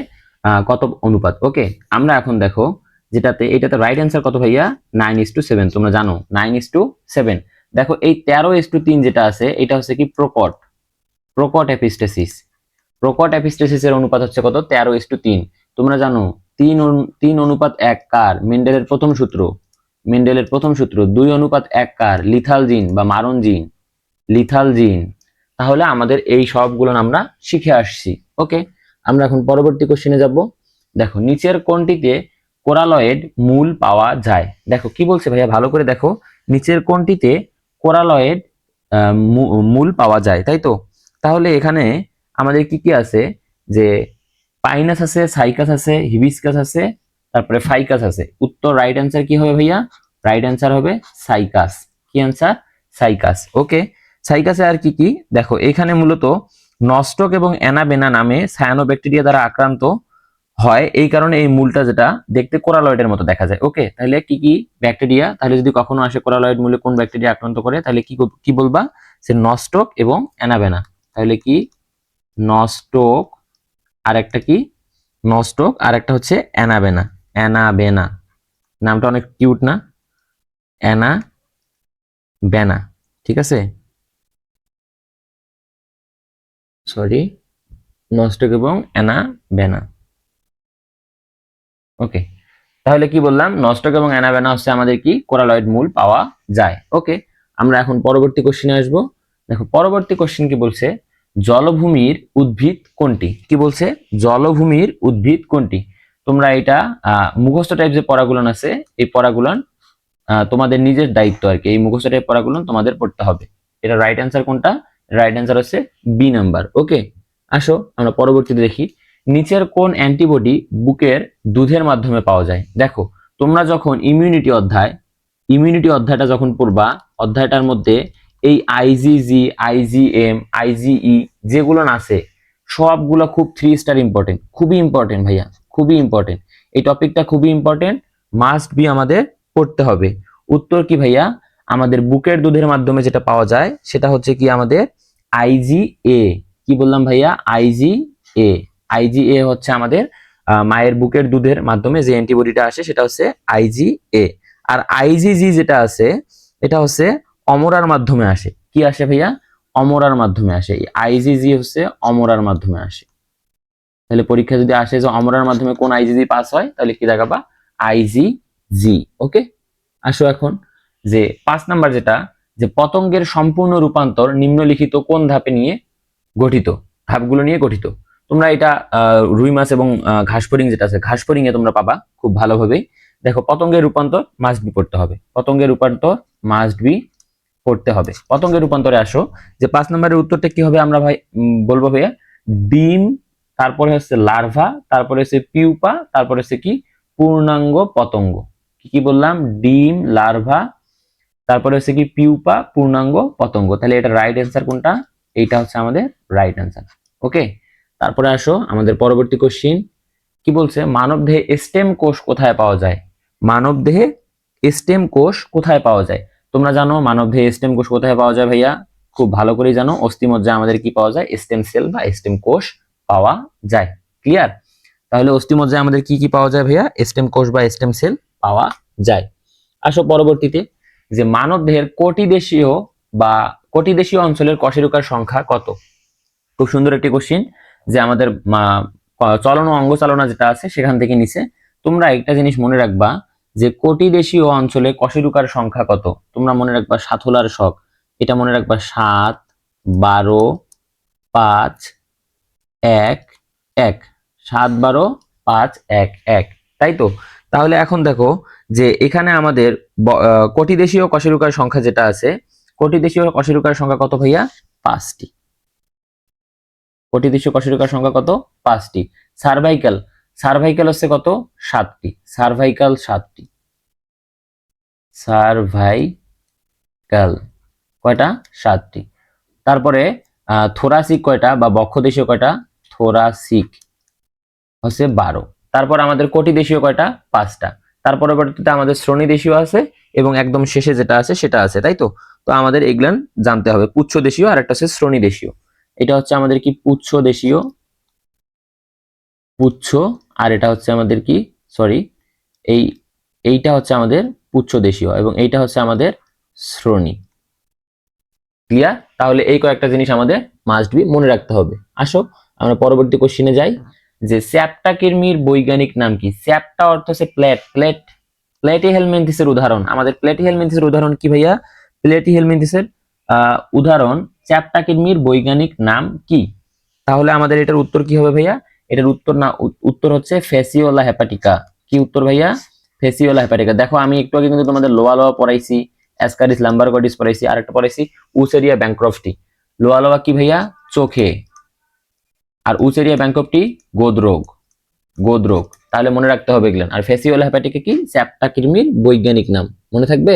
কত অনুপাত। ওকে, আমরা এখন দেখো যেটাতে, এটাতে রাইট অ্যান্সার কত ভাইয়া? 9:7। তোমরা জানো 9:7। দেখো এই 13:3 যেটা আছে এটা হচ্ছে কি প্রকট, প্রকট এপিস্টেসিস। প্রকট এপিস্টেসিসের অনুপাত হচ্ছে কত? 13:3। তোমরা জানো 3:1 কার? মেন্ডেলের প্রথম সূত্র, মেন্ডেলের প্রথম সূত্র। 2:1 কার? লিথাল জিন বা মারণ জিন, লিথাল জিন। তাহলে আমাদের এই সবগুলো আমরা শিখে আসছি। ওকে, আমরা এখন পরবর্তী কোশ্চেনে যাব। দেখো নিচের কোনটিতে কোরালয়েড মূল পাওয়া যায়? দেখো কি বলছে ভাইয়া, ভালো করে দেখো, নিচের কোনটিতে কোরালয়েড মূল পাওয়া যায়, তাই তো? তাহলে এখানে আমাদের কি কি আছে, যে পাইনাস আছে, সাইকাস আছে, হিবিস্কাস আছে, তারপরে ফাইকাস আছে। উত্তর রাইট অ্যান্সার কি হবে ভাইয়া? রাইট অ্যান্সার হবে সাইকাস। কি অ্যান্সার? সাইকাস। ওকে, সাইকাসে আর কি কি দেখো, এখানে মূলত নস্টক এবং অ্যানাবেনা নামে সায়ানোব্যাকটেরিয়া দ্বারা আক্রান্ত হয়, এই কারণে এই মূলটা যেটা দেখতে কোরালয়েডের মতো দেখা যায়। ওকে, তাহলে কি কি ব্যাকটেরিয়া, তাহলে যদি কখনো আসে কোরালয়েড মূলে কোন ব্যাকটেরিয়া আক্রান্ত করে, তাহলে কি কি বলবা? সে নস্টক এবং অ্যানাবেনা। তাহলে কি নস্টক, আর একটা কি নস্টক, আর একটা হচ্ছে অ্যানাবেনা। অ্যানাবেনা নামটা অনেক কিউট না? অ্যানাবেনা, ঠিক আছে, সরি, নস্টক এবং অ্যানাবেনা। ওকে, তাহলে কি বললাম, নস্টক এবং অ্যানাবেনা হচ্ছে আমাদের কি কোরালয়েড মূল পাওয়া যায়। ওকে, আমরা এখন পরবর্তী কোশ্চেনে আসবো। দেখো পরবর্তী কোশ্চেন কি বলছে, জলভূমির উদ্ভিদ কোনটি? কি বলছে? জলভূমির উদ্ভিদ কোনটি? তোমরা এটা মুখস্থ টাইপ যে পড়াগুলো আছে, এই পড়াগুলো তোমাদের নিজের দায়িত্ব আর কি, এই মুখস্থ টাইপ পড়াগুলো তোমাদের পড়তে হবে। এটা রাইট অ্যান্সার কোনটা? রাইট অ্যান্সার হচ্ছে বি নাম্বার। ওকে, আসো আমরা পরবর্তীতে দেখি, নিচের কোন অ্যান্টিবডি বুকের দুধের মাধ্যমে পাওয়া যায়? দেখো তোমরা যখন ইমিউনিটি অধ্যায়টা যখন পড়বা, অধ্যায়টার মধ্যে এই আইজিজি, আইজিএম, আইজিই যেগুলো আছে সবগুলো খুব 3 স্টার ইম্পর্টেন্ট, খুবই ইম্পর্টেন্ট ভাইয়া, খুবই ইম্পর্টেন্ট। এই টপিকটা খুবই ইম্পর্টেন্ট, মাস্ট বি আমাদের পড়তে হবে। উত্তর কি ভাইয়া? আমাদের বুকের দুধের মাধ্যমে যেটা পাওয়া যায় সেটা হচ্ছে কি আমাদের আইজিএ। কি বললাম ভাইয়া? আইজিএ। আইজিএ হচ্ছে আমাদের মায়ের বুকের দুধের মাধ্যমে যে অ্যান্টিবডিটা আসে সেটা হচ্ছে আইজিএ। আর আইজিজি যেটা আছে এটা হচ্ছে অমরার মাধ্যমে আসে। কি আসে ভাইয়া? অমরার মাধ্যমে আসে। আইজিজি হচ্ছে অমরার মাধ্যমে আসে। তাহলে পরীক্ষা যদি আসে যে অমরার মাধ্যমে কোন আইজিজি পাস হয়, তাহলে কি দেখাবা? আইজিজি। ওকে, আসো এখন যে 5 নাম্বার যেটা, যে পতঙ্গের সম্পূর্ণ রূপান্তর নিম্নলিখিত কোন ধাপে নিয়ে গঠিত? ধাপগুলো নিয়ে গঠিত। তোমরা এটা রুই মাছ এবং ঘাসফড়িং যেটা আছে, ঘাসফড়িং এ তোমরা পাবা খুব ভালোভাবে। দেখো পতঙ্গের রূপান্তর মাস্ট বি পড়তে হবে, পতঙ্গের রূপান্তর মাস্ট বি পড়তে হবে। পতঙ্গের রূপান্তরে আসো, যে 5 নম্বরের উত্তরটা কি হবে আমরা ভাই বলবো ভাইয়া? ডিম, তারপরে হচ্ছে লার্ভা, তারপরে হচ্ছে পিউপা, তারপরে হচ্ছে কি পূর্ণাঙ্গ পতঙ্গ। কি কি বললাম? ডিম, লার্ভা, তারপরে হচ্ছে কি পিউপা, পূর্ণাঙ্গ পতঙ্গ। তাহলে এটা রাইট অ্যান্সার কোনটা? এইটা হচ্ছে আমাদের রাইট অ্যান্সার। ওকে, তারপরে আসো আমাদের পরবর্তী কোশ্চিন কি বলছে, মানবদেহে স্টেম কোষ কোথায় পাওয়া যায়? মানবদেহে স্টেম কোষ কোথায় পাওয়া যায়? তোমরা জানো মানবদেহে স্টেম কোষ কোথায় পাওয়া যায় ভাইয়া? খুব ভালো করেই জানো, অস্থিমজ্জায় আমাদের কি পাওয়া যায়? স্টেম সেল বা স্টেম কোষ পাওয়া যায়। ক্লিয়ার? তাহলে অস্থিমজ্জায় আমাদের কি কি পাওয়া যায় ভাইয়া? স্টেম কোষ বা স্টেম সেল পাওয়া যায়। আসো পরবর্তীতে, যে মানবদেহের কোটিদেশীয় অঞ্চলের কশেরুকার সংখ্যা কত? খুব সুন্দর একটি কোশ্চিন, যে আমাদের চলন ও অঙ্গ চালনা যেটা আছে সেখান থেকে নিচে। তোমরা একটা জিনিস মনে রাখবা, যে কোটিদেশীয় অঞ্চলে কশেরুকার সংখ্যা কত? তোমরা মনে রাখবা সাথোলার শক, এটা মনে রাখবা 7, 12, 5, 1, 1, 7, 12, 5, 1, 1, তাই তো? তাহলে এখন দেখো যে এখানে আমাদের কোটিদেশীয় কশেরুকার সংখ্যা যেটা আছে, কোটিদেশীয় কশেরুকার সংখ্যা কত ভাইয়া? 5টি। কোটিদেশীয় কশেরুকার সংখ্যা কত? 5টি। সার্ভাইকাল, সার্ভাইকাল হচ্ছে কত? 7টি। সার্ভাইকাল 7টি। সার্ভাইকাল কয়টা? 7টি। তারপরে থোরাসিক কয়টা বা বক্ষদেশীয় কয়টা? থোরাসিক হচ্ছে 12। তারপর আমাদের কোটিদেশীয় কয়টা? 5টা। তার পরবর্তীতে আমাদের শ্রোণীদেশীয় আছে এবং একদম শেষে যেটা আছে সেটা আছে, তাই তো? তো আমাদের এগুলান জানতে হবে। পুচ্ছদেশীয় আর একটা হচ্ছে শ্রোণীদেশীয়। এটা হচ্ছে আমাদের কি পুচ্ছদেশীয়, পুচ্ছ, আর এটা হচ্ছে আমাদের কি, সরি, এই এইটা হচ্ছে আমাদের পুচ্ছদেশীয় এবং এইটা হচ্ছে আমাদের শ্রোণী। ক্লিয়ার? তাহলে এই কয়েকটা জিনিস আমাদের মাস্ট বি মনে রাখতে হবে। আসো আমরা পরবর্তী কোশ্চেনে যাই, যে স্যাপ্টাকিরমির বৈজ্ঞানিক নাম কি? স্যাপ্টা অর্থ হচ্ছে প্লেটিহেলমিনথিসের উদাহরণ। আমাদের প্লেটিহেলমিনথিসের উদাহরণ কি ভাইয়া? প্লেটিহেলমিনথিসের উদাহরণ চ্যাপ্টাকিরমির বৈজ্ঞানিক নাম কি? তাহলে আমাদের এটার উত্তর কি হবে ভাইয়া? এটার উত্তর হচ্ছে ফেসিওলা হেপাটিকা। কি উত্তর ভাইয়া? ফেসিওলা হেপাটিকা। দেখো আমি একটু আগে কিন্তু তোমাদের লোয়া লোয়া পড়াইছি, অ্যাসকারিস লাম্বারকটিস পড়াইছি, আর একটা পড়াইছি উসেরিয়া ব্যাংক্রফটি। লোয়া লোয়া কি ভাইয়া? চোখে, আর উসেরিয়া ব্যাংক্রফটি গোদরোগ, গোদরোগ। তাহলে মনে রাখতে হবে এগুলো। আর ফেসিওলা হেপাটিকা কি? চ্যাপ্টা কৃমির বৈজ্ঞানিক নাম, মনে থাকবে?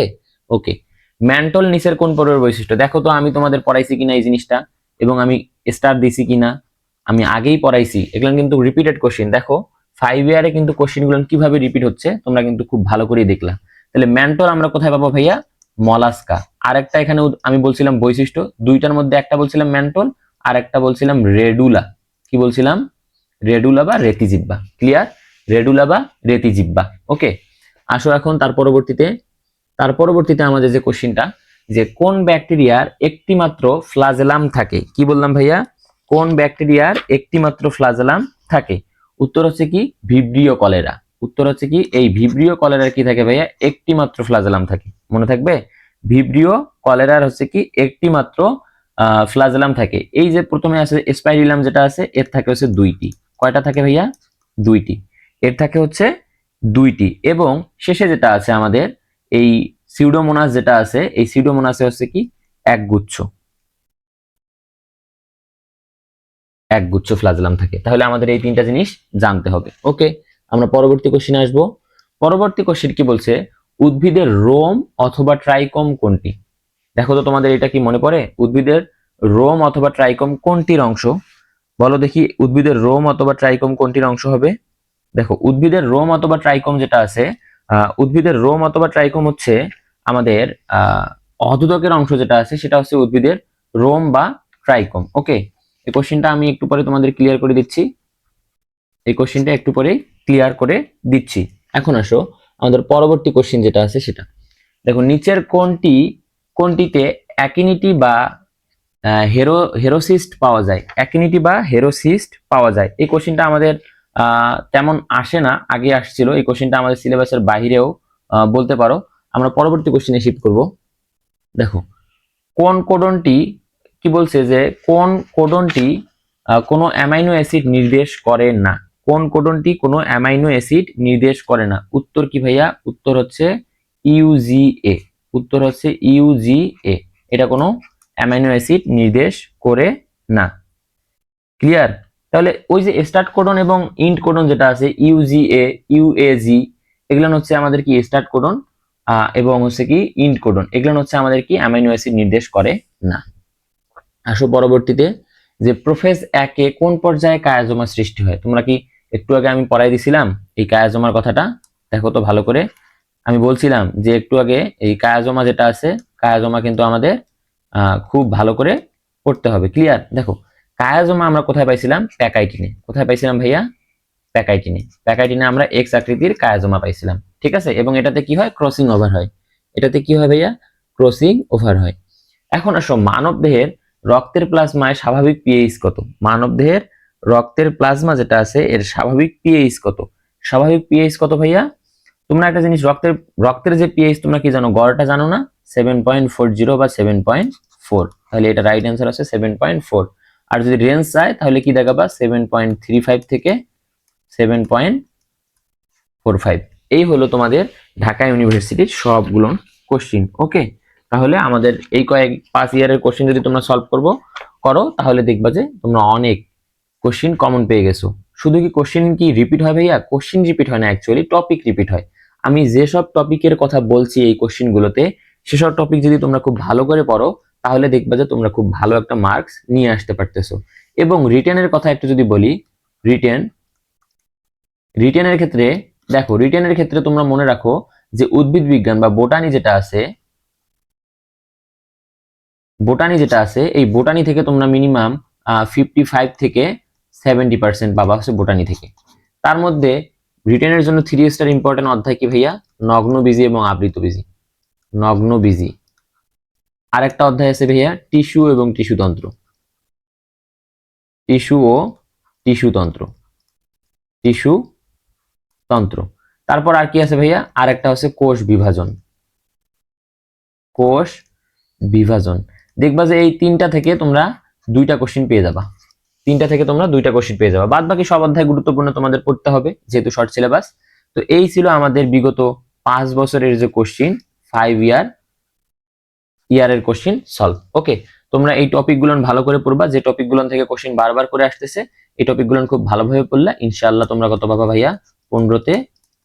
ওকে। ম্যান্টল নিচের কোন পর্বের বৈশিষ্ট্য? দেখো তো আমি তোমাদের পড়াইছি কিনা এই জিনিসটা, এবং আমি স্টার দিছি কিনা, আমি আগেই পড়াইছি। এগুলো কিন্তু রিপিটেড কোশ্চেন। দেখো 5 ইয়ারে কিন্তু কোশ্চেন গুলো কিভাবে রিপিট হচ্ছে তোমরা কিন্তু খুব ভালো করেই দেখলা। তাহলে ম্যান্টল আমরা কোথায় পাবো ভাইয়া? মলাস্কা। আর একটা এখানে আমি বলছিলাম বৈশিষ্ট্য, দুইটার মধ্যে একটা বলছিলাম ম্যান্টল, আর একটা বলছিলাম রেডুলা। কি বলছিলাম? রেডুলা বা রেতিজিব্বা। ক্লিয়ার? রেডুলা বা রেতিজিব্বা। ওকে, আসো এখন তার পরবর্তীতে আমাদের যে কোশ্চেনটা, যে কোন ব্যাকটেরিয়ার একটি মাত্র ফ্লাজেলাম থাকে? কি বললাম ভাইয়া? কোন ব্যাকটেরিয়ার একটি মাত্র ফ্লাজেলাম থাকে? উত্তর হচ্ছে কি? Vibrio cholera. উত্তর হচ্ছে কি? এই ভিব্রিও কলেরার কি থাকে ভাইয়া? একটি মাত্র ফ্লাজেলাম থাকে, মনে থাকবে? ভিব্রিও কলেরার হচ্ছে কি? একটি মাত্র ফ্লাজেলাম থাকে। এই যে প্রথমে আছে স্পাইরিলাম যেটা আছে, এর থাকে হচ্ছে দুইটি। কয়টা থাকে ভাইয়া? দুইটি। এর থাকে হচ্ছে দুইটি। এবং শেষে যেটা আছে আমাদের এই সিউডোমোনাস যেটা আছে, এই সিউডোমোনাসে হচ্ছে কি? একগুচ্ছ, একগুচ্ছ ফ্লাজেলাম থাকে। তাহলে আমাদের এই তিনটা জিনিস জানতে হবে। ওকে, আমরা পরবর্তী কোশ্চেনে আসবো। পরবর্তী কোশ্চেন কি বলছে? উদ্ভিদের রোম অথবা ট্রাইকোম কোনটি? দেখো তো তোমাদের এটা কি মনে পড়ে? উদ্ভিদের রোম অথবা ট্রাইকোম কোনটির অংশ? বলো দেখি, উদ্ভিদের রোম অথবা ট্রাইকোম কোনটির অংশ হবে? দেখো উদ্ভিদের রোম অথবা ট্রাইকোম যেটা আছে, উদ্ভিদের রোম অথবা ট্রাইকোম হচ্ছে আমাদের অধোদকের অংশ যেটা আছে, সেটা হচ্ছে উদ্ভিদের রোম বা ট্রাইকোম। ওকে, এই কোশ্চেনটা আমি একটু পরে তোমাদের ক্লিয়ার করে দিচ্ছি। এখন আসো আমাদের পরবর্তী কোশ্চেন যেটা আছে সেটা দেখো, নিচের কোনটিতে অ্যাকিনিটি বা হেরোসিস্ট পাওয়া যায়? অ্যাকিনিটি বা হেরোসিস্ট পাওয়া যায়। এই কোশ্চেনটা আমাদের তেমন আসে না, আগে আসছিল। এই কোশ্চেনটা আমাদের সিলেবাসের বাহিরেও বলতে পারো। আমরা পরবর্তী কোশ্চেনে শিফট করব। দেখো কোন কোডনটি, কি বলছে যে কোন কোডনটি কোনো অ্যামাইনো অ্যাসিড নির্দেশ করে না? কোন কোডনটি কোনো অ্যামাইনো অ্যাসিড নির্দেশ করে না? উত্তর কি ভাইয়া? উত্তর হচ্ছে ইউজিএ। উত্তর হচ্ছে ইউজিএ। এটা কোনো অ্যামাইনো অ্যাসিড নির্দেশ করে না। ক্লিয়ার? তাহলে ওই যে স্টার্ট কোডন এবং ইন্ড কোডন যেটা আছে, ইউজিএ, ইউএজি, এগুলো হচ্ছে আমাদের কি? Start codon. এবং হচ্ছে কি? ইন্ড কোডন। এগুলো হচ্ছে আমাদের কি? অ্যামাইনো অ্যাসিড নির্দেশ করে না। আসো পরবর্তীতে, যে প্রোফেজ 1-এ কোন পর্যায়ে কায়াজমা সৃষ্টি হয়? তোমরা কি একটু আগে আমি পড়াই দিছিলাম এই কায়াজমার কথাটা? দেখো তো ভালো করে। আমি বলছিলাম যে একটু আগে এই কায়াজমা যেটা আছে, কায়াজমা কিন্তু আমাদের খুব ভালো করে পড়তে হবে। ক্লিয়ার? দেখো কায়াজমা আমরা কোথায় পাইছিলাম? প্যাকাইটিনে। কোথায় পাইছিলাম ভাইয়া? প্যাকাইটিনে। প্যাকাইটিনে আমরা এক্স আকৃতির কায়াজমা পাইছিলাম। ঠিক আছে? এবং এটাতে কি হয়? ক্রসিং ওভার হয়। এটাতে কি হয় ভাইয়া? ক্রসিং ওভার হয়। এখন আসো মানব দেহের রক্তের প্লাজমায় স্বাভাবিক পিএইচ কত? মানব দেহের রক্তের প্লাজমা যেটা আছে, এর স্বাভাবিক পিএইচ কত? স্বাভাবিক পিএইচ কত ভাইয়া? তোমরা একটা জিনিস, রক্তের রক্তের যে পিএইচ তোমরা কি জানো? গড়টা জানো না? 7.40 বা 7.4। তাহলে এটা রাইট অ্যান্সার আছে 7.4। আর যদি রেঞ্জ চায় তাহলে কি দেখাবা? 7.35 থেকে 7.45। এই হলো তোমাদের ঢাকা ইউনিভার্সিটির সবগুলো কোশ্চিন। ওকে, তাহলে আমাদের এই 5 ইয়ারের কোশ্চিন যদি তোমরা সলভ করো তাহলে দেখবা যে তোমরা অনেক কোশ্চিন কমন পেয়ে গেছো। শুধু কি কোশ্চিন কি রিপিট হয় ভাইয়া? কোশ্চিন রিপিট হয় না, অ্যাকচুয়ালি টপিক রিপিট হয়। আমি যেসব টপিকের কথা বলছি এই কোশ্চিন গুলোতে, সেসব টপিক যদি তোমরা খুব ভালো করে পড়ো তাহলে দেখবা যে তোমরা খুব ভালো একটা মার্কস নিয়ে আসতে পারতেছো। এবং রিটেনের কথা একটু যদি বলি, রিটেনের ক্ষেত্রে দেখো, রিটেনের ক্ষেত্রে তোমরা মনে রাখো যে উদ্ভিদ বিজ্ঞান বা বোটানি যেটা আছে, এই বোটানি থেকে তোমরা মিনিমাম 55 থেকে 70% পাবা হচ্ছে বোটানি থেকে। তার মধ্যে রিটেনের জন্য 3 স্টার ইম্পর্টেন্ট অধ্যায় কি ভাইয়া? নগ্নবীজি এবং আবৃতবীজি। নগ্নবীজি। আরেকটা অধ্যায় আছে ভাইয়া টিস্যু এবং টিস্যুতন্ত্র। টিস্যু ও টিস্যুতন্ত্র। টিস্যুতন্ত্র। তারপর আর কি আছে ভাইয়া? আরেকটা হচ্ছে কোষ বিভাজন। কোষ বিভাজন। দেখবা যে এই তিনটা থেকে তোমরা 2টা কোশ্চিন পেয়ে যাবা। বাদ বাকি সব অধ্যায় গুরুত্বপূর্ণ তোমাদের পড়তে হবে যেহেতু শর্ট সিলেবাস। তো এই ছিল আমাদের বিগত 5 বছরের যে কোশ্চিন 5 ইয়ারের কোশ্চিন সলভ। ওকে, তোমরা এই টপিকগুলো ভালো করে পড়বা, যে টপিকগুলো থেকে কোশ্চিন বারবার করে আসতেছে এই টপিকগুলো খুব ভালোভাবে পড়লে ইনশাআল্লাহ তোমরা কত পাবা ভাইয়া? 15তে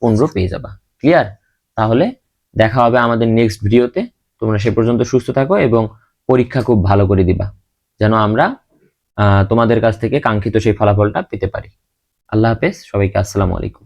15 পেয়ে যাবা। ক্লিয়ার? তাহলে দেখা হবে আমাদের নেক্সট ভিডিওতে। তোমরা সে পর্যন্ত সুস্থ থাকো এবং পরীক্ষা খুব ভালো করে দিবা, যেন আমরা তোমাদের কাছ থেকে কাঙ্ক্ষিত সেই ফলাফলটা পেতে পারি। আল্লাহ হাফেজ সবাইকে, আসসালামু আলাইকুম।